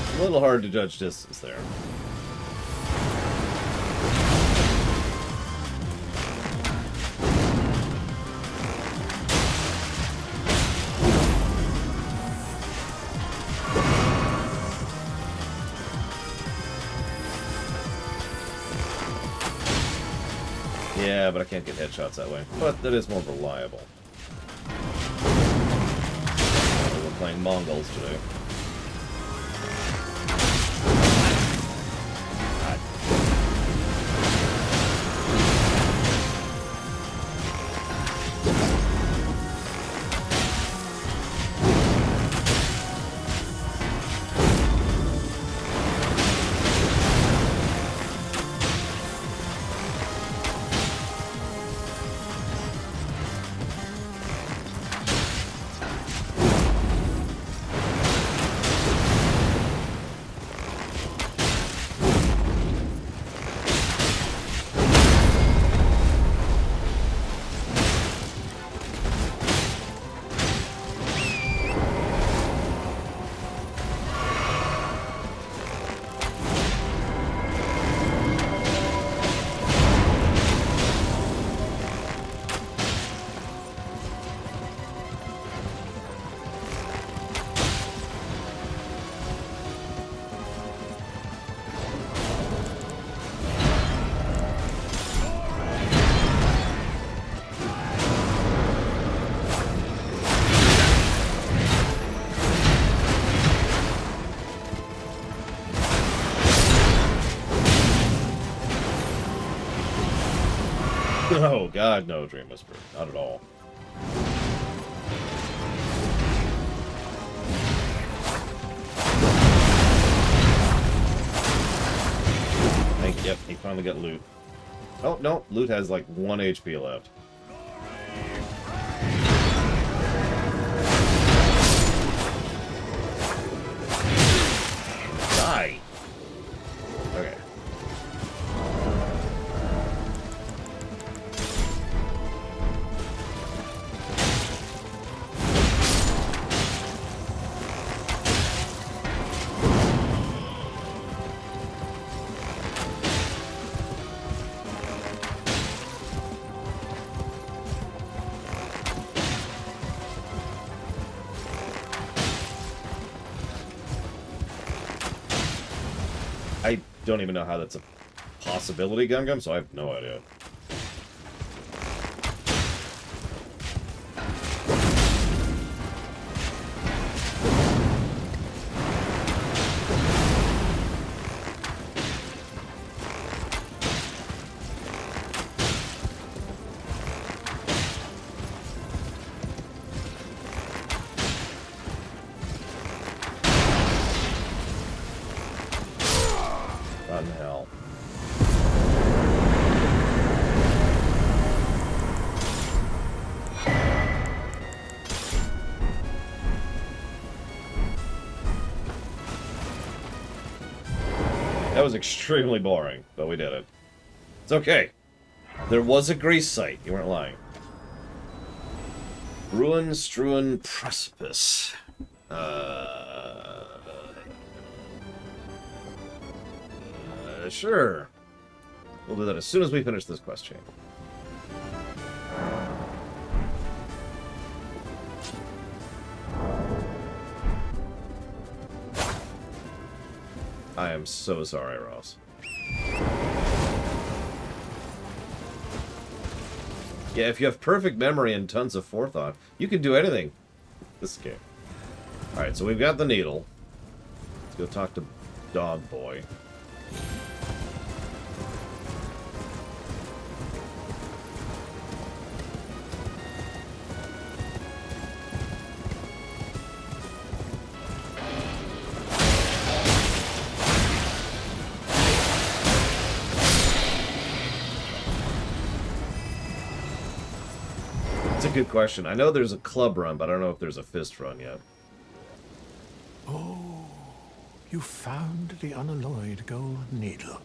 A little hard to judge distance there. Yeah, but I can't get headshots that way. But that is more reliable. We're playing Mongols today. Oh god, no, Dream Whisper. Not at all. Yep, he finally got loot. Oh, no, loot has like 1 HP left. Die! Okay. I don't even know how that's a possibility, Gungam, so I have no idea. Hell. That was extremely boring, but we did it. It's okay. There was a grease site. You weren't lying. Ruin-strewn precipice. Sure. We'll do that as soon as we finish this quest chain. I am so sorry, Ross. Yeah, if you have perfect memory and tons of forethought, you can do anything. This game. Alright, so we've got the needle. Let's go talk to Dog Boy. Good question. I know there's a club run, but I don't know if there's a fist run yet. Oh, you found the unalloyed gold needle.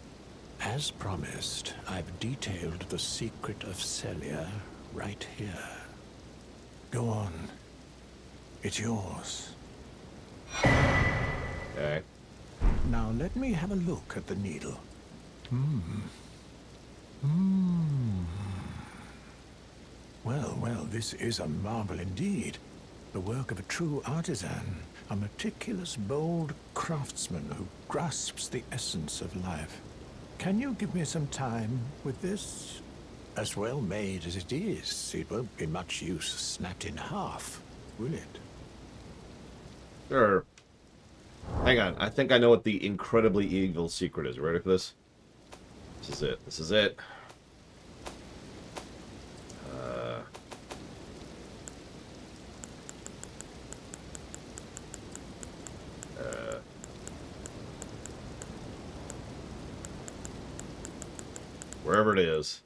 As promised, I've detailed the secret of Celia right here. Go on. It's yours. Okay. Now let me have a look at the needle. Well, this is a marvel indeed. The work of a true artisan, a meticulous, bold craftsman who grasps the essence of life. Can you give me some time with this? As well made as it is, it won't be much use snapped in half, will it? Sure. Hang on. I think I know what the incredibly evil secret is. You ready for this? This is it. This is it. Wherever it is.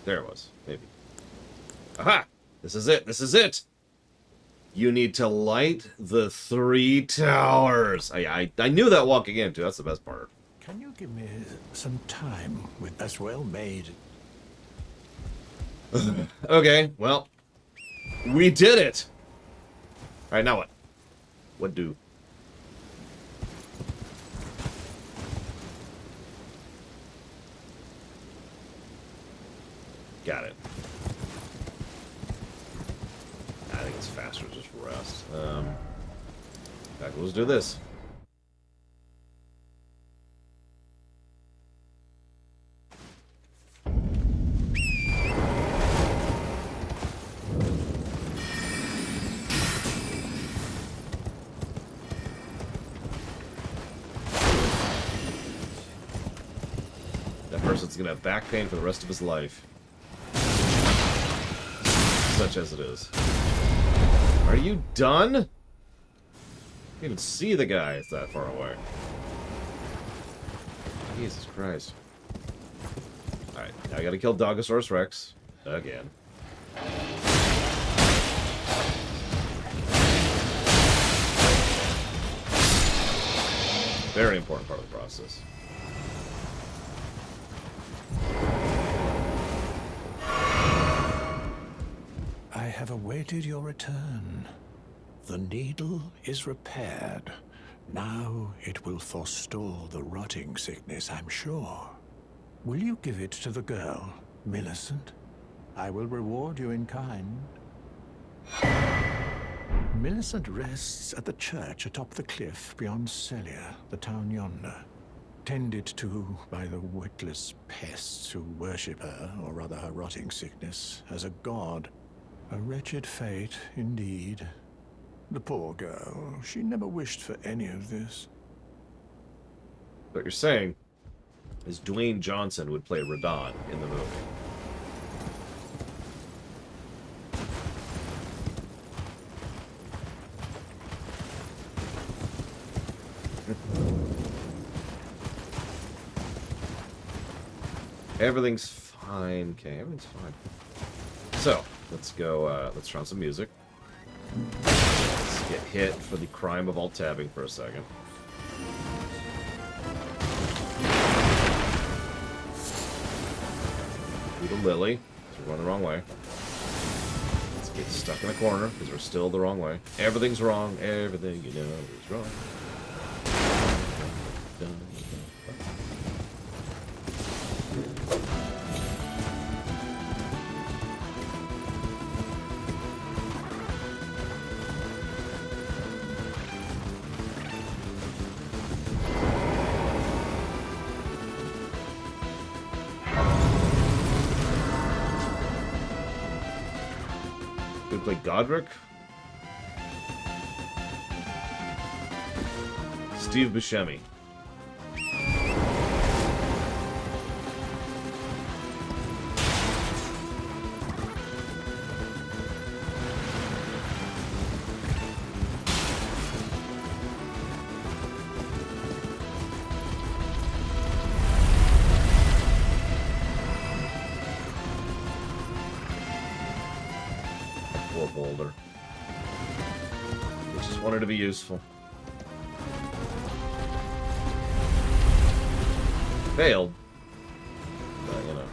There it was. Maybe. Aha! This is it. This is it! You need to light the 3 towers. I knew that walking into. That's the best part. Can you give me some time with as well made? Okay, well, we did it. All right, now what? What do? Got it. I think it's faster just for rest. Okay, let's do this. That person's gonna have back pain for the rest of his life. Such as it is. Are you done? You can't even see the guy. It's that far away. Jesus Christ. Alright, now I gotta kill Dogosaurus Rex. Again. Very important part of the process. I have awaited your return. The needle is repaired. Now it will forestall the rotting sickness, I'm sure. Will you give it to the girl, Millicent? I will reward you in kind. Millicent rests at the church atop the cliff beyond Celia, the town yonder. Tended to by the witless pests who worship her, or rather her rotting sickness, as a god. A wretched fate, indeed. The poor girl, she never wished for any of this. What you're saying is Dwayne Johnson would play Radon in the movie. Everything's fine. Okay, everything's fine. So, let's go, let's try some music. Let's get hit for the crime of alt-tabbing for a second. Do the lily, because we're going the wrong way. Let's get stuck in a corner, because we're still the wrong way. Everything's wrong. Everything you know is wrong. Like Godric? Steve Buscemi. Boulder. We just wanted to be useful. Failed. But, you know.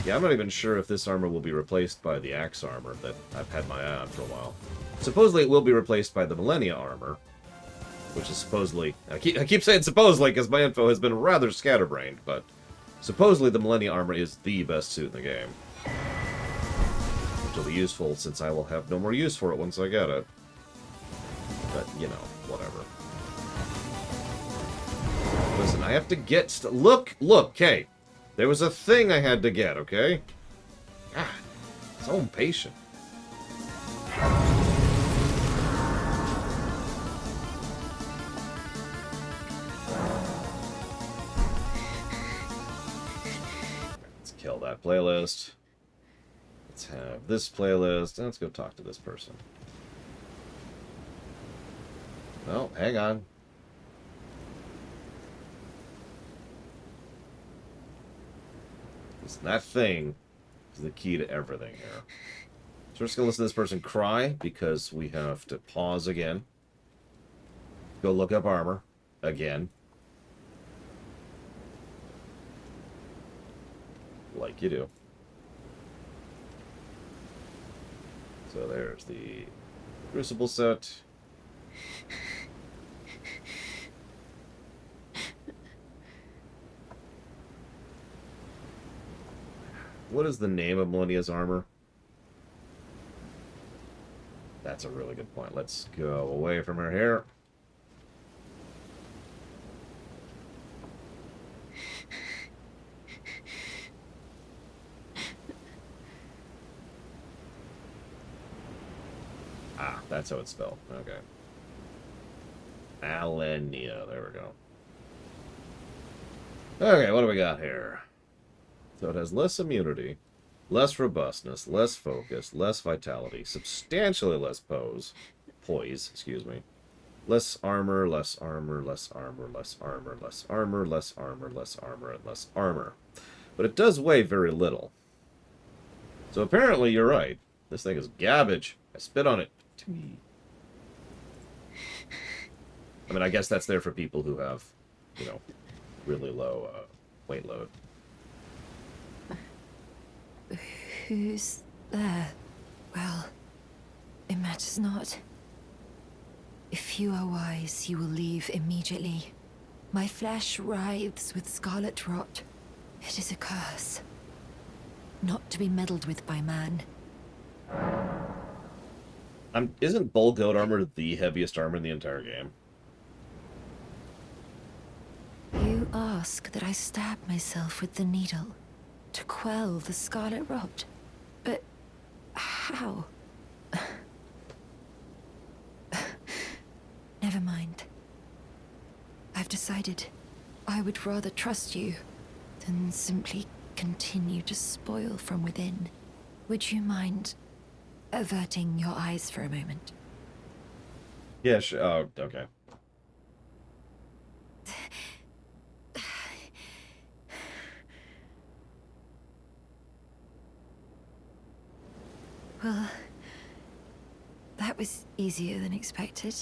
Yeah, I'm not even sure if this armor will be replaced by the axe armor that I've had my eye on for a while. Supposedly it will be replaced by the Millennia armor, which is supposedly... I keep saying supposedly because my info has been rather scatterbrained, but supposedly the Millennia armor is the best suit in the game. Which will be useful since I will have no more use for it once I get it. But, you know, whatever. Listen, I have to get... Look, okay. There was a thing I had to get, okay? God, so impatient. Kill that playlist. Let's have this playlist. Let's go talk to this person. Oh, hang on. That thing is the key to everything here. So we're just going to listen to this person cry because we have to pause again. Go look up armor again. Like you do. So there's the Crucible set. What is the name of Millennia's armor? That's a really good point. Let's go away from her here. Ah, that's how it's spelled. Okay. Alenia. There we go. Okay, what do we got here? So it has less immunity, less robustness, less focus, less vitality, substantially less poise, excuse me. Less armor, less armor, less armor, less armor, less armor, less armor, less armor, and less armor. But it does weigh very little. So apparently you're right. This thing is garbage. I spit on it. I mean, I guess that's there for people who have, you know, really low weight load. Who's there? Well, it matters not. If you are wise, you will leave immediately. My flesh writhes with scarlet rot. It is a curse. Not to be meddled with by man. Isn't bull goat armor the heaviest armor in the entire game? You ask that I stab myself with the needle to quell the scarlet rot. But how? Never mind. I've decided I would rather trust you than simply continue to spoil from within. Would you mind averting your eyes for a moment? Yeah, sure. Oh, okay. Well, that was easier than expected.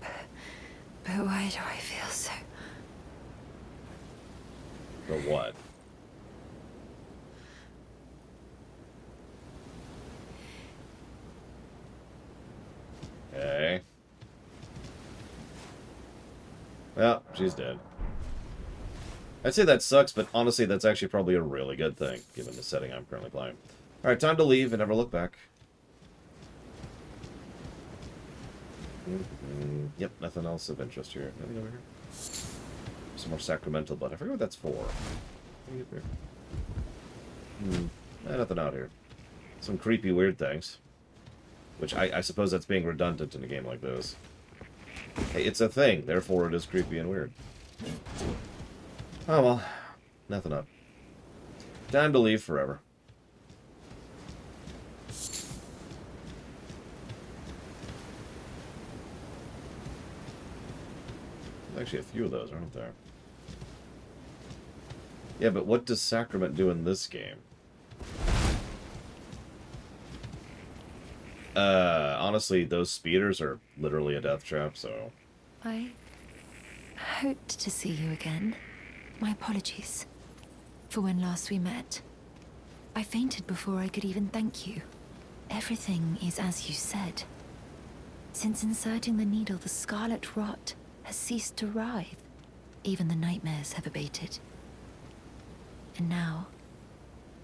But why do I feel so... For what? Okay. Well, she's dead. I'd say that sucks, but honestly, that's actually probably a really good thing, given the setting I'm currently playing. Alright, time to leave and never look back. Yep, nothing else of interest here. Nothing over here. Some more sacramental blood. I forget what that's for. Nothing out here. Some creepy, weird things. Which I suppose that's being redundant in a game like this. Hey, it's a thing, therefore it is creepy and weird. Oh well, nothing up. Time to leave forever. There's actually a few of those, aren't there? Yeah, but what does Sacrament do in this game? Honestly, those speeders are literally a death trap, so... I hoped to see you again. My apologies for when last we met. I fainted before I could even thank you. Everything is as you said. Since inserting the needle, the scarlet rot has ceased to writhe. Even the nightmares have abated. And now,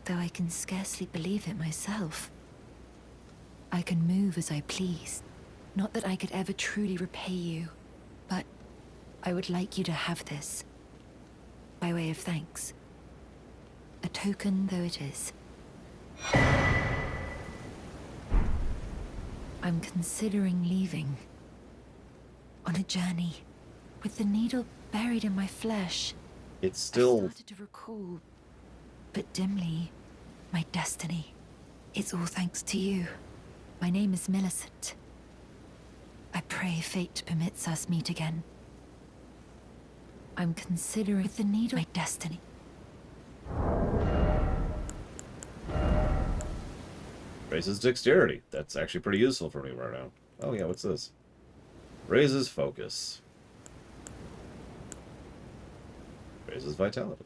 though I can scarcely believe it myself, I can move as I please. Not that I could ever truly repay you, but I would like you to have this, by way of thanks. A token though it is. I'm considering leaving. On a journey, with the needle buried in my flesh. It's still... I started to recall, but dimly, my destiny. It's all thanks to you. My name is Millicent. I pray fate permits us meet again. I'm considering with the needle my destiny. Raises dexterity. That's actually pretty useful for me right now. Oh yeah, what's this? Raises focus. Raises vitality.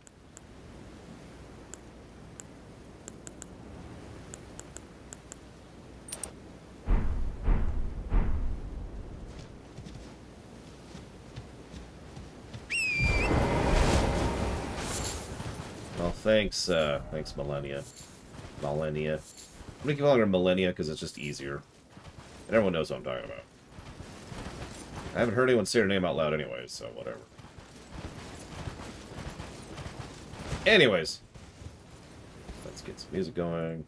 Well, thanks, thanks, Millennia. Millennia. I'm gonna keep calling her Millennia because it's just easier. And everyone knows what I'm talking about. I haven't heard anyone say her name out loud anyways, so whatever. Anyways. Let's get some music going.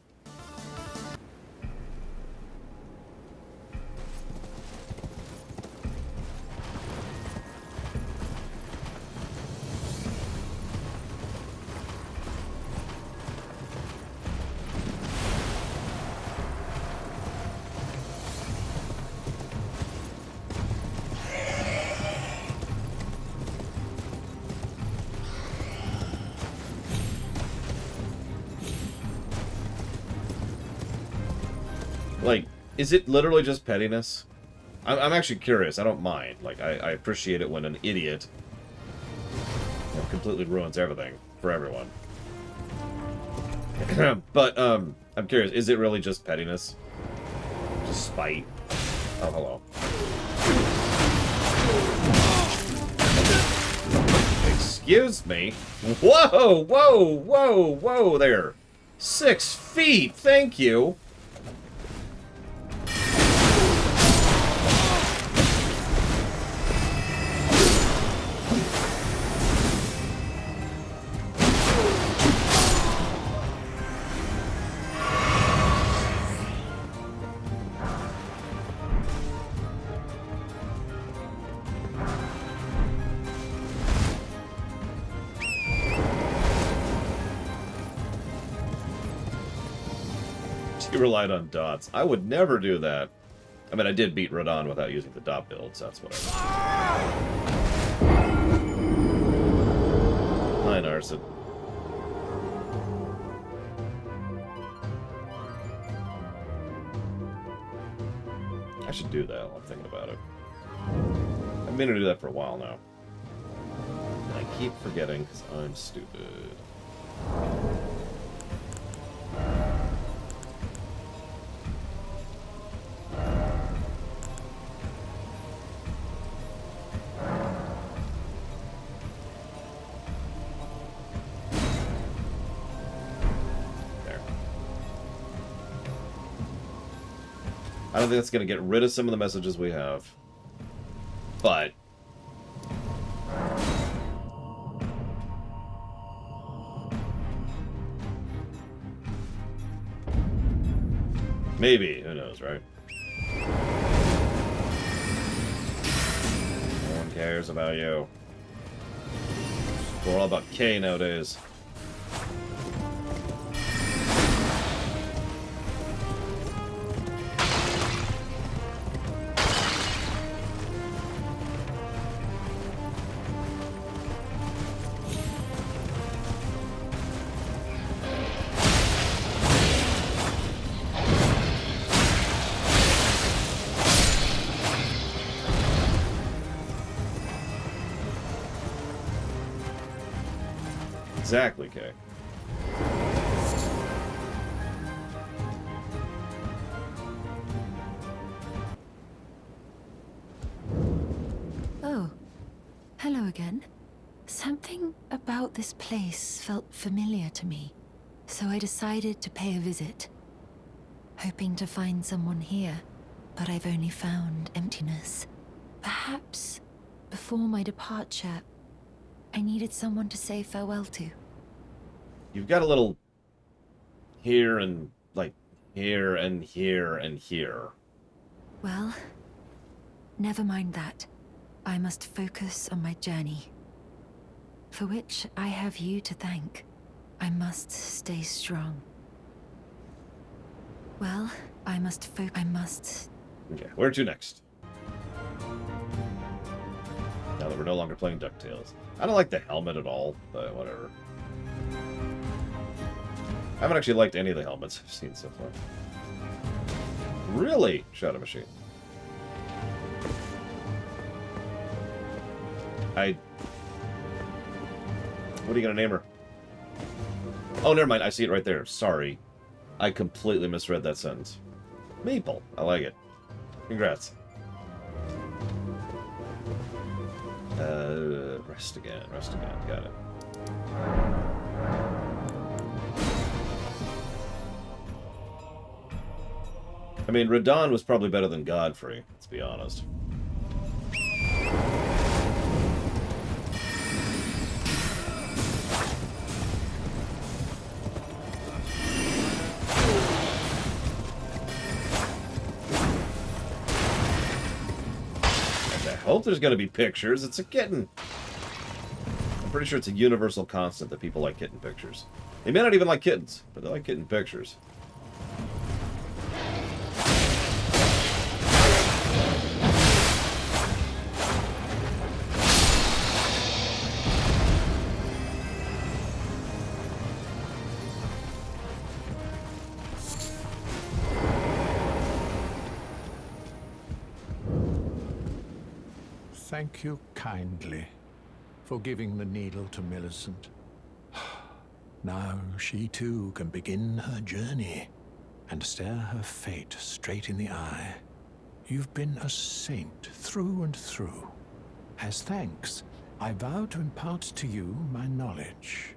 Like, is it literally just pettiness? I'm actually curious. I don't mind. Like, I appreciate it when an idiot, you know, completely ruins everything for everyone. But, I'm curious, is it really just pettiness? Just spite? Oh, hello. Excuse me? Whoa, whoa, whoa, whoa there. 6 feet, thank you. She relied on dots. I would never do that. I mean, I did beat Radon without using the dot build, so that's whatever. Hi, Narset. I should do that while I'm thinking about it. I've been to do that for a while now. And I keep forgetting because I'm stupid. I don't think that's going to get rid of some of the messages we have. But... maybe. Who knows, right? No one cares about you. We're all about K nowadays. Exactly, Kay. Oh, hello again. Something about this place felt familiar to me, so I decided to pay a visit. Hoping to find someone here, but I've only found emptiness. Perhaps, before my departure, I needed someone to say farewell to. You've got a little here and, like, here and here and here. Well, never mind that. I must focus on my journey, for which I have you to thank. I must stay strong. Well, I must Okay, where to next? Now that we're no longer playing DuckTales. I don't like the helmet at all, but whatever. I haven't actually liked any of the helmets I've seen so far. Really? Shadow Machine. What are you gonna name her? Oh, never mind. I see it right there. Sorry. I completely misread that sentence. Maple. I like it. Congrats. Rest again. Rest again. Got it. I mean, Radon was probably better than Godfrey, let's be honest. I hope there's going to be pictures. It's a kitten. I'm pretty sure it's a universal constant that people like kitten pictures. They may not even like kittens, but they like kitten pictures. Thank you kindly for giving the needle to Millicent. Now she too can begin her journey and stare her fate straight in the eye. You've been a saint through and through. As thanks, I vow to impart to you my knowledge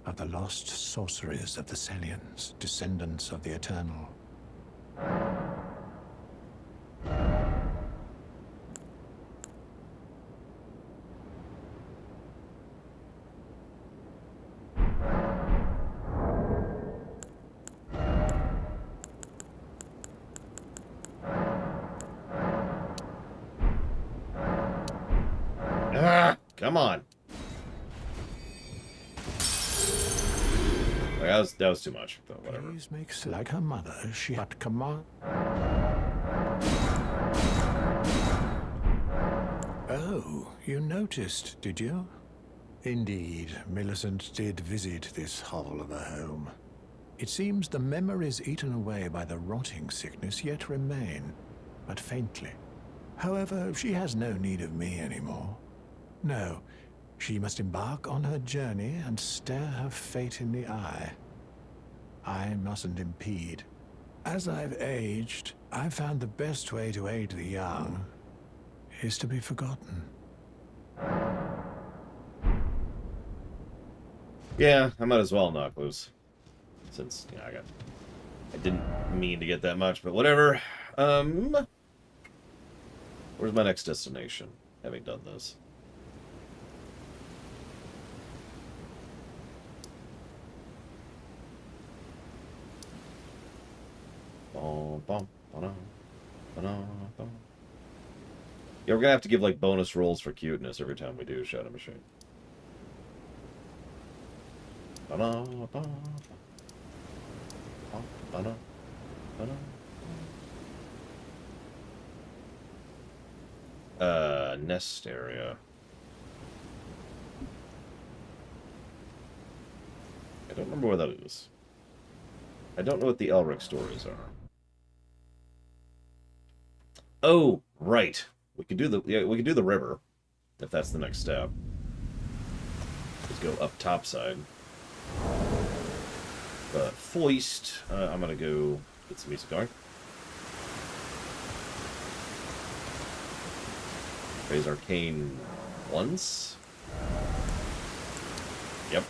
of the lost sorceries of the Salians, descendants of the Eternal. Ah, come on. That was too much, but whatever. Please makes like her mother, she had command. Oh, you noticed, did you? Indeed, Millicent did visit this hovel of a home. It seems the memories eaten away by the rotting sickness yet remain, but faintly. However, she has no need of me anymore. No, she must embark on her journey and stare her fate in the eye. I mustn't impede. As I've aged, I've found the best way to aid the young is to be forgotten. Yeah, I might as well knock loose. Since, you know, I didn't mean to get that much, but whatever. Where's my next destination, having done this? Yeah, we're gonna have to give, like, bonus rolls for cuteness every time we do Shadow Machine. Nest area. I don't remember where that is. I don't know what the Elric stories are. Oh, right. We could do the river, if that's the next step. Let's go up topside. But foist, I'm gonna go get some music going. Raise arcane once. Yep.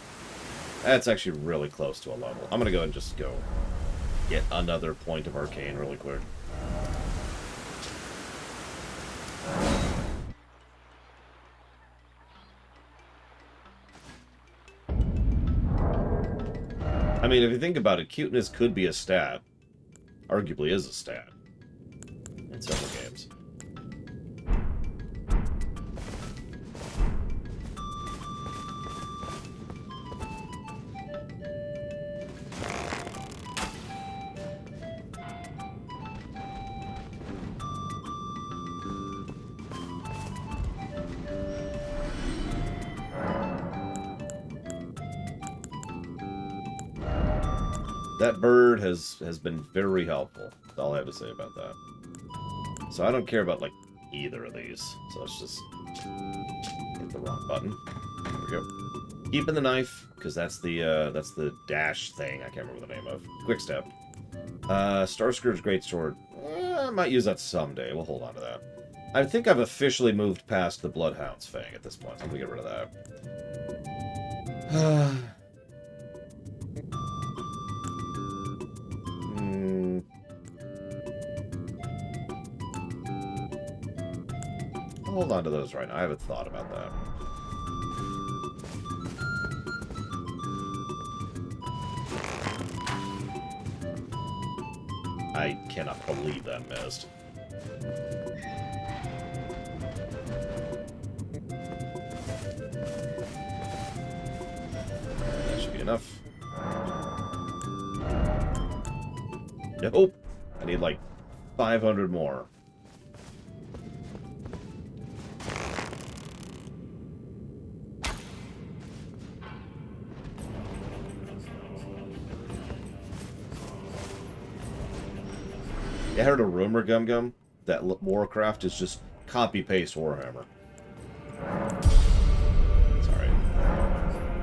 That's actually really close to a level. I'm gonna go and just go get another point of arcane really quick. I mean, if you think about it, cuteness could be a stat. Arguably is a stat. In several games. That bird has been very helpful. That's all I have to say about that. So I don't care about, like, either of these. So let's just hit the wrong button. There we go. Keeping the knife, because that's the dash thing. I can't remember the name of. Quick step. Starscourge's greatsword. I might use that someday. We'll hold on to that. I think I've officially moved past the Bloodhound's Fang at this point. I'm gonna get rid of that. I'll hold on to those right now. I haven't thought about that. I cannot believe that missed. That should be enough. Nope. I need like 500 more. I heard a rumor, Gum Gum, that Warcraft is just copy-paste Warhammer. Sorry.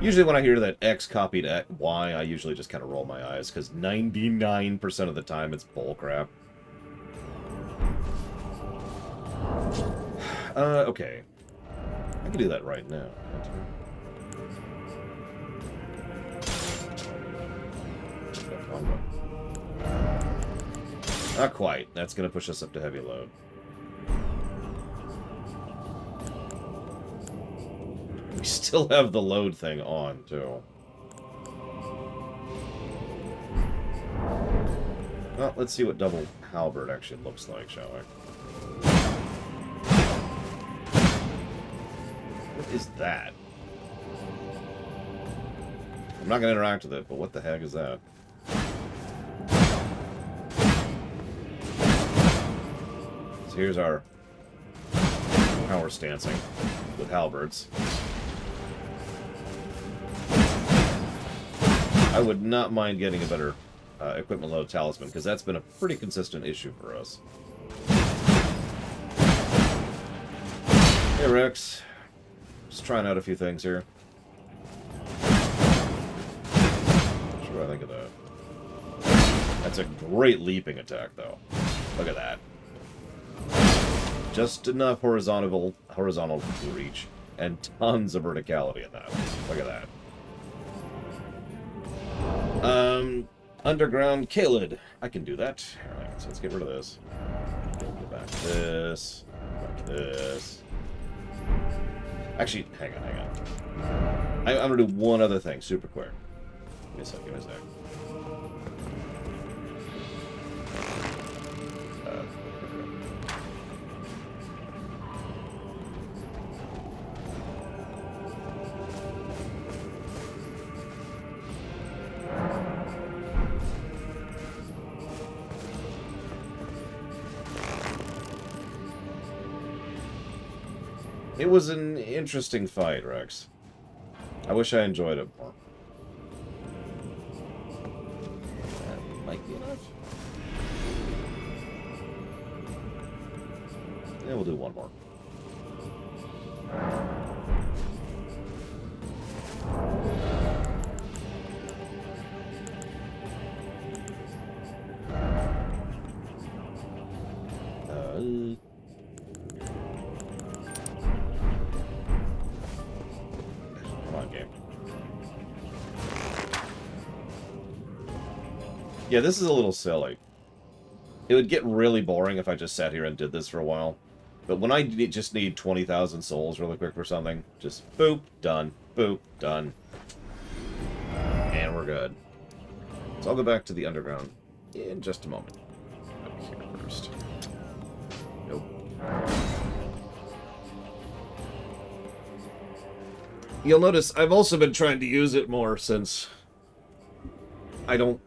Usually when I hear that X copied Y, I usually just kind of roll my eyes, because 99% of the time it's bullcrap. Okay. I can do that right now. Not quite. That's going to push us up to heavy load. We still have the load thing on, too. Well, let's see what double halberd actually looks like, shall we? What is that? I'm not going to interact with it, but what the heck is that? So here's our power stancing with halberds. I would not mind getting a better equipment load talisman, because that's been a pretty consistent issue for us. Hey, Rex. Just trying out a few things here. What do I think of that? That's a great leaping attack, though. Look at that. Just enough horizontal reach, and tons of verticality in that. Look at that. Underground Kaled. I can do that. Alright, so let's get rid of this. Go back to this. Back to this. Actually, hang on. I'm gonna do one other thing, super quick. Give me a sec. It was an interesting fight, Rex. I wish I enjoyed it more. That might be enough. Yeah, we'll do one more. Yeah, this is a little silly. It would get really boring if I just sat here and did this for a while. But when I just need 20,000 souls really quick for something, just boop, done. Boop, done. And we're good. So I'll go back to the underground in just a moment. Over here first. Nope. You'll notice I've also been trying to use it more since I don't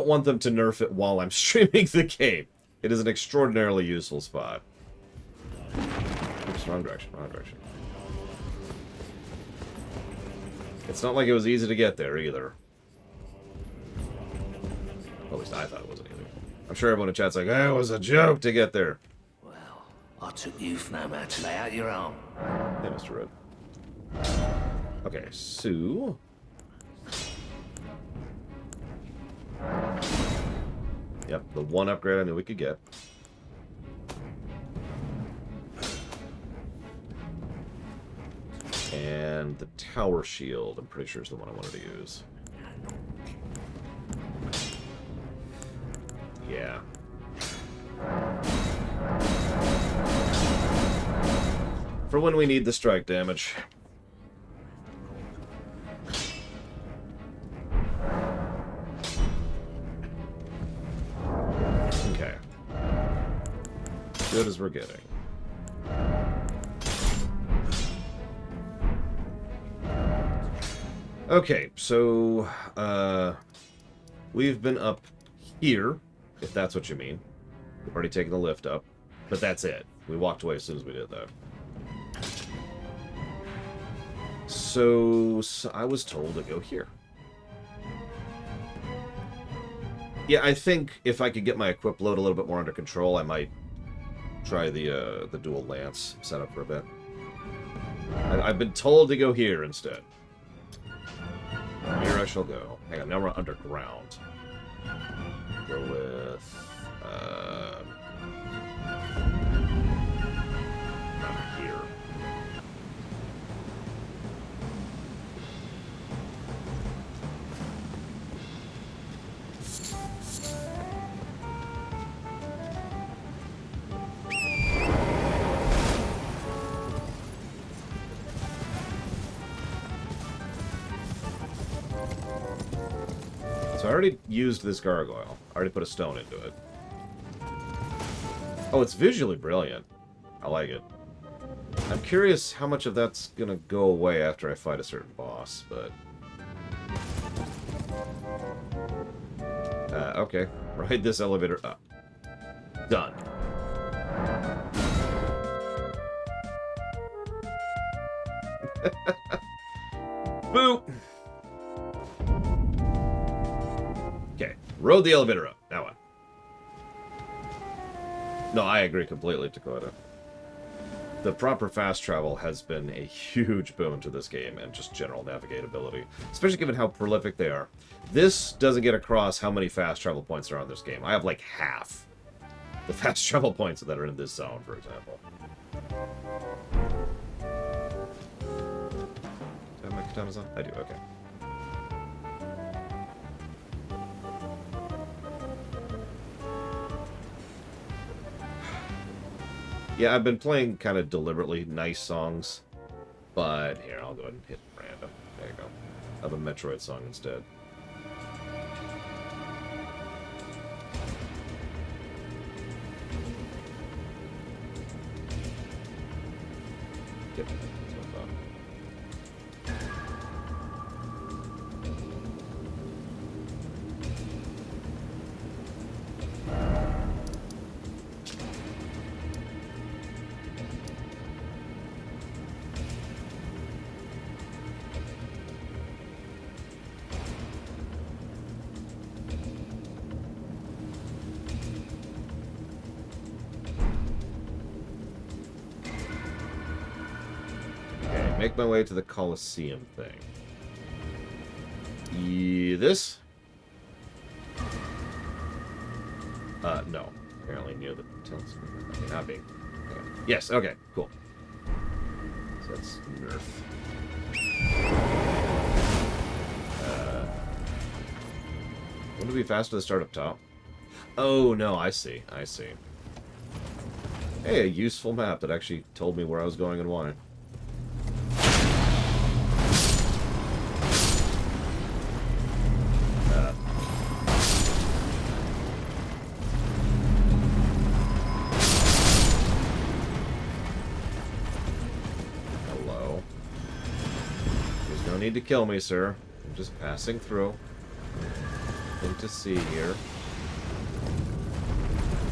want them to nerf it while I'm streaming the game. It is an extraordinarily useful spot. Oops, wrong direction. It's not like it was easy to get there, either. At least I thought it wasn't either. I'm sure everyone in chat's like, it was a joke to get there. Well, I took you for no man to lay out your own. Yeah, Mr. Red. Okay, so... Yep, the one upgrade I knew we could get. And the tower shield, I'm pretty sure is the one I wanted to use. Yeah. For when we need the strike damage. Okay. Good as we're getting. Okay, so we've been up here, if that's what you mean. We've already taken the lift up, but that's it. We walked away as soon as we did that. So I was told to go here. Yeah, I think if I could get my equip load a little bit more under control, I might try the dual lance setup for a bit. I've been told to go here instead. Here I shall go. Hang on, now we're underground. Go with... not here. So I already used this gargoyle. I already put a stone into it. Oh, it's visually brilliant. I like it. I'm curious how much of that's gonna go away after I fight a certain boss, but... okay. Ride this elevator up. Done. Boop! Okay, rode the elevator up. Now what? No, I agree completely, Dakota. The proper fast travel has been a huge boon to this game and just general navigatability, especially given how prolific they are. This doesn't get across how many fast travel points there are in this game. I have like half the fast travel points that are in this zone, for example. Do I have my katanas on? I do, okay. Yeah, I've been playing kind of deliberately nice songs, but here, I'll go ahead and hit random. There you go. I have a Metroid song instead. Yep, that's what I thought. Make my way to the Colosseum thing. This? No. Apparently near the telescope. Okay, not being. Okay. Yes, okay, cool. So that's Nerf. Wouldn't it be faster to start up top? Oh, no, I see. I see. Hey, a useful map that actually told me where I was going and why. Need to kill me, sir. I'm just passing through. Nothing to see here.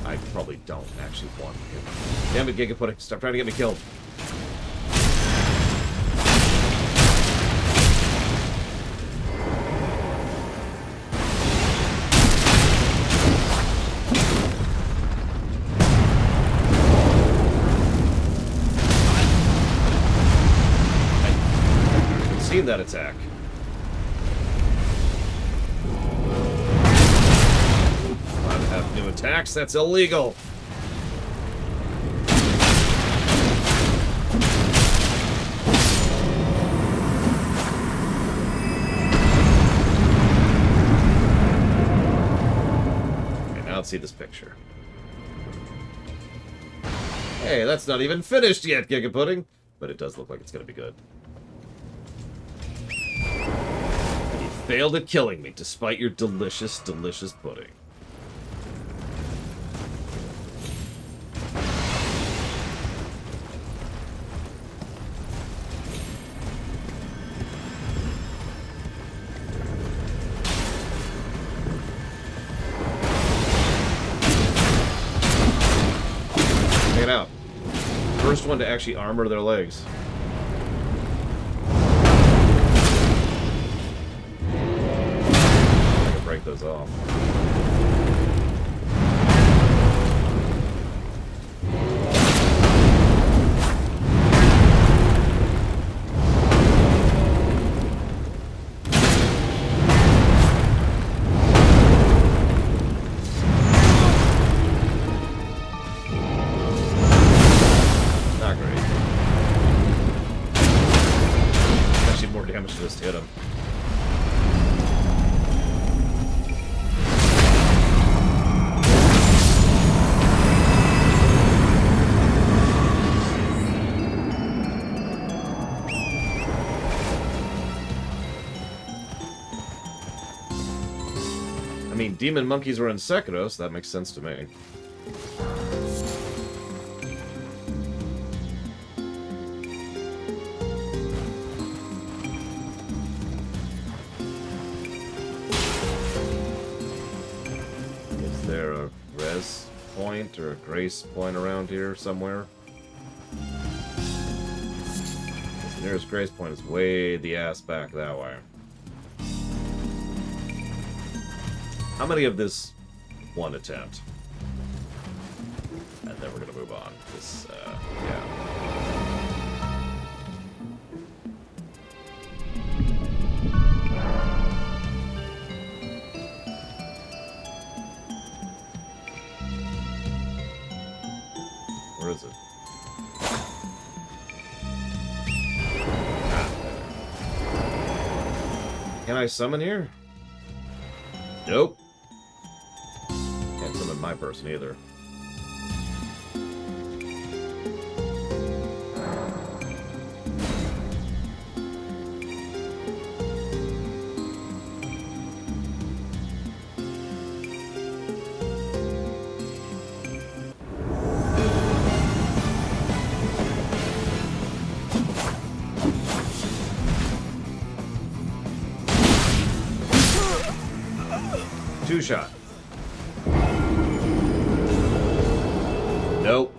I probably don't actually want to. Damn it, Gigapudding. Stop trying to get me killed. That attack. Allowed to have new attacks? That's illegal. Okay, now let's see this picture. Hey, that's not even finished yet, Gigapudding. But it does look like it's going to be good. Failed at killing me, despite your delicious, delicious pudding. Check it out. First one to actually armor their legs. Break those off. mean, demon monkeys were in Sekiro, so that makes sense to me. Is there a res point or a grace point around here somewhere? The nearest grace point is way the ass back that way. How many of this one attempt? And then we're gonna move on. This, yeah. Where is it? Can I summon here? Nope. Can't summon my person either. Two shot. Nope.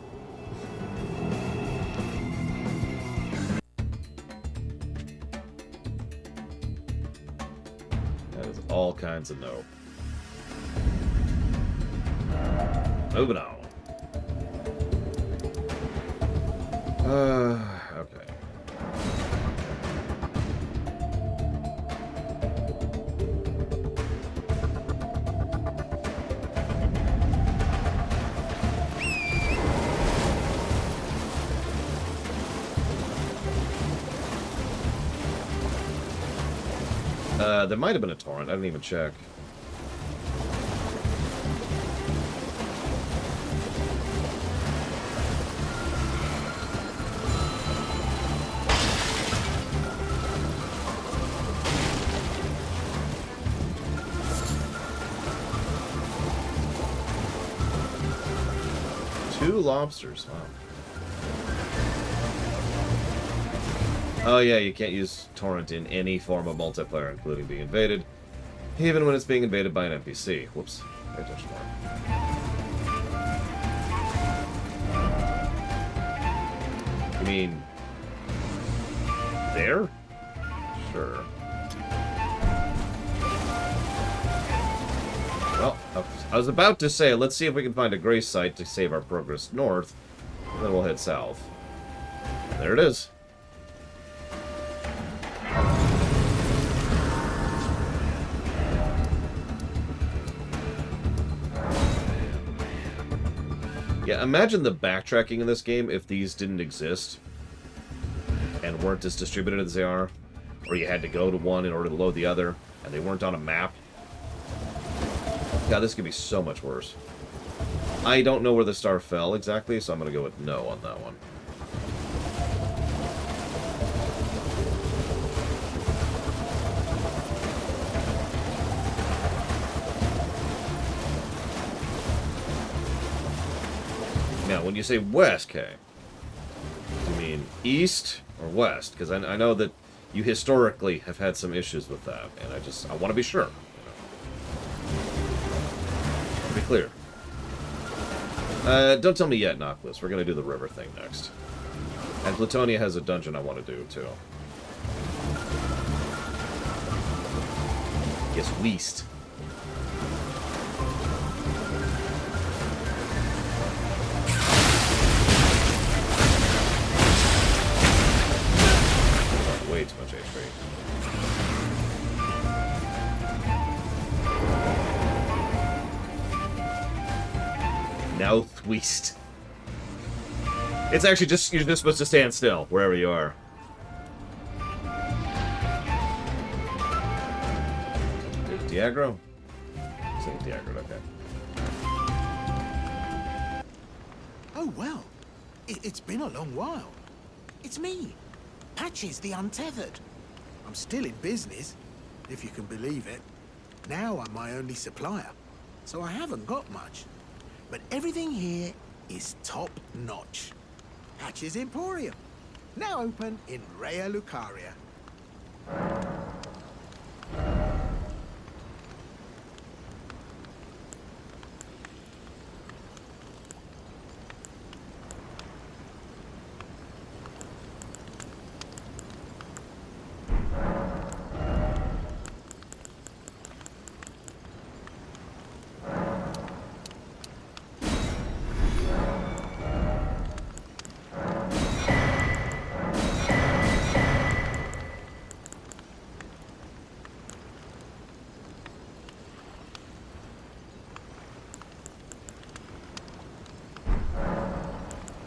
That is all kinds of no. Moving on. Okay. There might have been a torrent. I didn't even check. Two lobsters, wow. Oh yeah, you can't use torrent in any form of multiplayer, including being invaded, even when it's being invaded by an NPC. Whoops. Pay attention more. You mean... there? Sure. Well, I was about to say, let's see if we can find a grace site to save our progress north, and then we'll head south. There it is. Yeah, imagine the backtracking in this game if these didn't exist and weren't as distributed as they are, or you had to go to one in order to load the other, and they weren't on a map. God, this could be so much worse. I don't know where the star fell exactly, so I'm going to go with no on that one. Now, when you say west, Kay, do you mean east or west? Because I know that you historically have had some issues with that, and I want to be sure. To be clear. Don't tell me yet, Noctis. We're going to do the river thing next. And Platonia has a dungeon I want to do, too. Yes, west. Way too much HP. Now twist. It's actually just, you're just supposed to stand still wherever you are. Diagro? Saying Diagro, okay. Oh, well. It's been a long while. It's me. Patches the Untethered. I'm still in business, if you can believe it. Now I'm my only supplier, so I haven't got much. But everything here is top-notch. Hatch's Emporium, now open in Rhea Lucaria.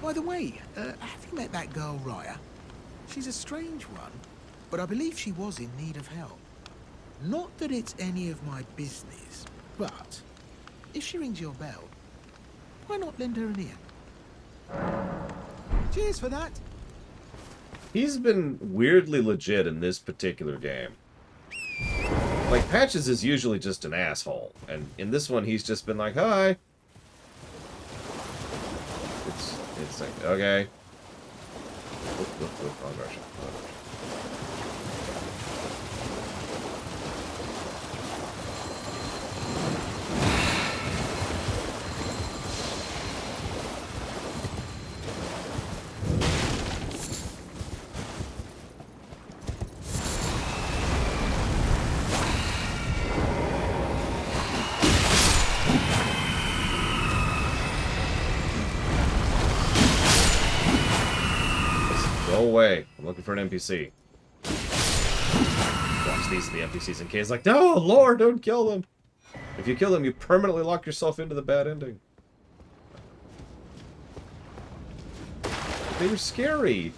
By the way, have you met that girl, Raya? She's a strange one, but I believe she was in need of help. Not that it's any of my business, but if she rings your bell, why not lend her an ear? Cheers for that. He's been weirdly legit in this particular game. Like, Patches is usually just an asshole, and in this one he's just been like, hi. It's like, okay. Wrong direction. Go away. I'm looking for an NPC. Watch these are the NPCs in case like, no, Lord, don't kill them. If you kill them, you permanently lock yourself into the bad ending. They were scary.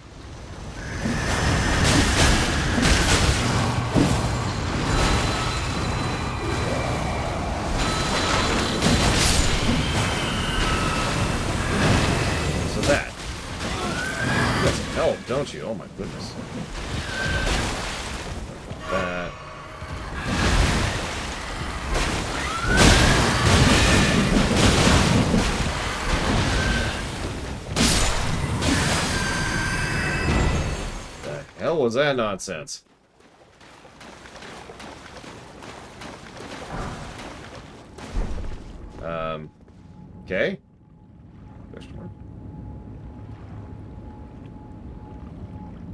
So that. You got some help, don't you? Oh my goodness. That. The hell was that nonsense? Okay. Question mark.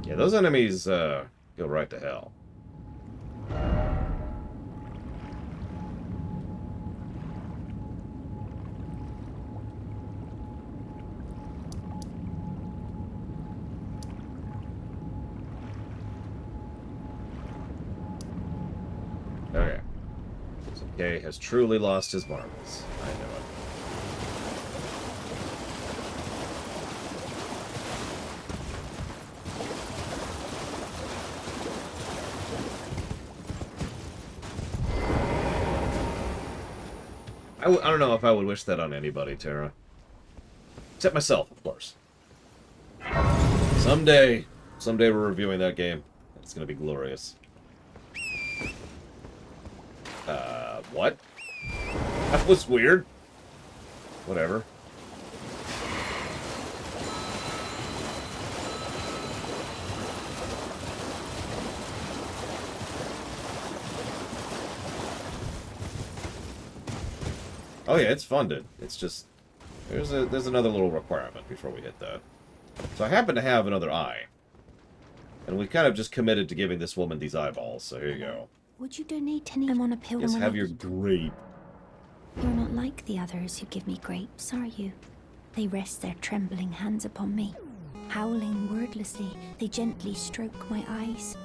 Yeah, those enemies go right to hell. Okay. So Kay has truly lost his marbles. I know it. I don't know if I would wish that on anybody, Tara. Except myself, of course. Someday we're reviewing that game. It's gonna be glorious. What? That was weird. Whatever. Oh yeah, it's funded. It's just there's another little requirement before we hit that. So I happen to have another eye. And we kind of just committed to giving this woman these eyeballs, so here you go. Would you donate any? I'm on a pill. Yes, have your grape. You're not like the others who give me grapes, are you? They rest their trembling hands upon me. Howling wordlessly, they gently stroke my eyes.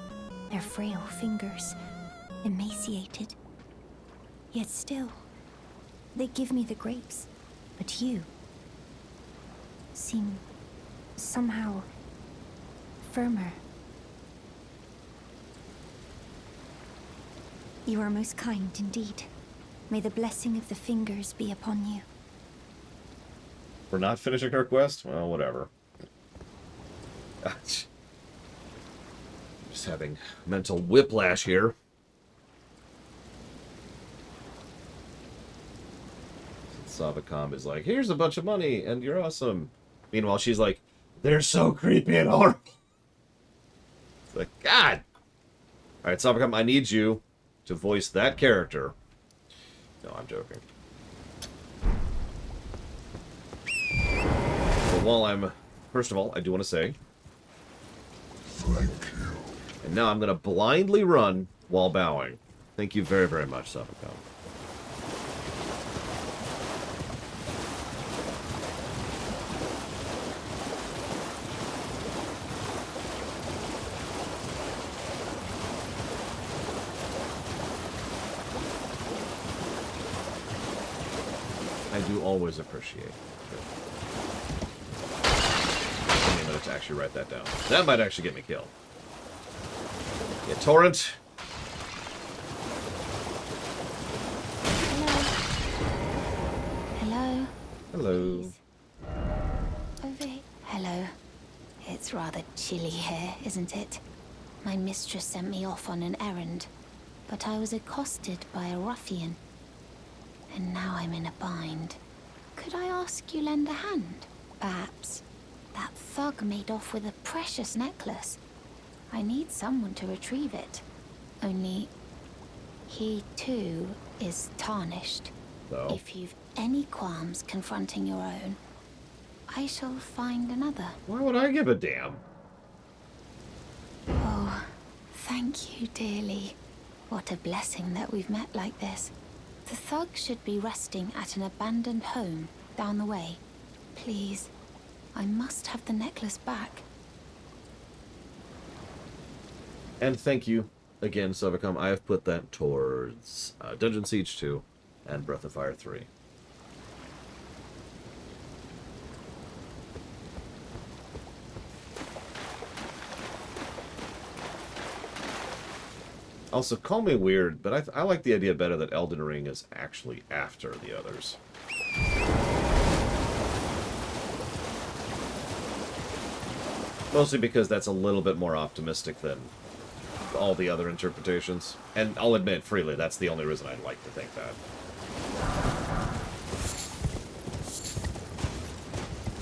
Their frail fingers, emaciated. Yet still, they give me the grapes. But you seem somehow firmer. You are most kind indeed. May the blessing of the fingers be upon you. We're not finishing our quest? Well, whatever. Just having mental whiplash here. Savacom is like, here's a bunch of money, and you're awesome. Meanwhile, she's like, they're so creepy and horrible. It's like, God! Alright, Savacom, I need you to voice that character. No, I'm joking. But while I'm... First of all, I do want to say... Thank you. And now I'm going to blindly run while bowing. Thank you very, very much, Savacom. I do always appreciate it. Give me a minute to actually write that down. That might actually get me killed. Yeah, Torrent. Hello. Hello. Please. Over here. Hello. It's rather chilly here, isn't it? My mistress sent me off on an errand, but I was accosted by a ruffian. And now I'm in a bind. Could I ask you lend a hand? Perhaps. That thug made off with a precious necklace. I need someone to retrieve it. Only... he too is tarnished. So? If you've any qualms confronting your own, I shall find another. Why would I give a damn? Oh, thank you dearly. What a blessing that we've met like this. The thug should be resting at an abandoned home down the way. Please, I must have the necklace back. And thank you again, Savacom. I have put that towards Dungeon Siege 2 and Breath of Fire 3. Also, call me weird, but I like the idea better that Elden Ring is actually after the others. Mostly because that's a little bit more optimistic than all the other interpretations. And I'll admit freely, that's the only reason I'd like to think that.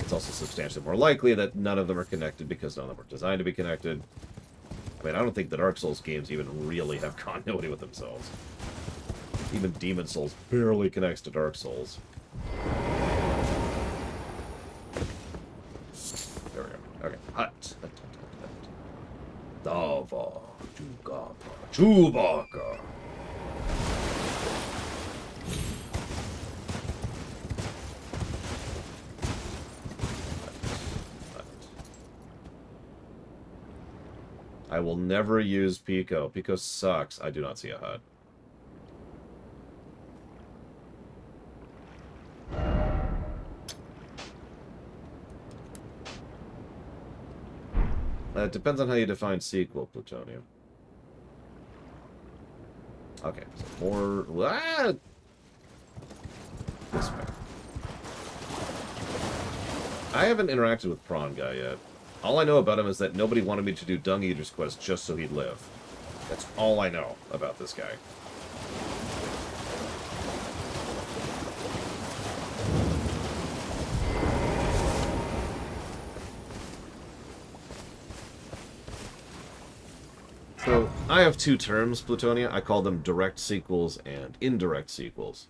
It's also substantially more likely that none of them are connected because none of them are designed to be connected. I mean, I don't think the Dark Souls games even really have continuity with themselves. Even Demon Souls barely connects to Dark Souls. There we go. Okay. Hut. Dava. Chewbacca. I will never use Pico. Pico sucks. I do not see a hut. It depends on how you define sequel, Plutonium. Okay, so more... Ah! This way. I haven't interacted with Prawn Guy yet. All I know about him is that nobody wanted me to do Dung Eater's quest just so he'd live. That's all I know about this guy. So, I have two terms, Plutonia. I call them direct sequels and indirect sequels.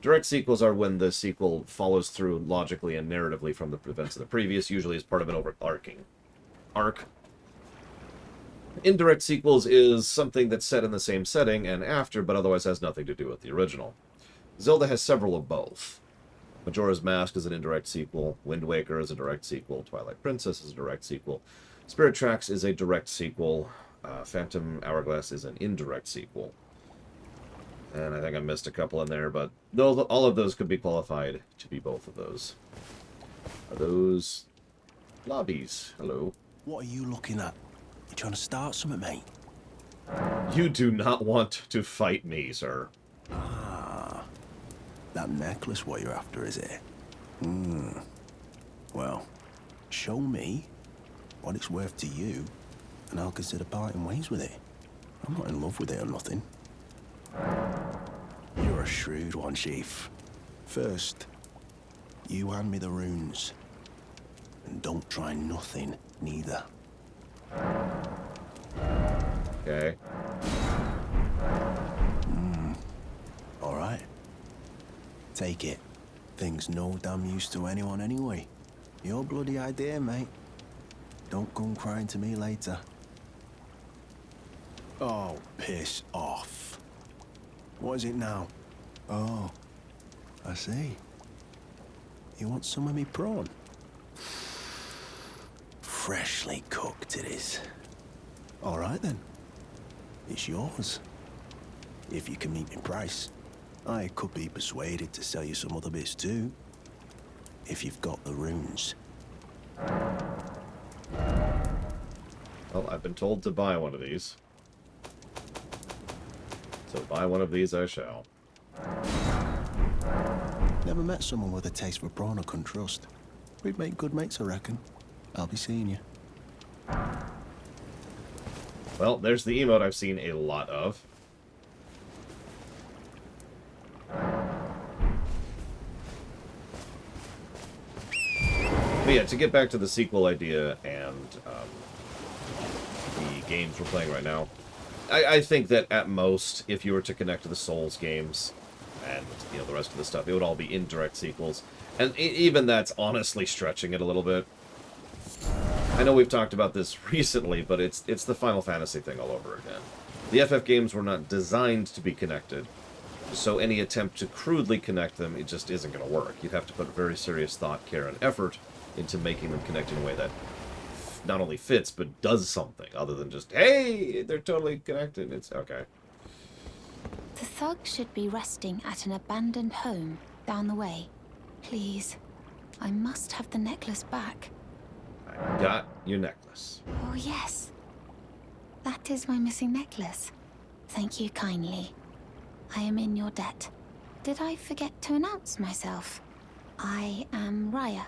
Direct sequels are when the sequel follows through logically and narratively from the events of the previous, usually as part of an overarching arc. Indirect sequels is something that's set in the same setting and after, but otherwise has nothing to do with the original. Zelda has several of both. Majora's Mask is an indirect sequel, Wind Waker is a direct sequel, Twilight Princess is a direct sequel, Spirit Tracks is a direct sequel, Phantom Hourglass is an indirect sequel. And I think I missed a couple in there, but all of those could be qualified to be both of those. Are those lobbies? Hello. What are you looking at? You trying to start something, mate? You do not want to fight me, sir. Ah. That necklace what you're after, is it? Well, show me what it's worth to you, and I'll consider parting ways with it. I'm not in love with it or nothing. You're a shrewd one, Chief. First, You hand me the runes. And don't try nothing, neither. Okay. All right. Take it. Thing's no damn use to anyone anyway. Your bloody idea, mate. Don't come crying to me later. Oh, piss off. What is it now? Oh, I see. You want some of me prawn? Freshly cooked it is. All right then. It's yours. If you can meet me price. I could be persuaded to sell you some other bits too. If you've got the runes. Well, I've been told to buy one of these. So buy one of these I shall. Never met someone with a taste for prawn I couldn't trust. We'd make good mates, I reckon. I'll be seeing you. Well, there's the emote I've seen a lot of. But yeah, to get back to the sequel idea and the games we're playing right now, I think that at most, if you were to connect to the Souls games and the rest of the stuff, it would all be indirect sequels. And even that's honestly stretching it a little bit. I know we've talked about this recently, but it's the Final Fantasy thing all over again. The FF games were not designed to be connected, so any attempt to crudely connect them, it just isn't going to work. You'd have to put very serious thought, care, and effort into making them connect in a way that not only fits, but does something, other than just, hey, they're totally connected. It's okay. The thug should be resting at an abandoned home down the way. Please, I must have the necklace back. I got your necklace. Oh, yes. That is my missing necklace. Thank you kindly. I am in your debt. Did I forget to announce myself? I am Raya,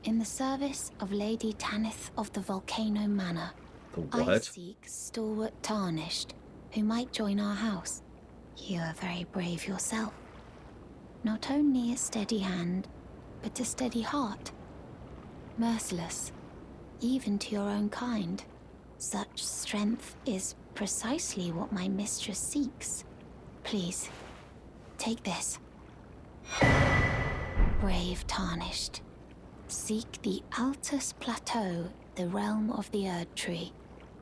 in the service of Lady Tanith of the Volcano Manor. The what? I seek stalwart Tarnished, who might join our house. You are very brave yourself. Not only a steady hand, but a steady heart. Merciless, even to your own kind. Such strength is precisely what my mistress seeks. Please, take this. Brave Tarnished. Seek the Altus Plateau, the realm of the Erd Tree.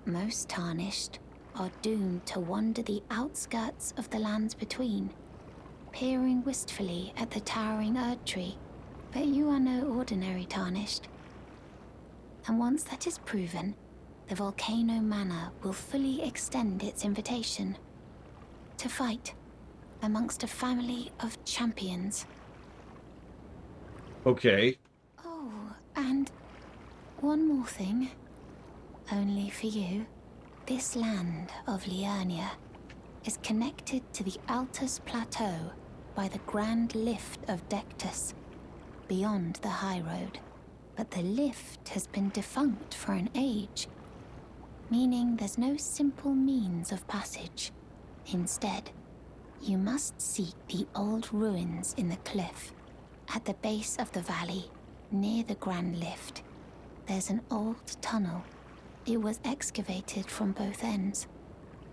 Most Tarnished are doomed to wander the outskirts of the lands between, peering wistfully at the towering Erd Tree. But you are no ordinary Tarnished. And once that is proven, the Volcano Manor will fully extend its invitation to fight amongst a family of champions. Okay. Oh, and one more thing. Only for you. This land of Liurnia is connected to the Altus Plateau by the Grand Lift of Dectus, beyond the high road. But the lift has been defunct for an age, meaning there's no simple means of passage. Instead, you must seek the old ruins in the cliff. At the base of the valley, near the Grand Lift, there's an old tunnel. It was excavated from both ends,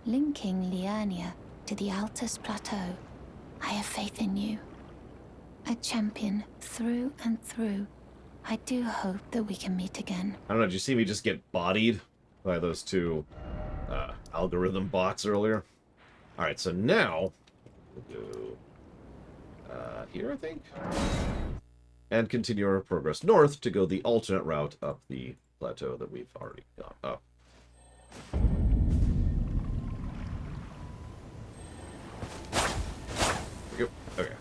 linking Liurnia to the Altus Plateau. I have faith in you. A champion through and through. I do hope that we can meet again. I don't know, did you see me just get bodied by those two algorithm bots earlier? Alright, so now we'll go here, I think? And continue our progress north to go the alternate route up the plateau that we've already gone up. There we go. Okay.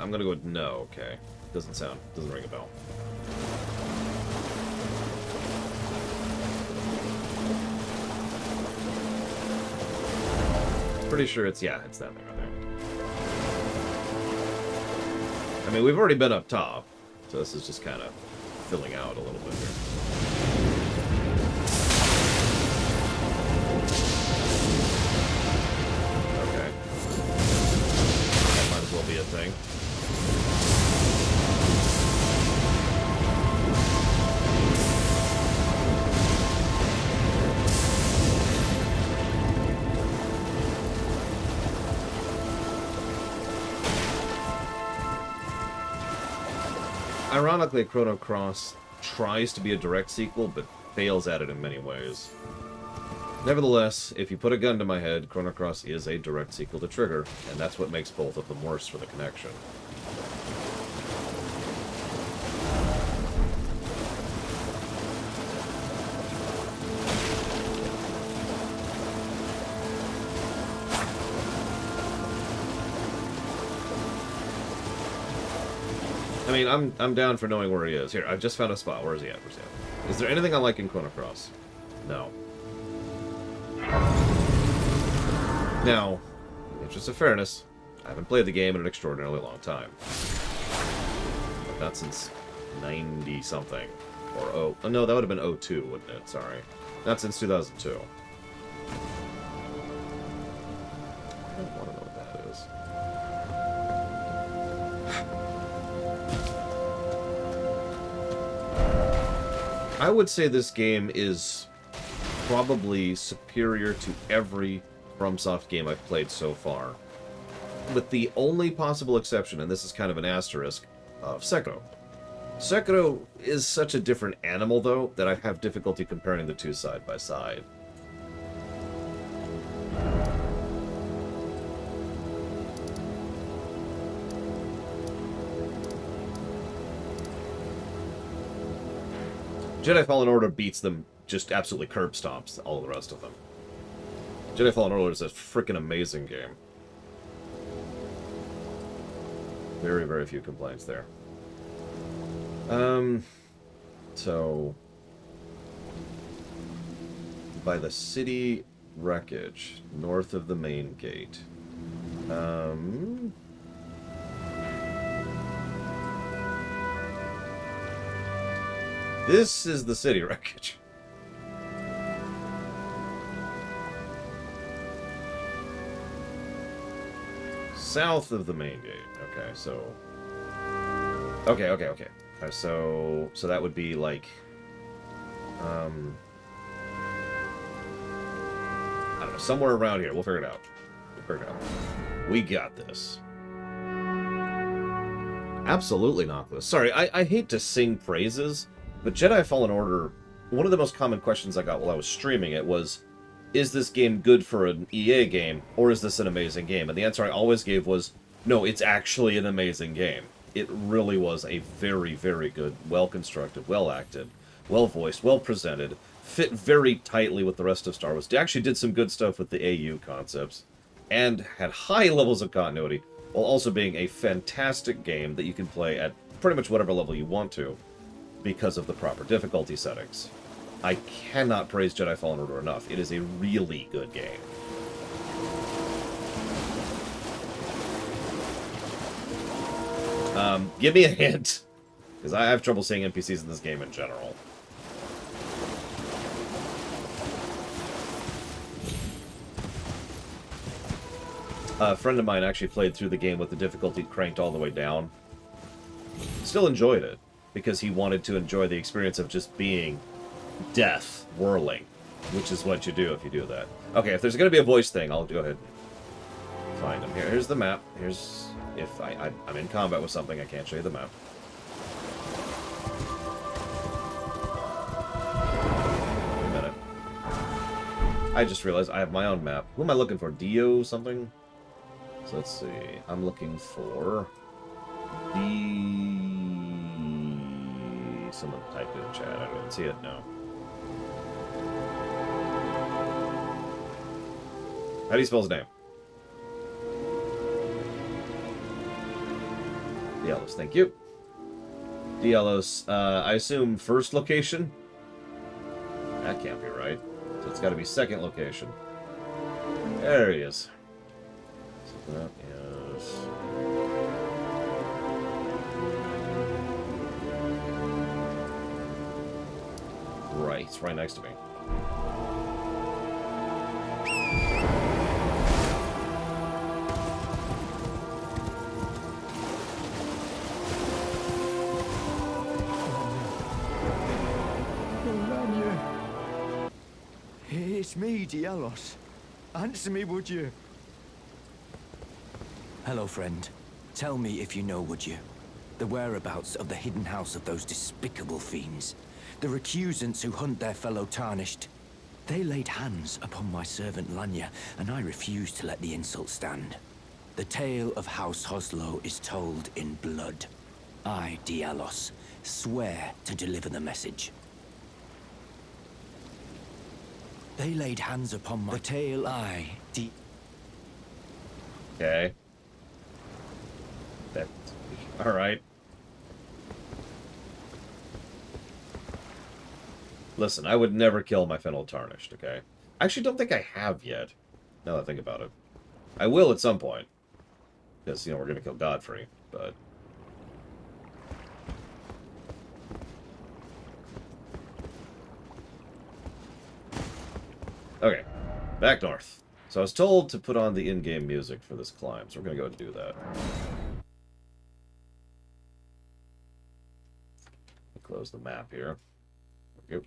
I'm gonna go with no, okay. Doesn't ring a bell. Pretty sure it's that thing right there. I mean, we've already been up top, so this is just kind of filling out a little bit here. Okay. ironically, Chrono Cross tries to be a direct sequel, but fails at it in many ways. Nevertheless, if you put a gun to my head, Chrono Cross is a direct sequel to Trigger, and that's what makes both of them worse for the connection. I mean, I'm down for knowing where he is. Here, I've just found a spot. Where is he at? Where's he at? Is there anything I like in Chrono Cross? No. Now, in the interest of fairness, I haven't played the game in an extraordinarily long time. Not since 90-something. Or, oh, no, that would have been 02, wouldn't it? Sorry. Not since 2002. I don't want to know what that is. I would say this game is probably superior to every FromSoft game I've played so far. With the only possible exception, and this is kind of an asterisk, of Sekiro. Sekiro is such a different animal, though, that I have difficulty comparing the two side by side. Jedi Fallen Order beats them, just absolutely curb stomps all the rest of them. Jedi Fallen Order is a freaking amazing game. Very, very few complaints there. So... by the city wreckage, north of the main gate. This is the city wreckage. South of the main gate. Okay, so... Okay. So that would be like... I don't know, somewhere around here. We'll figure it out. We got this. Absolutely Noctis. Sorry, I hate to sing praises, but Jedi Fallen Order, one of the most common questions I got while I was streaming it was, is this game good for an EA game, or is this an amazing game? And the answer I always gave was, no, it's actually an amazing game. It really was a very, very good, well-constructed, well-acted, well-voiced, well-presented, fit very tightly with the rest of Star Wars. They actually did some good stuff with the AU concepts, and had high levels of continuity, while also being a fantastic game that you can play at pretty much whatever level you want to, because of the proper difficulty settings. I cannot praise Jedi Fallen Order enough. It is a really good game. Give me a hint, because I have trouble seeing NPCs in this game in general. A friend of mine actually played through the game with the difficulty cranked all the way down. Still enjoyed it, because he wanted to enjoy the experience of just being death whirling, which is what you do if you do that. Okay, if there's going to be a voice thing, I'll go ahead and find him. Here's the map. Here's... if I'm in combat with something, I can't show you the map. Wait a minute. I just realized I have my own map. Who am I looking for? Dio something? So let's see. I'm looking for... Someone typed it in chat. I don't even see it now. How do you spell his name? Dielos, thank you. Dielos, I assume first location? That can't be right. So it's got to be second location. There he is. So that is... right, it's right next to me. It's me, Dielos. Answer me, would you? Hello, friend. Tell me if you know, would you? The whereabouts of the hidden house of those despicable fiends. The recusants who hunt their fellow tarnished. They laid hands upon my servant Lanya, and I refused to let the insult stand. The tale of House Hoslo is told in blood. I, Dialos, swear to deliver the message. They laid hands upon my tale. Okay. That. All right. Listen, I would never kill my Fennel Tarnished, okay? I actually don't think I have yet, now that I think about it. I will at some point. Because, you know, we're going to kill Godfrey, but... Okay, back north. So I was told to put on the in-game music for this climb, so we're going to go and do that. Close the map here. There we go.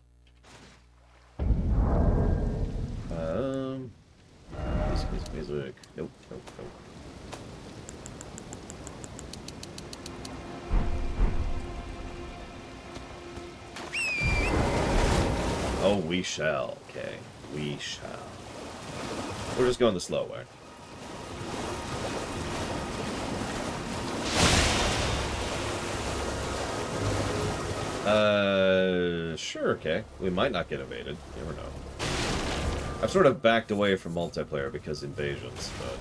Music. Nope. Oh, we shall. Okay, we shall. We're just going the slow way. Sure, okay. We might not get evaded. You never know. I've sort of backed away from multiplayer because invasions, but...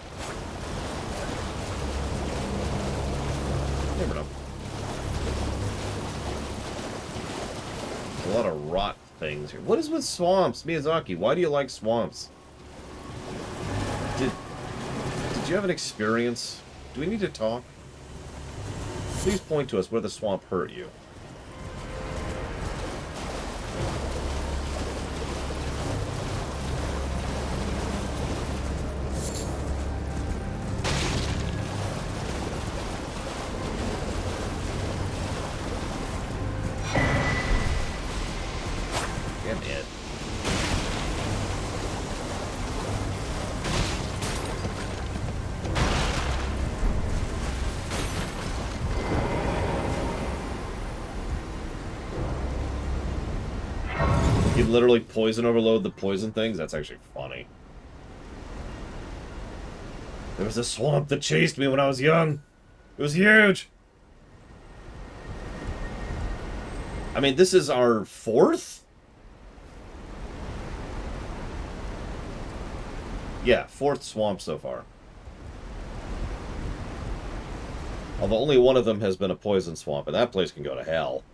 You never know. There's a lot of rot things here. What is with swamps? Miyazaki, why do you like swamps? Did you have an experience? Do we need to talk? Please point to us where the swamp hurt you. Literally poison overload the poison things? That's actually funny. There was a swamp that chased me when I was young. It was huge. I mean, this is our 4th? Yeah, 4th swamp so far. Although only one of them has been a poison swamp, and that place can go to hell.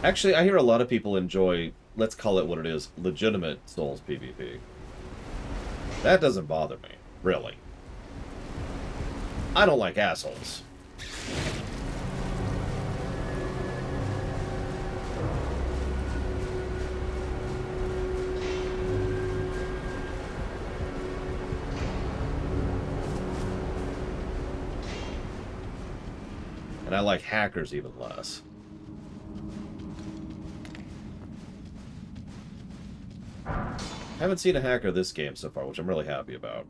Actually, I hear a lot of people enjoy, let's call it what it is, legitimate Souls PvP. That doesn't bother me, really. I don't like assholes. And I like hackers even less. Haven't seen a hacker this game so far, which I'm really happy about.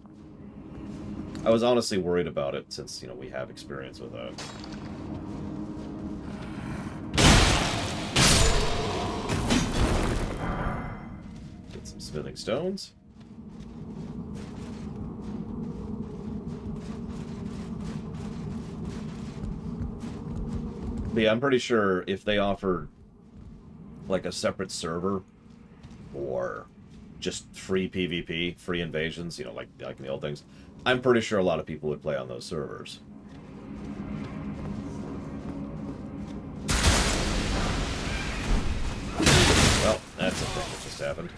I was honestly worried about it since, you know, we have experience with that. Get some smithing stones. But yeah, I'm pretty sure if they offered like a separate server or just free PvP, free invasions, you know, like in the old things, I'm pretty sure a lot of people would play on those servers. Well, that's a thing that just happened.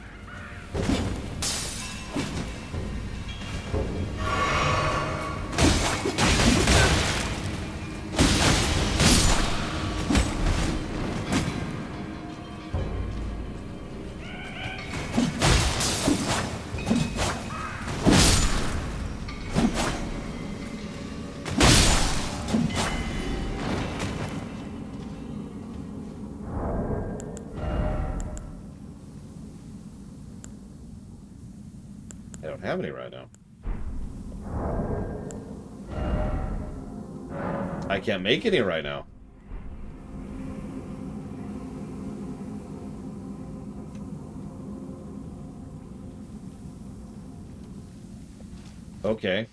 don't have any right now. I can't make any right now. Okay.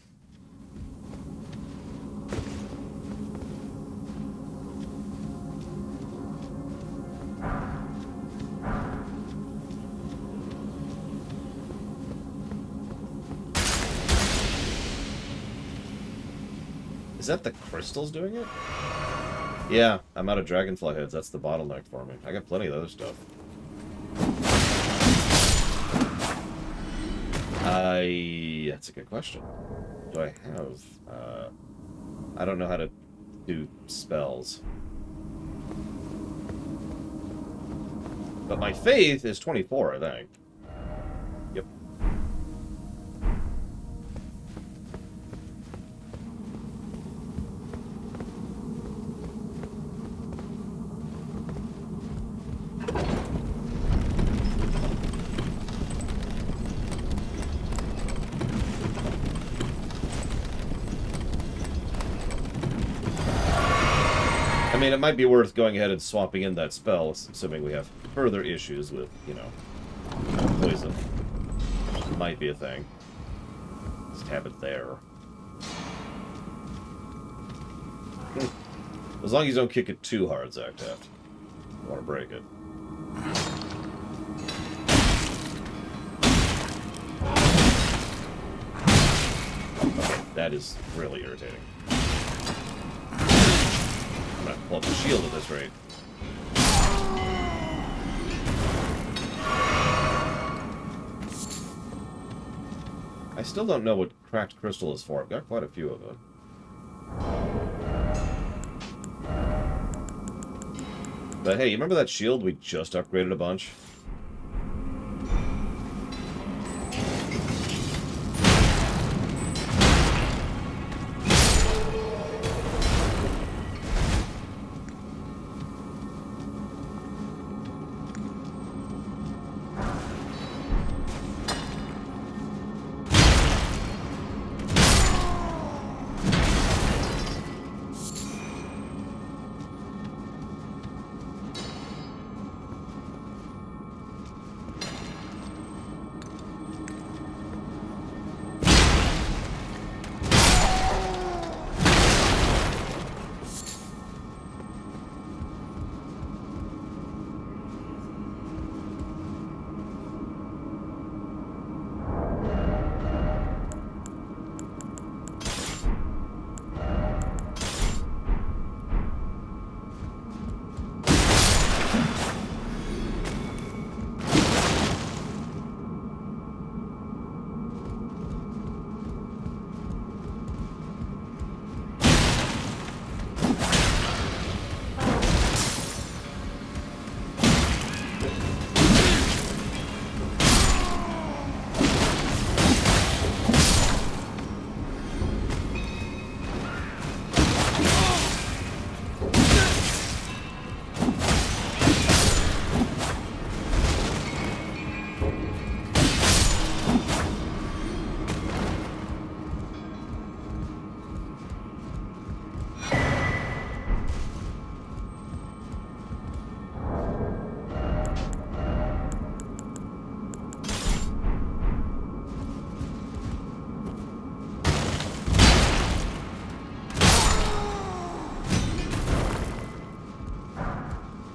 Is that the crystals doing it? Yeah, I'm out of dragonfly heads. That's the bottleneck for me. I got plenty of other stuff. That's a good question. Do I have... I don't know how to do spells. But my faith is 24, I think. Yep. I mean, it might be worth going ahead and swapping in that spell, assuming we have further issues with, you know, poison. Might be a thing. Just have it there. As long as you don't kick it too hard, Zach Taft. I want to break it. Okay, that is really irritating. I'm gonna pull up the shield at this rate. I still don't know what cracked crystal is for. I've got quite a few of them. But hey, you remember that shield we just upgraded a bunch?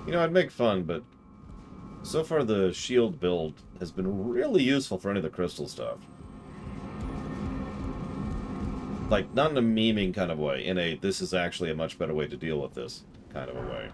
You know, I'd make fun, but so far the shield build has been really useful for any of the crystal stuff. Like, not in a memeing kind of way, in a this is actually a much better way to deal with this kind of a way.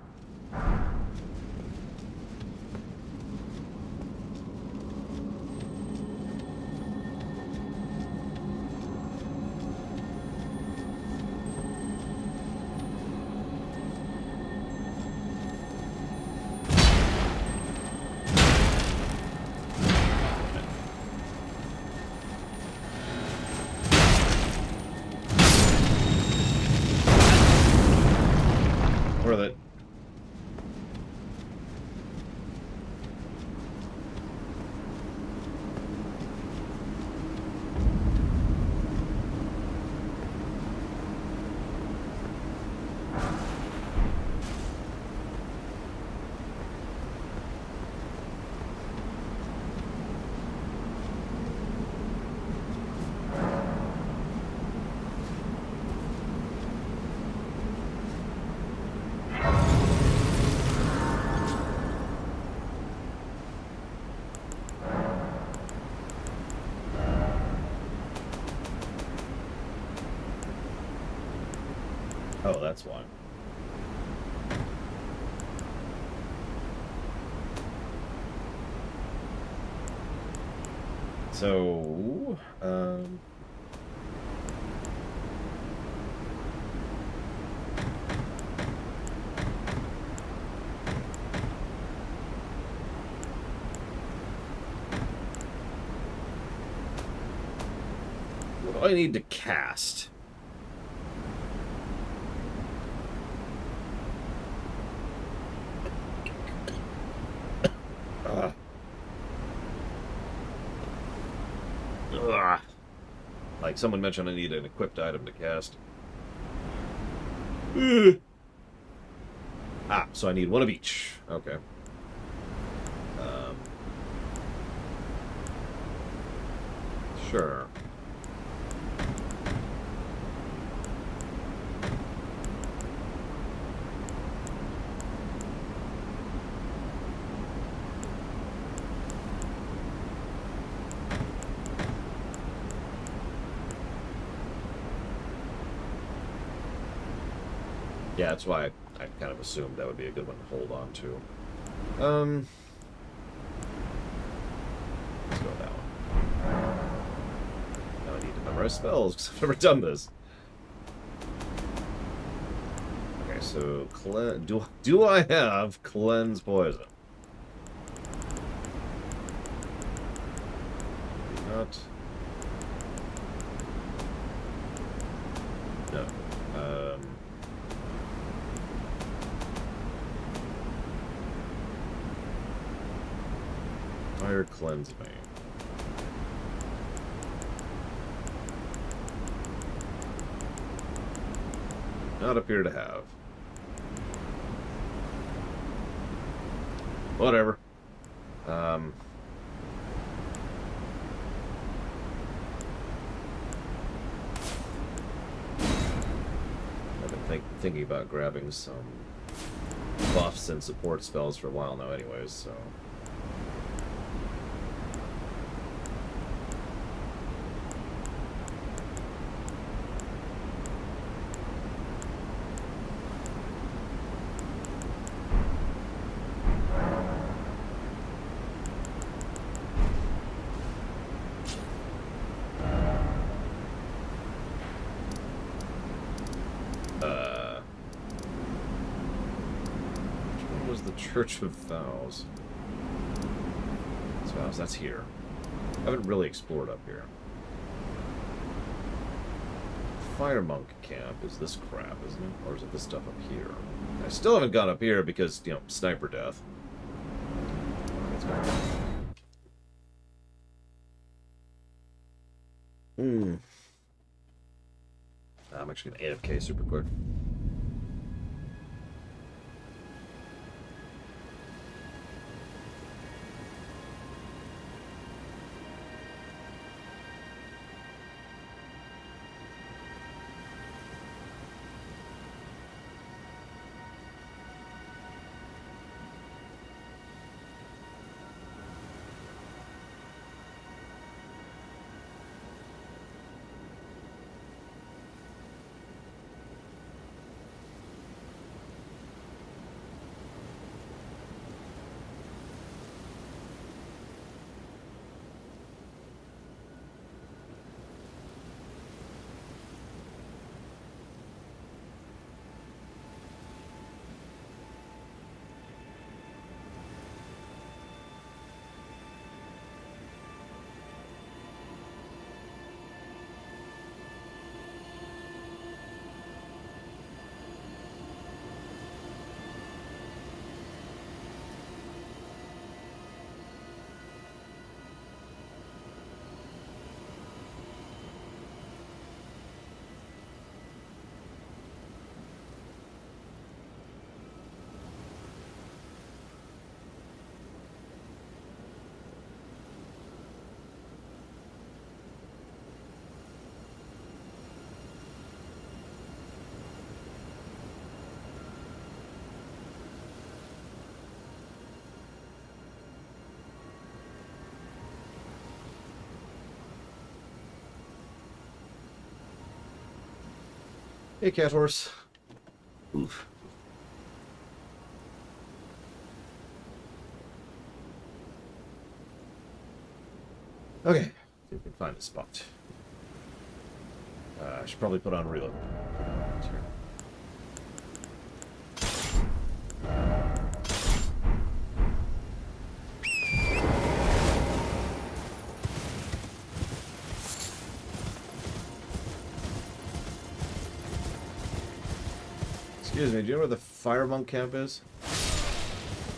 that's why. So, what do I need to cast? Ugh. Like someone mentioned, I need an equipped item to cast. Ugh. Ah, so I need one of each. Okay. Sure. Yeah, that's why I kind of assumed that would be a good one to hold on to. Let's go with that one. Now I need to memorize spells, because I've never done this. Okay, so do I have Cleanse Poison? Not. No. Fire Cleanse Me. Not appear to have. Whatever. I've been thinking about grabbing some buffs and support spells for a while now anyways, so... Church of Vows. Vows, that's here. I haven't really explored up here. Fire Monk Camp is this crap, isn't it? Or is it this stuff up here? I still haven't gone up here because, you know, sniper death. Let's go. I'm actually going to AFK super quick. Hey, Cat Horse. Okay, see if we can find a spot. I should probably put on reload. Excuse me, do you know where the fire monk camp is?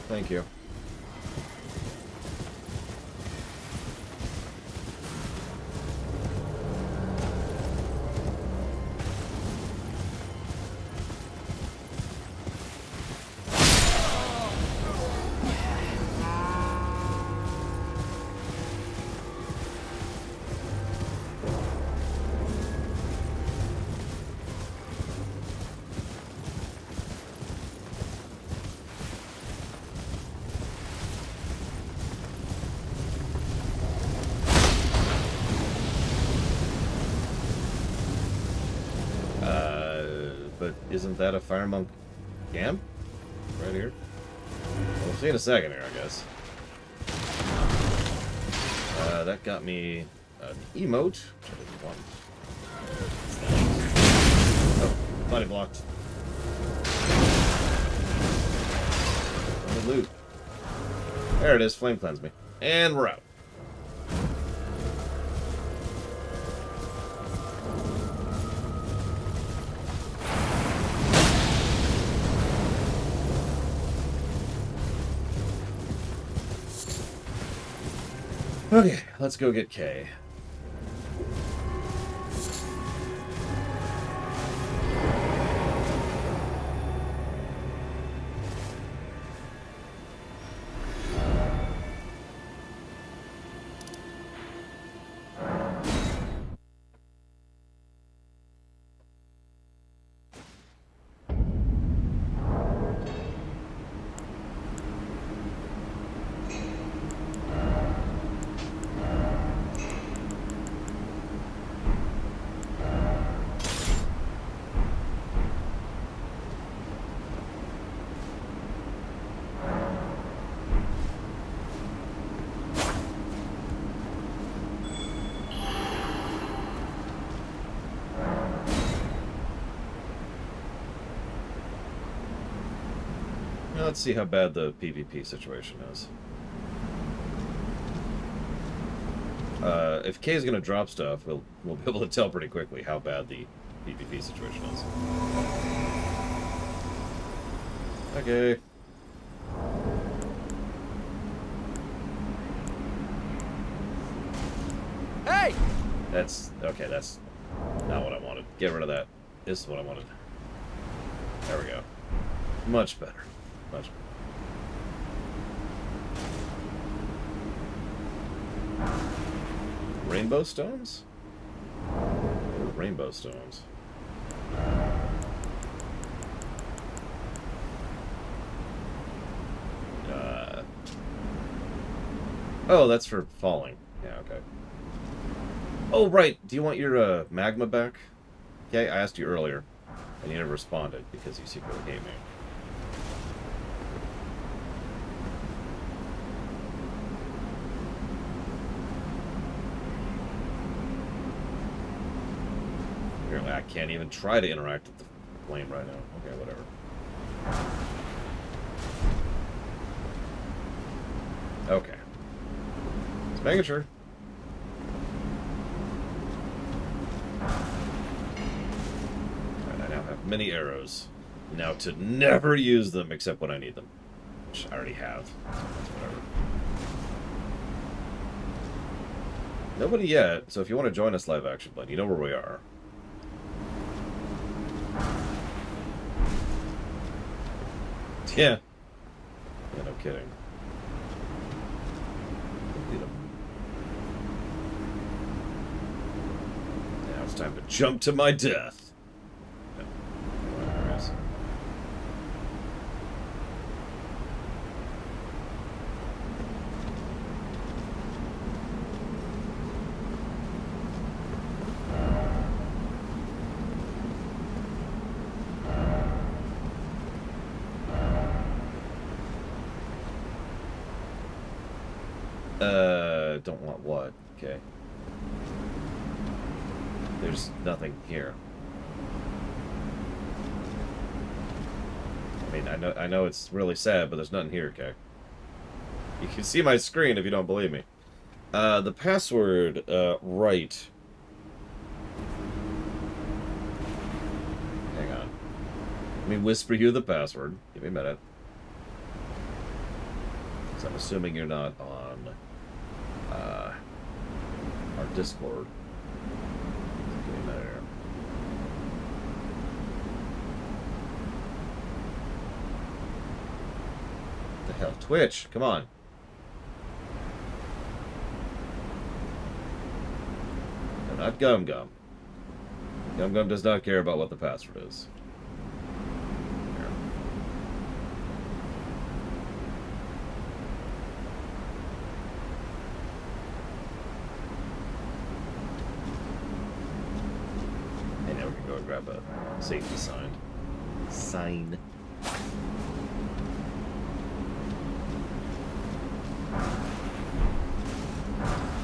Thank you. But isn't that a fire monk camp? Right here? We'll see in a second here, I guess. That got me an emote, which I didn't want. Oh, body blocked. Let me loot. There it is, flame cleanse me. And we're out. Okay, let's go get Kay. Let's see how bad the PvP situation is. If Kay's gonna drop stuff, we'll be able to tell pretty quickly how bad the PvP situation is. Okay. Hey! That's okay. That's not what I wanted. Get rid of that. This is what I wanted. There we go. Much better. Much better. Rainbow stones? Rainbow stones. Oh, that's for falling. Yeah, okay. Oh, right. Do you want your magma back? Okay, I asked you earlier, and you never responded because you secretly hate me. Apparently, I can't even try to interact with the flame right now. Okay, whatever. Okay. Just making sure. Alright, I now have many arrows. Now to never use them except when I need them. Which I already have. So that's whatever. Nobody yet, so if you want to join us live action, Blade, you know where we are. Yeah. Yeah, no kidding. Now it's time to jump to my death. No. There is. don't want what? Okay. There's nothing here. I mean, I know it's really sad, but there's nothing here, okay? You can see my screen if you don't believe me. The password, right. Hang on. Let me whisper you the password. Give me a minute. So I'm assuming you're not on, our Discord. Give me a minute here. What the hell? Twitch, come on. No, not Gum Gum. Gum Gum does not care about what the password is. Here. And now we can go and grab a safety sign. Sign.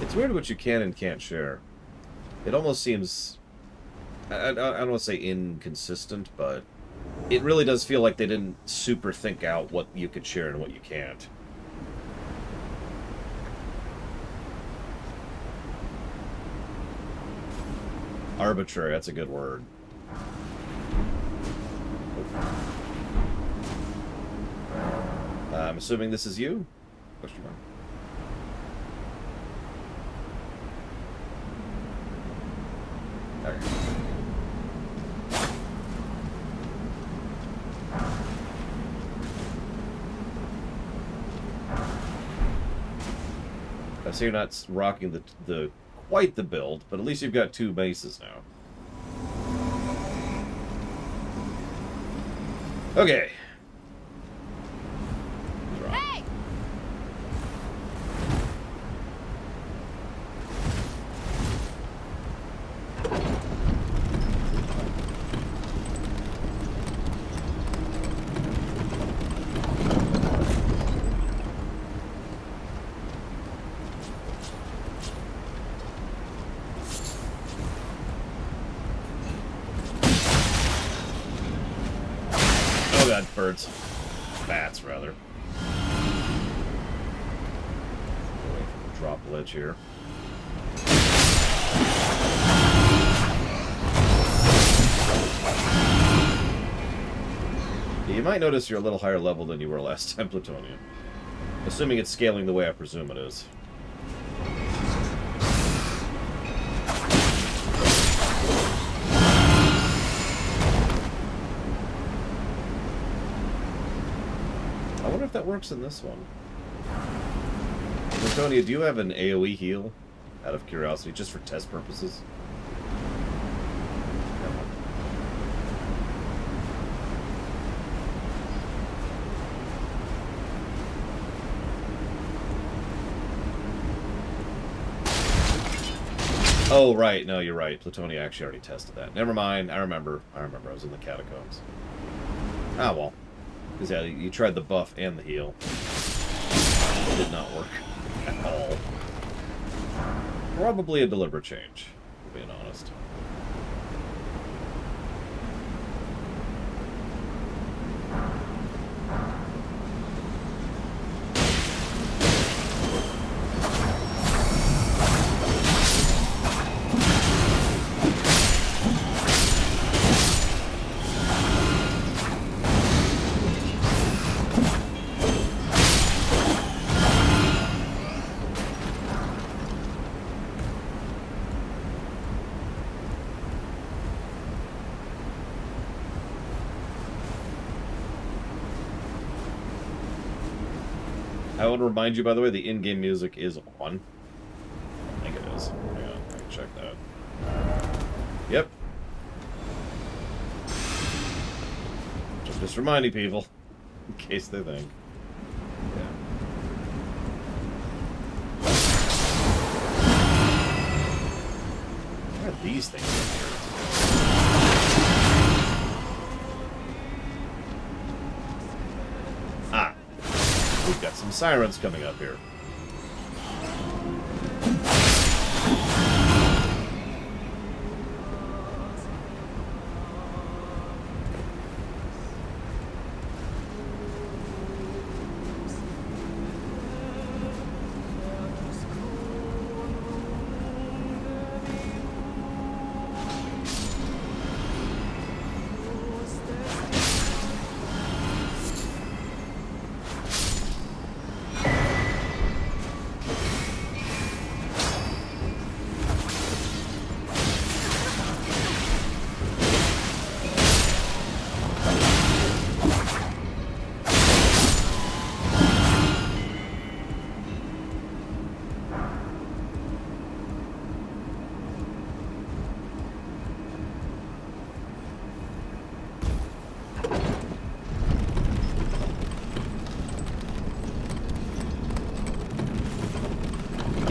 It's weird what you can and can't share. It almost seems... I don't want to say inconsistent, but it really does feel like they didn't super think out what you could share and what you can't. Arbitrary, that's a good word. I'm assuming this is you? Question mark. Okay. I see you're not rocking the quite the build, but at least you've got 2 bases now. Okay. Hey! Oh god, birds. Bats, rather. Away from the drop ledge here. You might notice you're a little higher level than you were last time, Plutonium. Assuming it's scaling the way I presume it is. I wonder if that works in this one. Plutonium, do you have an AoE heal? Out of curiosity, just for test purposes? Oh, right. No, you're right. Plutonia actually already tested that. Never mind. I remember. I was in the catacombs. Ah, well. Because, yeah, you tried the buff and the heal. It did not work at all. Probably a deliberate change, being honest. I want to remind you, by the way, the in-game music is on. I think it is. Hang on, I can check that. Yep. Just reminding people, in case they think. Yeah. What are these things in here? Ah. We've got some sirens coming up here.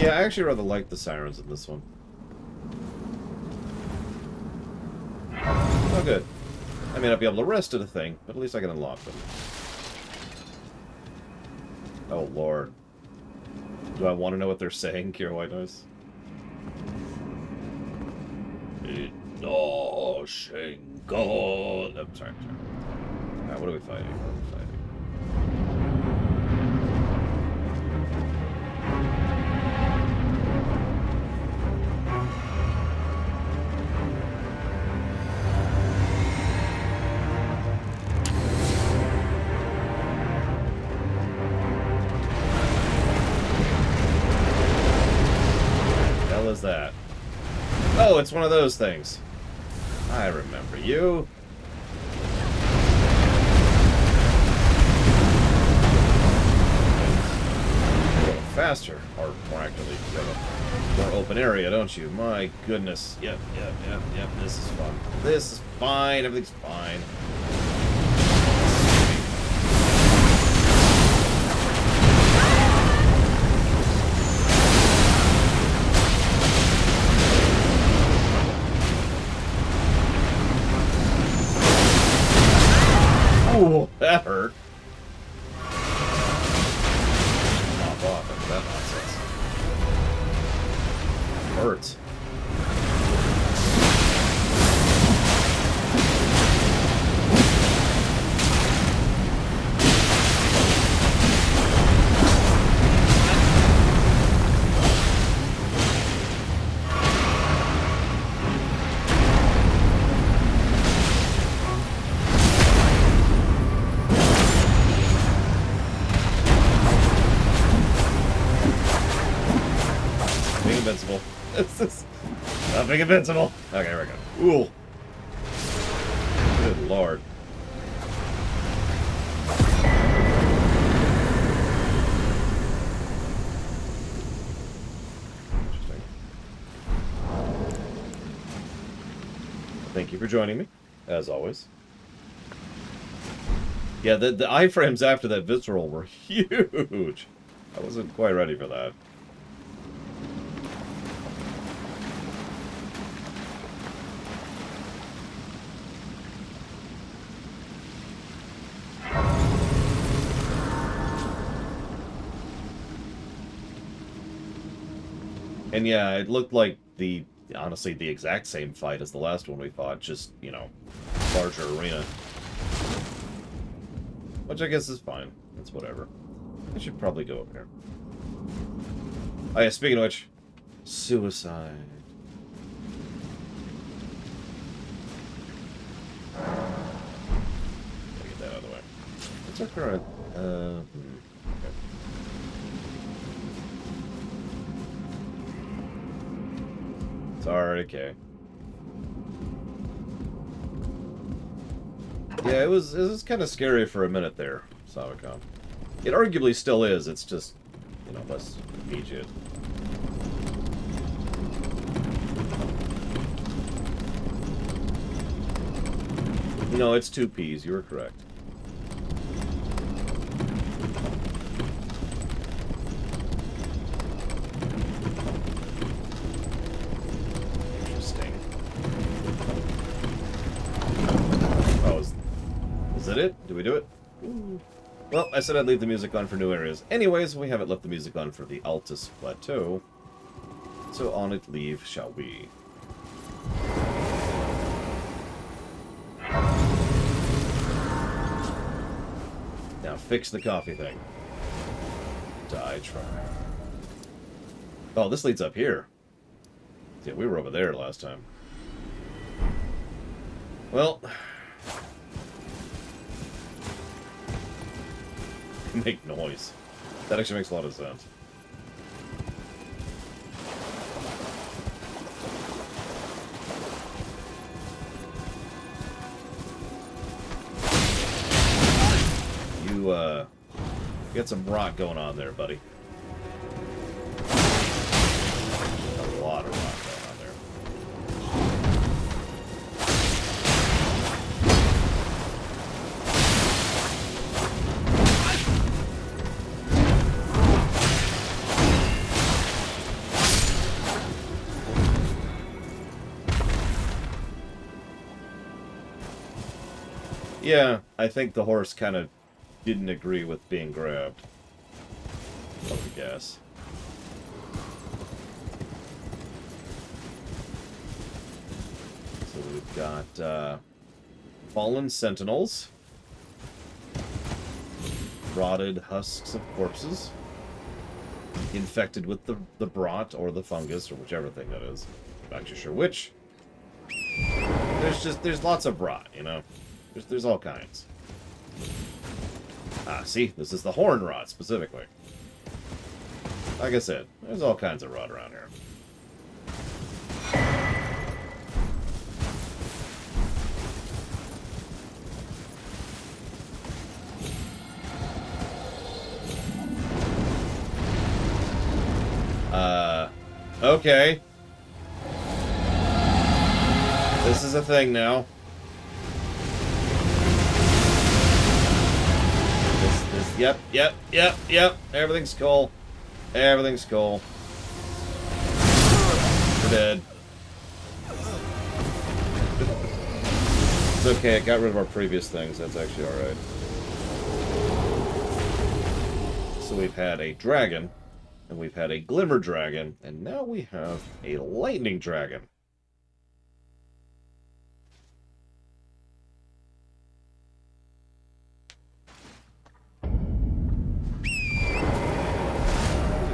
Yeah, I actually rather like the Sirens in this one. Oh, good. I may not be able to rest at a thing, but at least I can unlock them. Oh, Lord. Do I want to know what they're saying, Kira White Noise? No, Shingo. I'm sorry. What are we fighting? What are we fighting? What the hell is that? Oh, it's one of those things. I remember you. Faster, or more accurately, you have a more open area, don't you? My goodness. Yep. This is fun. This is fine. Everything's fine. Ooh, that hurt. That nonsense. Hurts. Invincible. This is nothing invincible. Okay, here we go. Ooh. Good lord. Interesting. Thank you for joining me, as always. Yeah, the iframes after that visceral were huge. I wasn't quite ready for that. And yeah, it looked like honestly, the exact same fight as the last one we fought, just, you know, larger arena. Which I guess is fine. It's whatever. I should probably go over here. Oh yeah, speaking of which, suicide. Gotta get that out of the way. What's our current, okay. Sorry, okay. Yeah, it was kind of scary for a minute there, Savacom. It arguably still is, it's just, you know, less immediate. No, it's 2 Ps, you were correct. Is that it? Did we do it? Ooh. Well, I said I'd leave the music on for new areas. Anyways, we haven't left the music on for the Altus Plateau. So on it leave shall we. Now fix the coffee thing. Die try. Oh, this leads up here. Yeah, we were over there last time. Well... make noise. That actually makes a lot of sense. You, get some rock going on there, buddy. A lot of rock going on there. Yeah, I think the horse kind of didn't agree with being grabbed. I would guess. So we've got fallen sentinels, rotted husks of corpses, infected with the brot or the fungus or whichever thing that is. Not too sure which. There's lots of rot, you know. There's all kinds. Ah, see, this is the horn rot specifically. Like I said, there's all kinds of rot around here. Okay. This is a thing now. Yep. Everything's cool. Everything's cool. We're dead. It's okay, it got rid of our previous things. That's actually alright. So we've had a dragon, and we've had a glimmer dragon, and now we have a lightning dragon.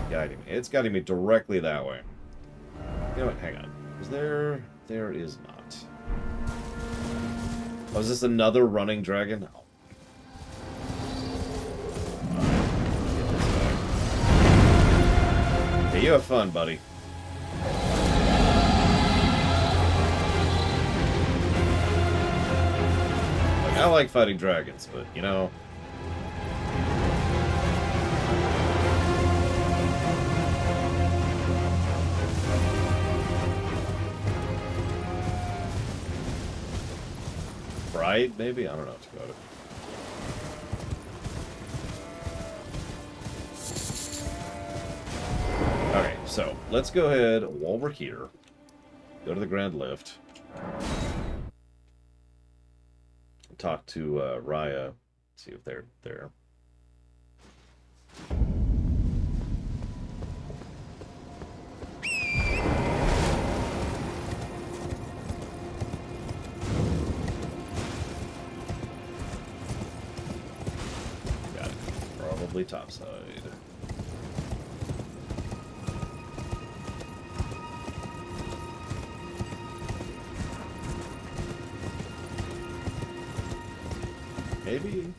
Guiding me. It's guiding me directly that way. You know what? Hang on. Is there... There is not. Oh, is this another running dragon? Oh. Get this back. Okay, you have fun, buddy. Like, I like fighting dragons, but, you know... Right, maybe? I don't know what to go to. Okay, so let's go ahead while we're here. Go to the Grand Lift. Talk to Raya. See if they're there. Topside. Maybe.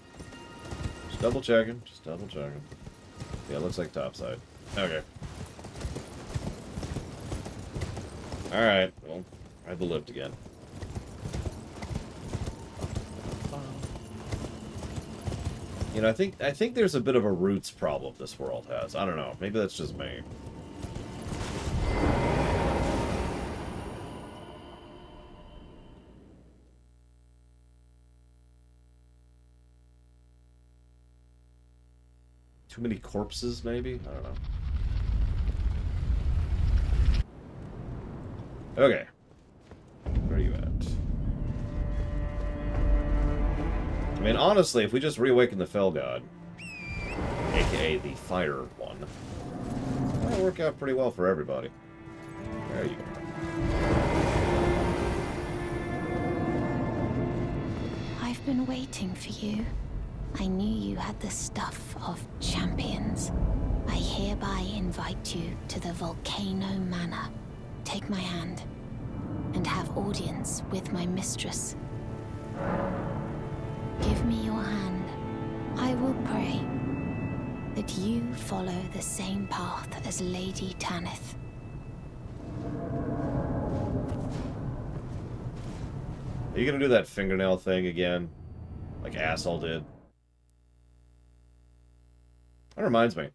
Just double checking. Just double checking. Yeah, it looks like topside. Okay. Alright, well, ride the lift again. You know, I think there's a bit of a roots problem this world has. I don't know. Maybe that's just me. Too many corpses, maybe? I don't know. Okay. Where are you at? I mean, honestly, if we just reawaken the Fell God, aka the Fire one, that'll work out pretty well for everybody. There you are. I've been waiting for you. I knew you had the stuff of champions. I hereby invite you to the Volcano Manor. Take my hand and have audience with my mistress. Give me your hand. I will pray that you follow the same path as Lady Tanith. Are you gonna do that fingernail thing again? Like Asshole did? That reminds me.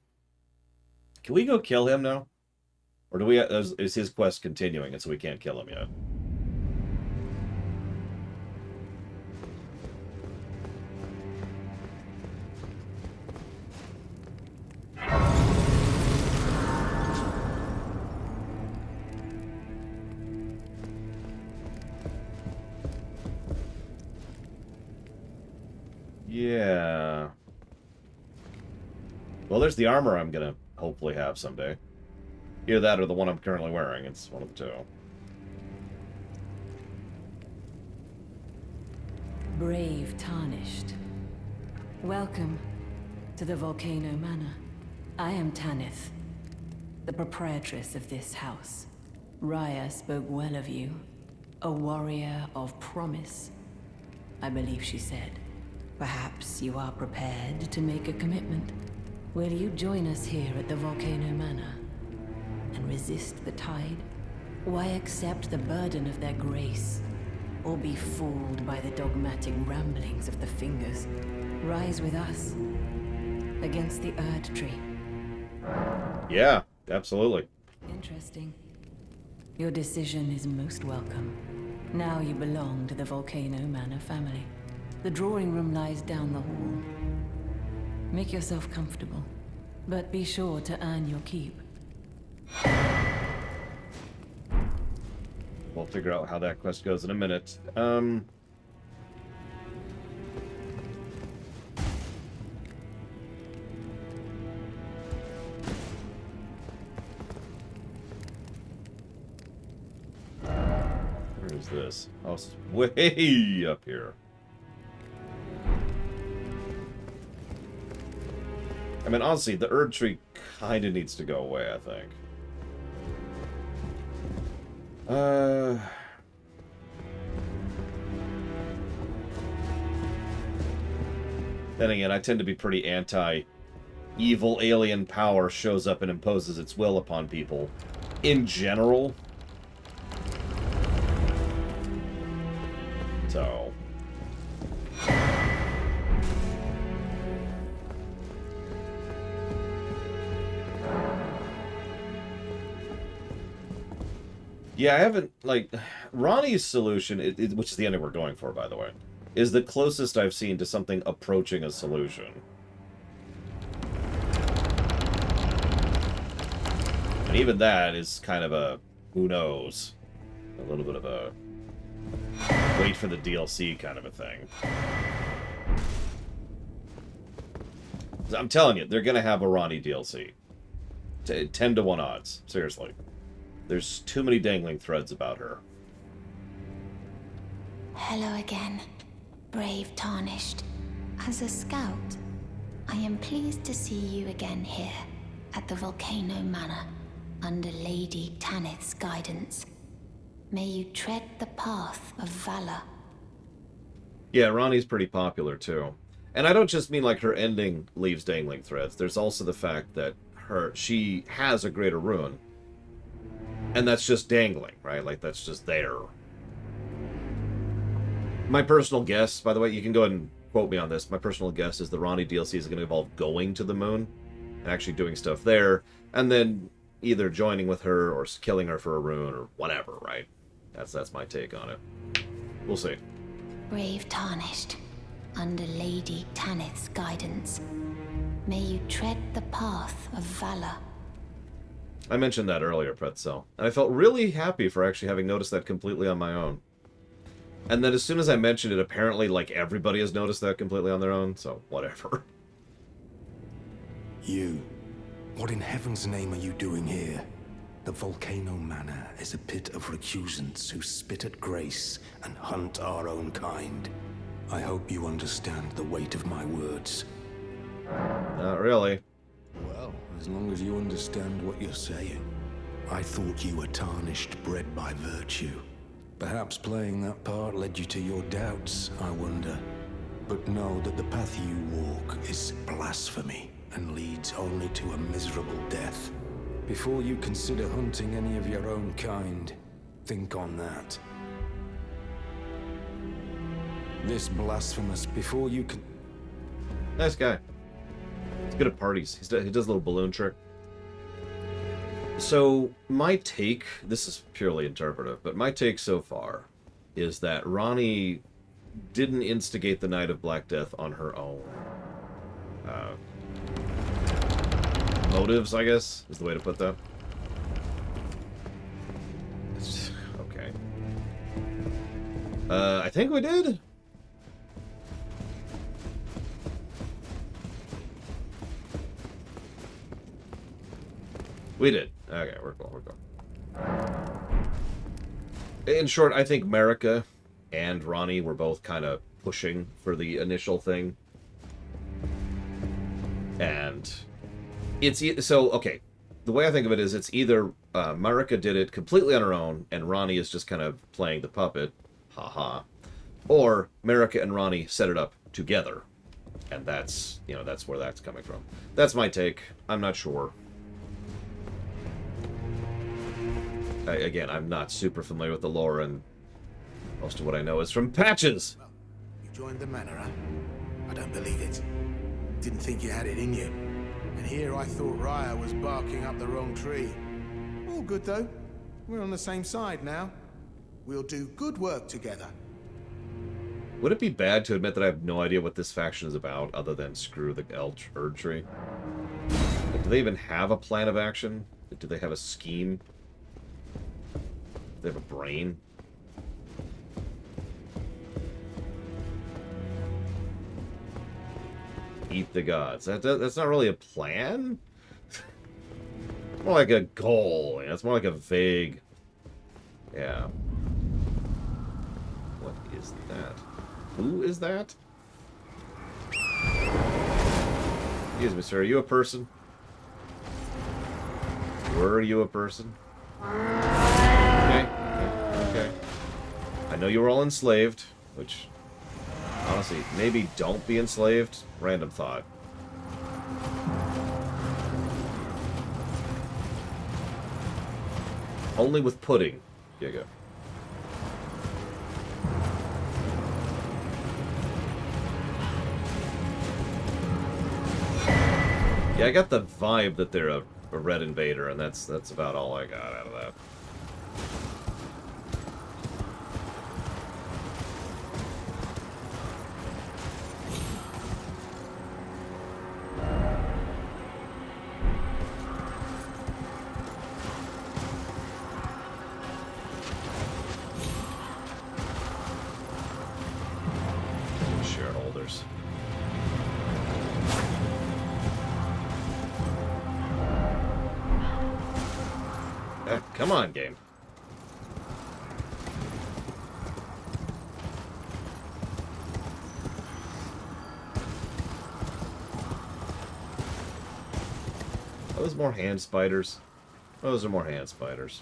Can we go kill him now? Or do we? Is his quest continuing and so we can't kill him yet? Well, there's the armor I'm gonna hopefully have someday. Either that or the one I'm currently wearing. It's one of the two. Brave Tarnished. Welcome to the Volcano Manor. I am Tanith, the proprietress of this house. Raya spoke well of you. A warrior of promise, I believe she said. Perhaps you are prepared to make a commitment. Will you join us here at the Volcano Manor and resist the tide? Why accept the burden of their grace, or be fooled by the dogmatic ramblings of the Fingers? Rise with us against the Erd Tree. Yeah, absolutely. Interesting. Your decision is most welcome. Now you belong to the Volcano Manor family. The drawing room lies down the hall. Make yourself comfortable, but be sure to earn your keep. We'll figure out how that quest goes in a minute. Where is this? Oh, it's way up here. I mean, honestly, the Erd Tree kind of needs to go away, I think. Then again, I tend to be pretty anti-evil alien power shows up and imposes its will upon people. In general. So... yeah, I haven't, like, Ronnie's solution, which is the ending we're going for, by the way, is the closest I've seen to something approaching a solution. And even that is kind of a, who knows, a little bit of a wait for the DLC kind of a thing. I'm telling you, they're going to have a Ronnie DLC. 10 to 1 odds, seriously. There's too many dangling threads about her. Hello again, brave Tarnished. As a scout, I am pleased to see you again here at the Volcano Manor under Lady Tanith's guidance. May you tread the path of valor. Yeah, Ronnie's pretty popular too. And I don't just mean like her ending leaves dangling threads. There's also the fact that she has a greater rune. And that's just dangling, right? Like, that's just there. My personal guess, by the way, you can go ahead and quote me on this. My personal guess is the Ronnie DLC is going to involve going to the moon and actually doing stuff there, and then either joining with her or killing her for a rune or whatever, right? That's my take on it. We'll see. Brave Tarnished, under Lady Tanith's guidance, may you tread the path of valor. I mentioned that earlier, Pretzel, and I felt really happy for actually having noticed that completely on my own. And then as soon as I mentioned it, apparently, like, everybody has noticed that completely on their own, so whatever. You. What in heaven's name are you doing here? The Volcano Manor is a pit of recusants who spit at grace and hunt our own kind. I hope you understand the weight of my words. Not really. Well, as long as you understand what you're saying. I thought you were tarnished, bred by virtue. Perhaps playing that part led you to your doubts, I wonder. But know that the path you walk is blasphemy and leads only to a miserable death. Before you consider hunting any of your own kind, think on that. This blasphemous, before you can... Nice guy. He's good at parties. He does a little balloon trick. So, my take, this is purely interpretive, but my take so far is that Ronnie didn't instigate the Night of Black Death on her own. Motives, I guess, is the way to put that. Okay. I think we did. We did. Okay, we're cool, we're cool. In short, I think Marika and Ronnie were both kind of pushing for the initial thing. And it's... So, okay. The way I think of it is it's either Marika did it completely on her own, and Ronnie is just kind of playing the puppet. Haha. Or Marika and Ronnie set it up together. And that's, you know, that's where that's coming from. That's my take. I'm not sure. Again, I'm not super familiar with the lore, and most of what I know is from patches. Well, you joined the manor, huh? I don't believe it. Didn't think you had it in you. And here I thought Raya was barking up the wrong tree. All good, though. We're on the same side now. We'll do good work together. Would it be bad to admit that I have no idea what this faction is about, other than screw the Erd tree? Like, do they even have a plan of action? Do they have a scheme? Do they have a brain? Eat the gods. That's not really a plan? It's more like a goal. You know? It's more like a vague... Yeah. What is that? Who is that? Excuse me, sir. Are you a person? Were you a person? Okay. Okay. I know you were all enslaved, which... Honestly, maybe don't be enslaved. Random thought. Only with pudding. Here you go. Yeah, I got the vibe that they're a red invader, and that's about all I got out of that. Shareholders. Come on, game. Those more hand spiders. Those are more hand spiders.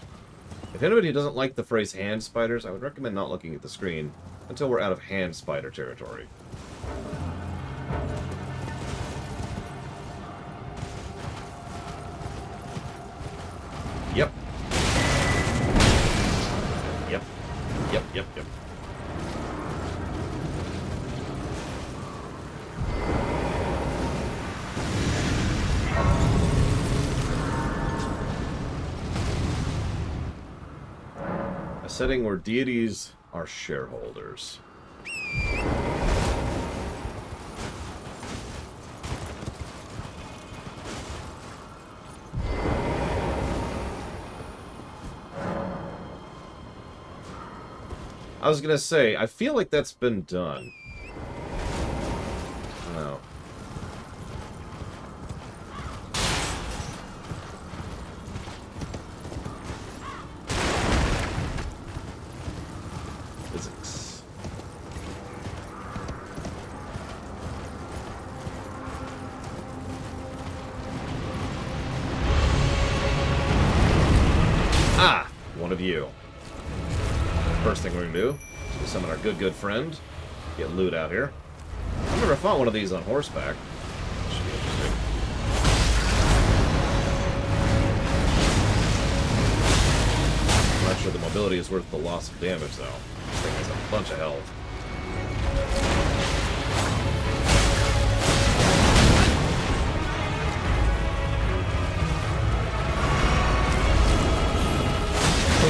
If anybody doesn't like the phrase hand spiders, I would recommend not looking at the screen until we're out of hand spider territory. Yep. Yep. Yep, yep, yep. A setting where deities are shareholders. I was gonna say, I feel like that's been done. No. Physics. Ah! One of you. First thing we're gonna do is summon our good friend. Get loot out here. I've never fought one of these on horseback. Should be interesting. I'm not sure the mobility is worth the loss of damage, though. This thing has a bunch of health.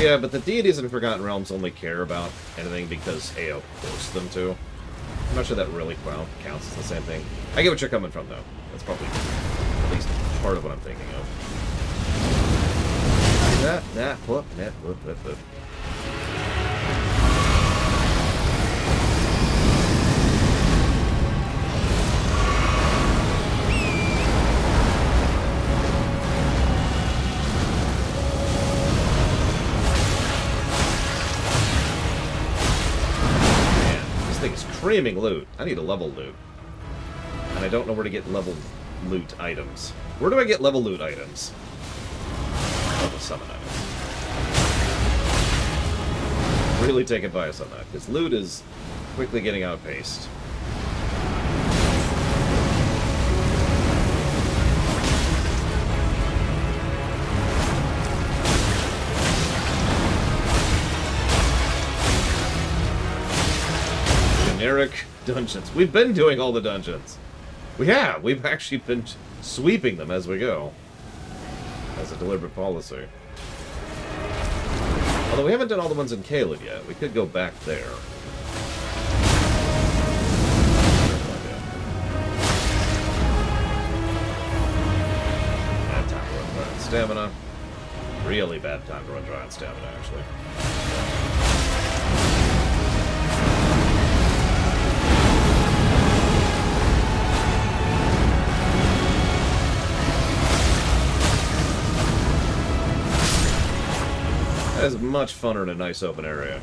Yeah, but the deities in Forgotten Realms only care about anything because AO forced them to. I'm not sure that really counts as the same thing. I get what you're coming from, though. That's probably at least part of what I'm thinking of. Whoop. screaming loot. I need a level loot. And I don't know where to get level loot items. Where do I get level loot items? Level summon items. Really take advice on that, because loot is quickly getting outpaced. Generic dungeons. We've been doing all the dungeons. We have. We've actually been sweeping them as we go. As a deliberate policy. Although we haven't done all the ones in Caelid yet. We could go back there. Bad time to run dry on stamina. Really bad time to run dry on stamina, actually. That is much funner in a nice open area.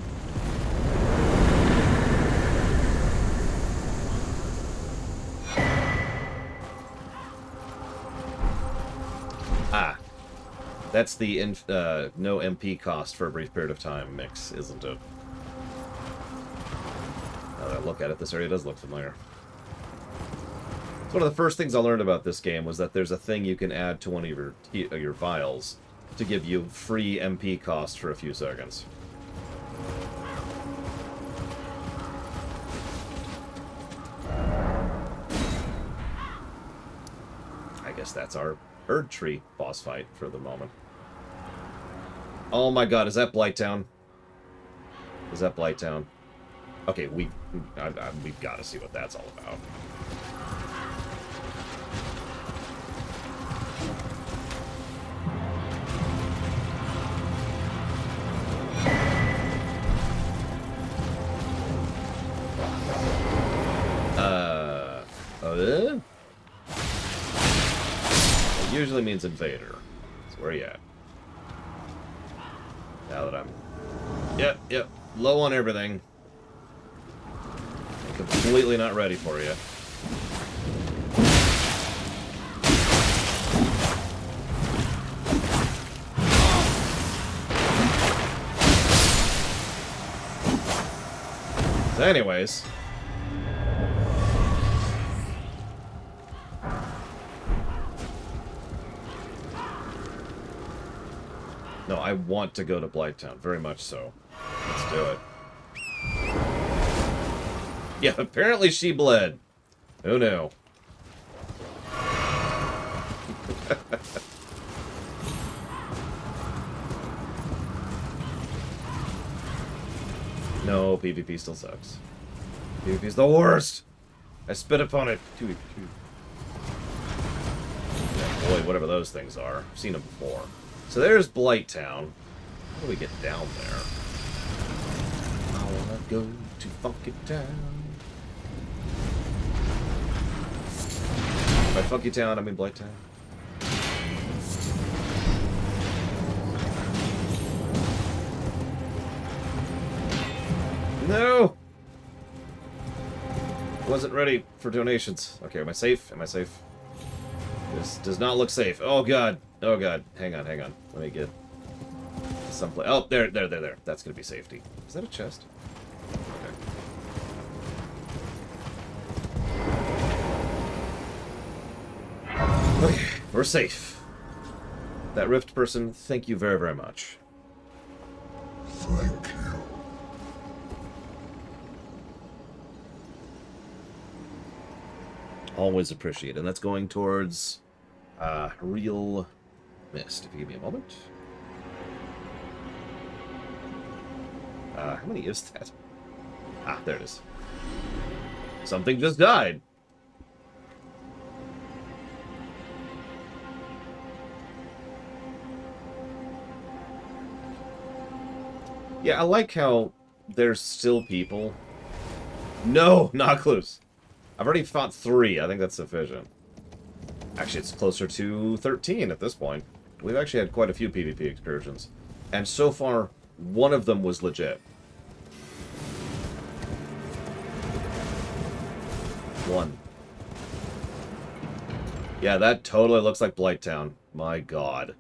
Ah. That's the no MP cost for a brief period of time mix, isn't it? Now that I look at it, this area does look familiar. It's one of the first things I learned about this game was that there's a thing you can add to one of your vials to give you free MP cost for a few seconds. I guess that's our Erd Tree boss fight for the moment. Oh my god, is that Blighttown? Is that Blighttown? Okay, we've got to see what that's all about. It usually means invader. So where are you at? Now that I'm... Yep, low on everything. I'm completely not ready for you. So anyways... No, I want to go to Blighttown, very much so. Let's do it. Yeah, apparently she bled. Who knew? No, PvP still sucks. PvP's the worst! I spit upon it. Yeah, boy, whatever those things are. I've seen them before. So there's Blighttown. How do we get down there? I wanna go to Funky Town. By Funky Town, I mean Blighttown. No! Wasn't ready for donations. Okay, am I safe? Am I safe? This does not look safe. Oh god. Oh god. Hang on. Let me get someplace. Oh, there. That's gonna be safety. Is that a chest? Okay, we're safe. That rift person, thank you very, very much. Thank you. Always appreciate it. And that's going towards Real Mist. If you give me a moment. How many is that? Ah, there it is. Something just died. Yeah, I like how there's still people. No, not close. I've already fought 3. I think that's sufficient. Actually, it's closer to 13 at this point. We've actually had quite a few PvP excursions. And so far, one of them was legit. One. Yeah, that totally looks like Blighttown. My god.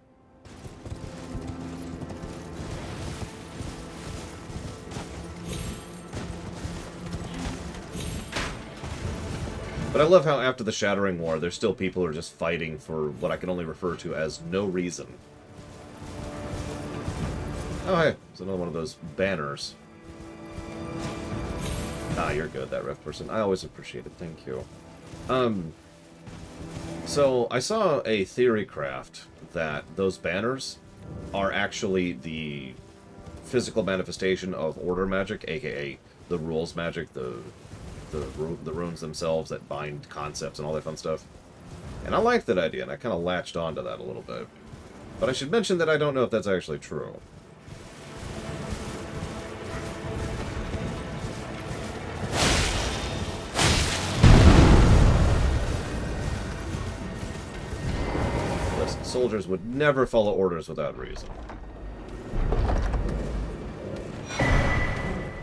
But I love how after the Shattering War, there's still people who are just fighting for what I can only refer to as no reason. Oh, hey, it's another one of those banners. Ah, you're good, that ref person. I always appreciate it, thank you. So, I saw a theory craft that those banners are actually the physical manifestation of order magic, aka the rules magic, the runes themselves that bind concepts and all that fun stuff. And I like that idea, and I kind of latched onto that a little bit. But I should mention that I don't know if that's actually true. Listen, soldiers would never follow orders without reason.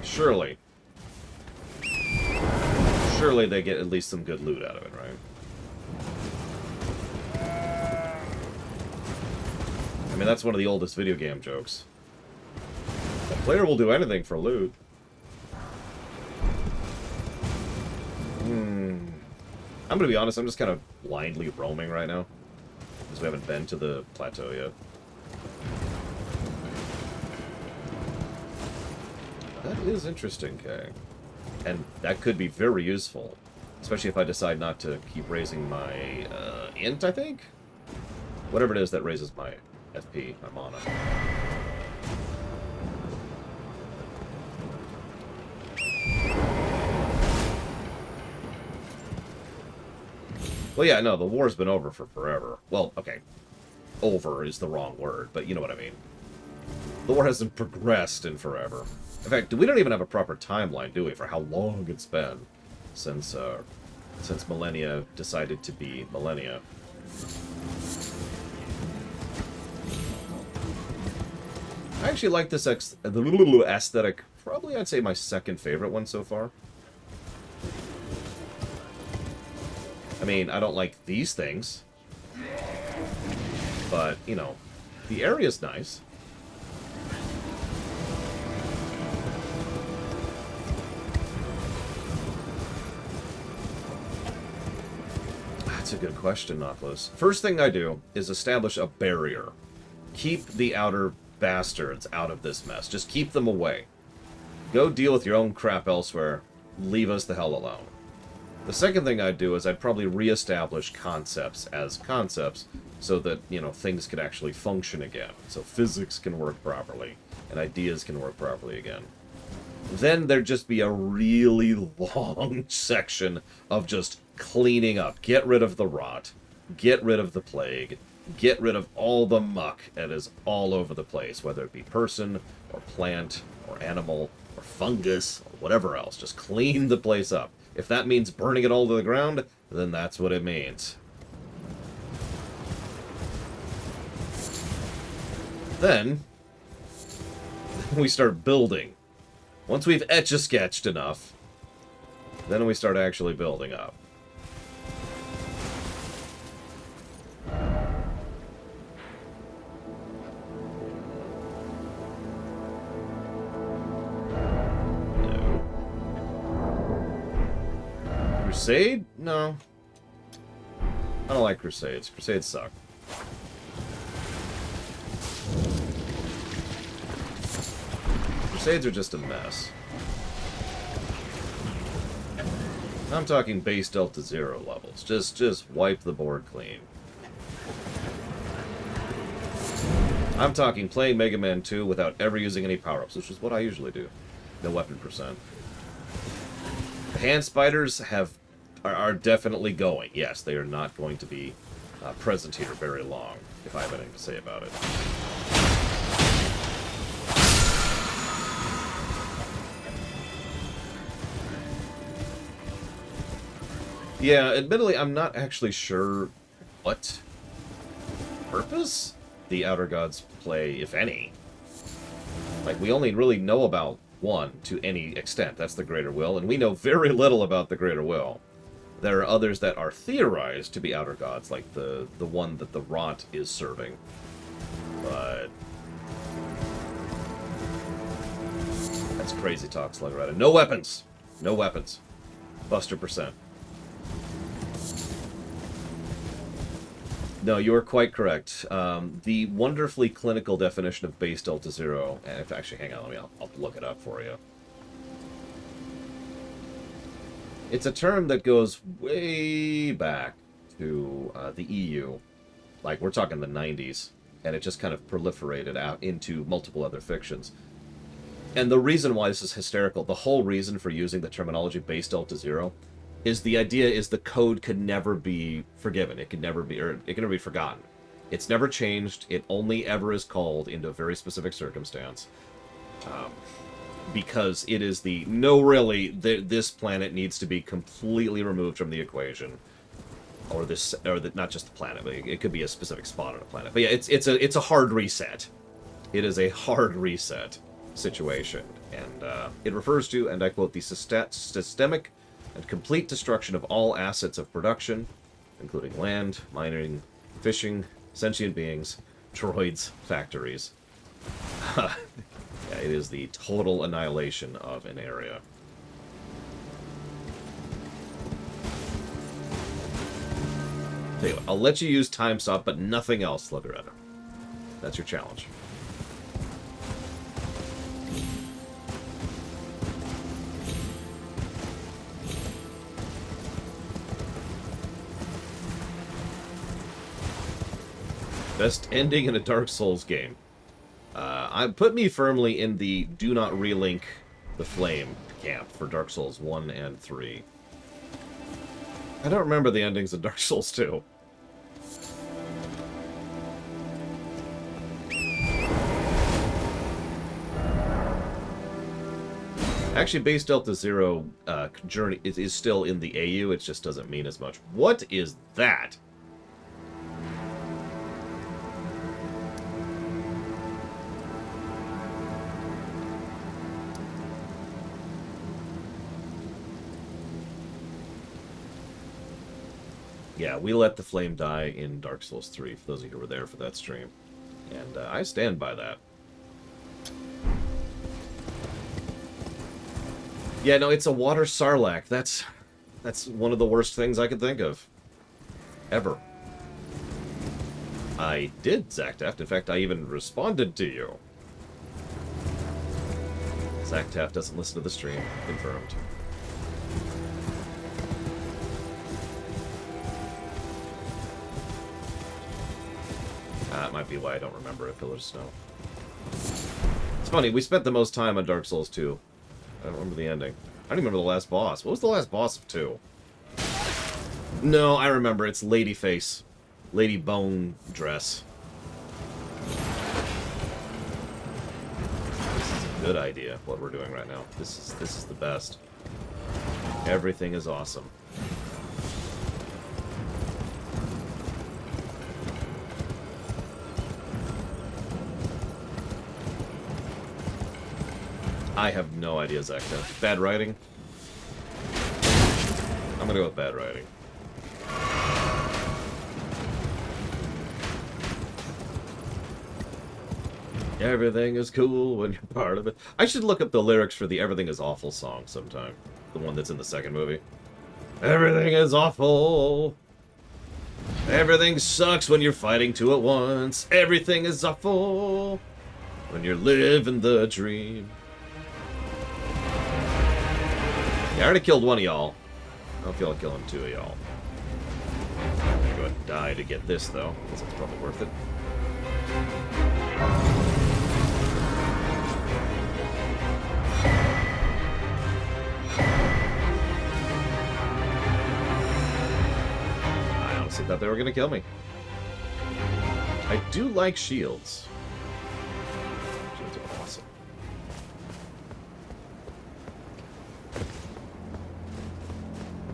Surely. Surely they get at least some good loot out of it, right? I mean, that's one of the oldest video game jokes. The player will do anything for loot. I'm gonna be honest, I'm just kind of blindly roaming right now. Because we haven't been to the plateau yet. That is interesting, Kay. And that could be very useful. Especially if I decide not to keep raising my, int, I think? Whatever it is that raises my FP, my mana. Well, yeah, no, the war's been over for forever. Well, okay. Over is the wrong word, but you know what I mean. The war hasn't progressed in forever. In fact, we don't even have a proper timeline, do we, for how long it's been since millennia decided to be millennia. I actually like this aesthetic. Probably, I'd say, my second favorite one so far. I mean, I don't like these things. But, you know, the area's nice. That's a good question, Nautilus. First thing I do is establish a barrier. Keep the outer bastards out of this mess. Just keep them away. Go deal with your own crap elsewhere. Leave us the hell alone. The second thing I'd do is I'd probably reestablish concepts as concepts so that, you know, things could actually function again. So physics can work properly and ideas can work properly again. Then there'd just be a really long section of just cleaning up. Get rid of the rot. Get rid of the plague. Get rid of all the muck that is all over the place, whether it be person, or plant, or animal, or fungus, or whatever else. Just clean the place up. If that means burning it all to the ground, then that's what it means. Then, we start building. Once we've etch-a-sketched enough, then we start actually building up. Crusade? No. I don't like Crusades. Crusades suck. Crusades are just a mess. I'm talking base Delta Zero levels. Just wipe the board clean. I'm talking playing Mega Man 2 without ever using any power-ups, which is what I usually do. No weapon percent. The hand spiders are definitely going. Yes, they are not going to be present here very long, if I have anything to say about it. Yeah, admittedly, I'm not actually sure what purpose the Outer Gods play, if any. Like, we only really know about one to any extent. That's the Greater Will, and we know very little about the Greater Will. There are others that are theorized to be outer gods, like the one that the Rot is serving. But that's crazy talk, Sluggeretta. No weapons! No weapons. Buster %. No, you are quite correct. The wonderfully clinical definition of base delta zero, and if actually, hang on, I'll look it up for you. It's a term that goes way back to the EU. Like, we're talking the 90s. And it just kind of proliferated out into multiple other fictions. And the reason why this is hysterical, the whole reason for using the terminology base delta zero, is the idea is the code could never be forgiven. It can never be, or it can never be forgotten. It's never changed. It only ever is called into a very specific circumstance. Because it is the, no really, this planet needs to be completely removed from the equation. Or this, or not just the planet, but it could be a specific spot on a planet. But yeah, it's a hard reset. It is a hard reset situation. And it refers to, and I quote, the systemic and complete destruction of all assets of production, including land, mining, fishing, sentient beings, droids, factories. Yeah, it is the total annihilation of an area. Tell you what, I'll let you use time stop, but nothing else, Sluggeretta. That's your challenge. Best ending in a Dark Souls game. I put me firmly in the do not relink the flame camp for Dark Souls 1 and 3. I don't remember the endings of Dark Souls 2. Actually, Base Delta Zero journey is still in the AU, it just doesn't mean as much. What is that? Yeah, we let the flame die in Dark Souls 3, for those of you who were there for that stream. And I stand by that. Yeah, no, it's a water sarlacc. That's one of the worst things I could think of. Ever. I did, Zactaft. In fact, I even responded to you. Zactaft doesn't listen to the stream. Confirmed. That might be why I don't remember it, Pillar of Snow. It's funny, we spent the most time on Dark Souls 2. I don't remember the ending. I don't even remember the last boss. What was the last boss of 2? No, I remember. It's Ladyface. Lady Bone Dress. This is a good idea, what we're doing right now. This is the best. Everything is awesome. I have no idea, Zacta. Bad writing? I'm gonna go with bad writing. Everything is cool when you're part of it. I should look up the lyrics for the Everything is Awful song sometime. The one that's in the second movie. Everything is awful. Everything sucks when you're fighting two at once. Everything is awful when you're living the dream. Yeah, I already killed one of y'all. I don't feel like killing two of y'all. I'm gonna go ahead and die to get this, though, because it's probably worth it. I honestly thought they were gonna kill me. I do like shields. Shields are awesome.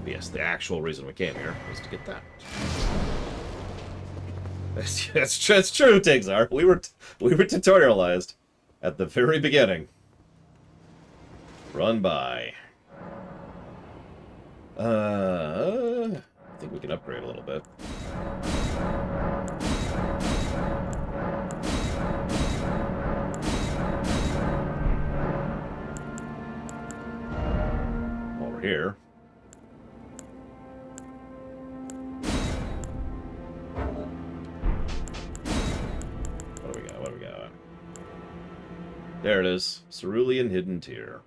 Yes, the actual reason we came here was to get that. That's true, Tigzar. We were tutorialized at the very beginning. Run by. we can upgrade a little bit. While we're here. What do we got? What do we got? There it is. Cerulean Hidden Tear.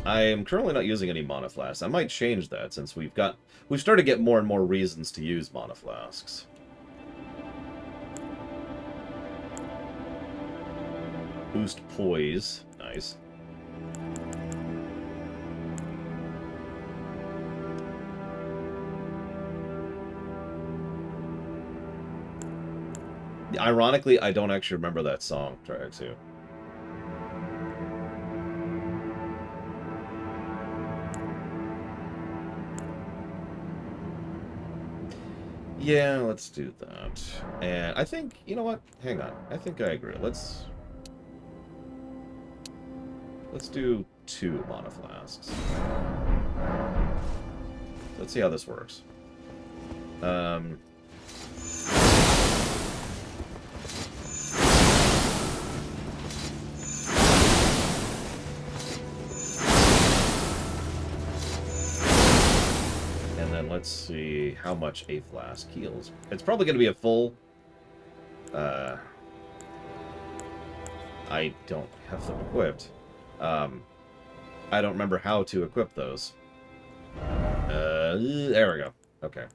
I am currently not using any mana flasks. I might change that since we've started to get more and more reasons to use mana flasks. Boost poise. Nice. Ironically, I don't actually remember that song, Track 2. Yeah, let's do that. And I think, you know what? Hang on. I think I agree. Let's do 2 mana flasks. Let's see how this works. Let's see how much a flask heals. It's probably going to be a full... I don't have them equipped. I don't remember how to equip those. There we go. Okay.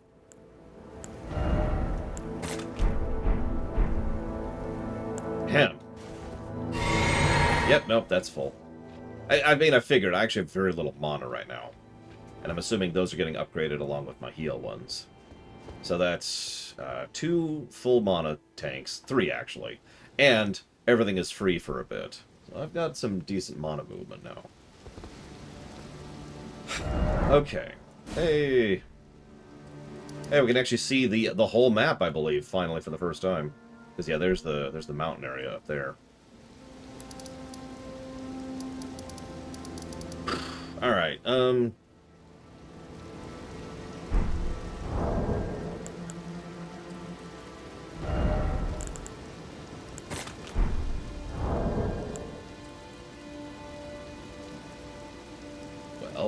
Him. Yep, nope, that's full. I mean, I figured. I actually have very little mana right now. And I'm assuming those are getting upgraded along with my heal ones. So that's 2 full mana tanks. 3, actually. And everything is free for a bit. So I've got some decent mana movement now. Okay. Hey. Hey, we can actually see the whole map, I believe, finally, for the first time. Because, yeah, there's the mountain area up there. Alright,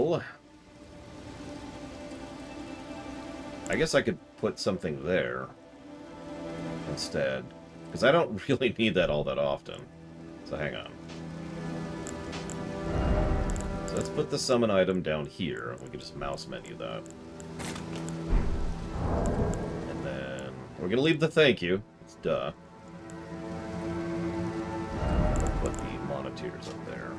well, I guess I could put something there instead, because I don't really need that all that often. So hang on. So let's put the summon item down here, and we can just mouse menu that. And then we're gonna leave the thank you. It's duh. Put the mana tiers up there.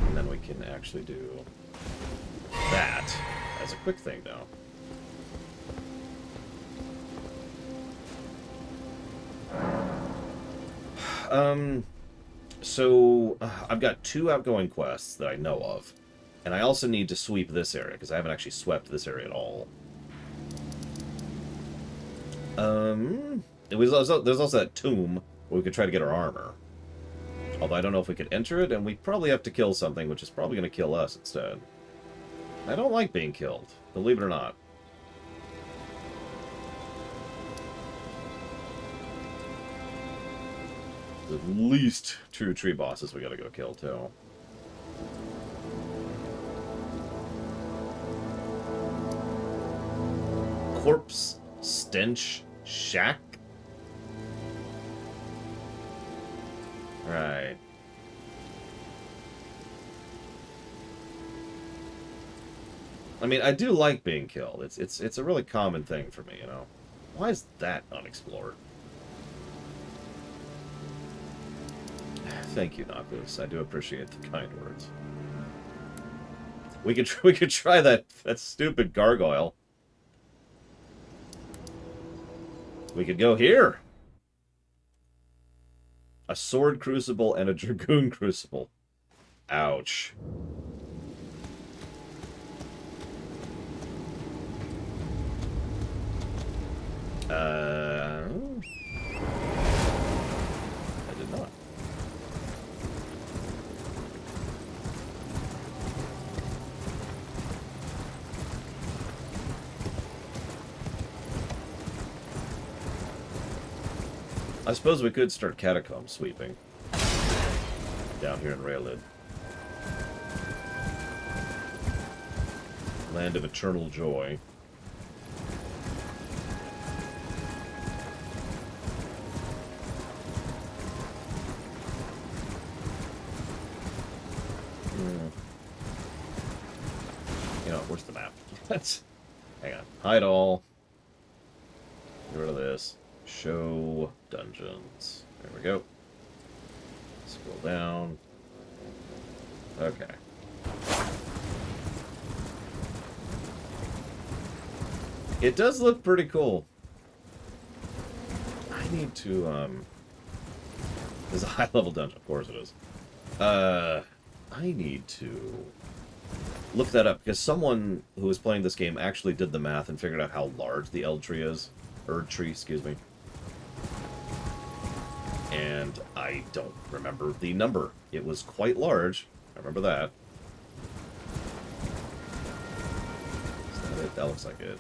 And then we can actually do that as a quick thing now. So I've got 2 outgoing quests that I know of, and I also need to sweep this area because I haven't actually swept this area at all. There's also that tomb where we could try to get our armor. Although I don't know if we could enter it, and we probably have to kill something, which is probably going to kill us instead. I don't like being killed, believe it or not. There's at least 2 tree bosses we gotta go kill, too. Corpse Stench Shack? Right. I mean, I do like being killed. It's a really common thing for me, you know. Why is that unexplored? Thank you, Nakus. I do appreciate the kind words. We could try that stupid gargoyle. We could go here. A sword crucible and a dragoon crucible. Ouch. I did not. I suppose we could start catacomb sweeping down here in Raelid. Land of Eternal Joy. You know, where's the map? Hang on. Hide all. Get rid of this. Show dungeons. There we go. Scroll down. Okay. It does look pretty cool. I need to, There's a high-level dungeon. Of course it is. I need to look that up, because someone who was playing this game actually did the math and figured out how large the Erd tree is. Erd tree, excuse me. And I don't remember the number. It was quite large. I remember that. Is that it? That looks like it.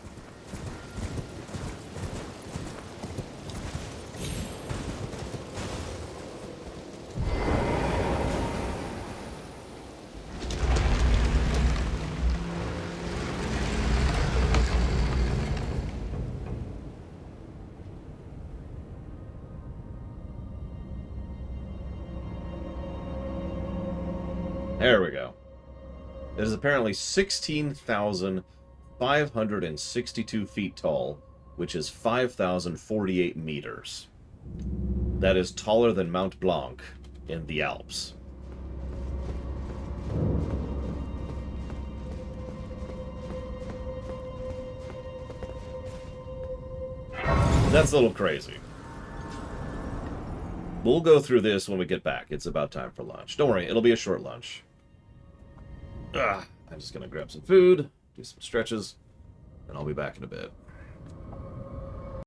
There we go. It is apparently 16,562 feet tall, which is 5,048 meters. That is taller than Mount Blanc in the Alps. That's a little crazy. We'll go through this when we get back. It's about time for lunch. Don't worry, it'll be a short lunch. I'm just going to grab some food, do some stretches, and I'll be back in a bit.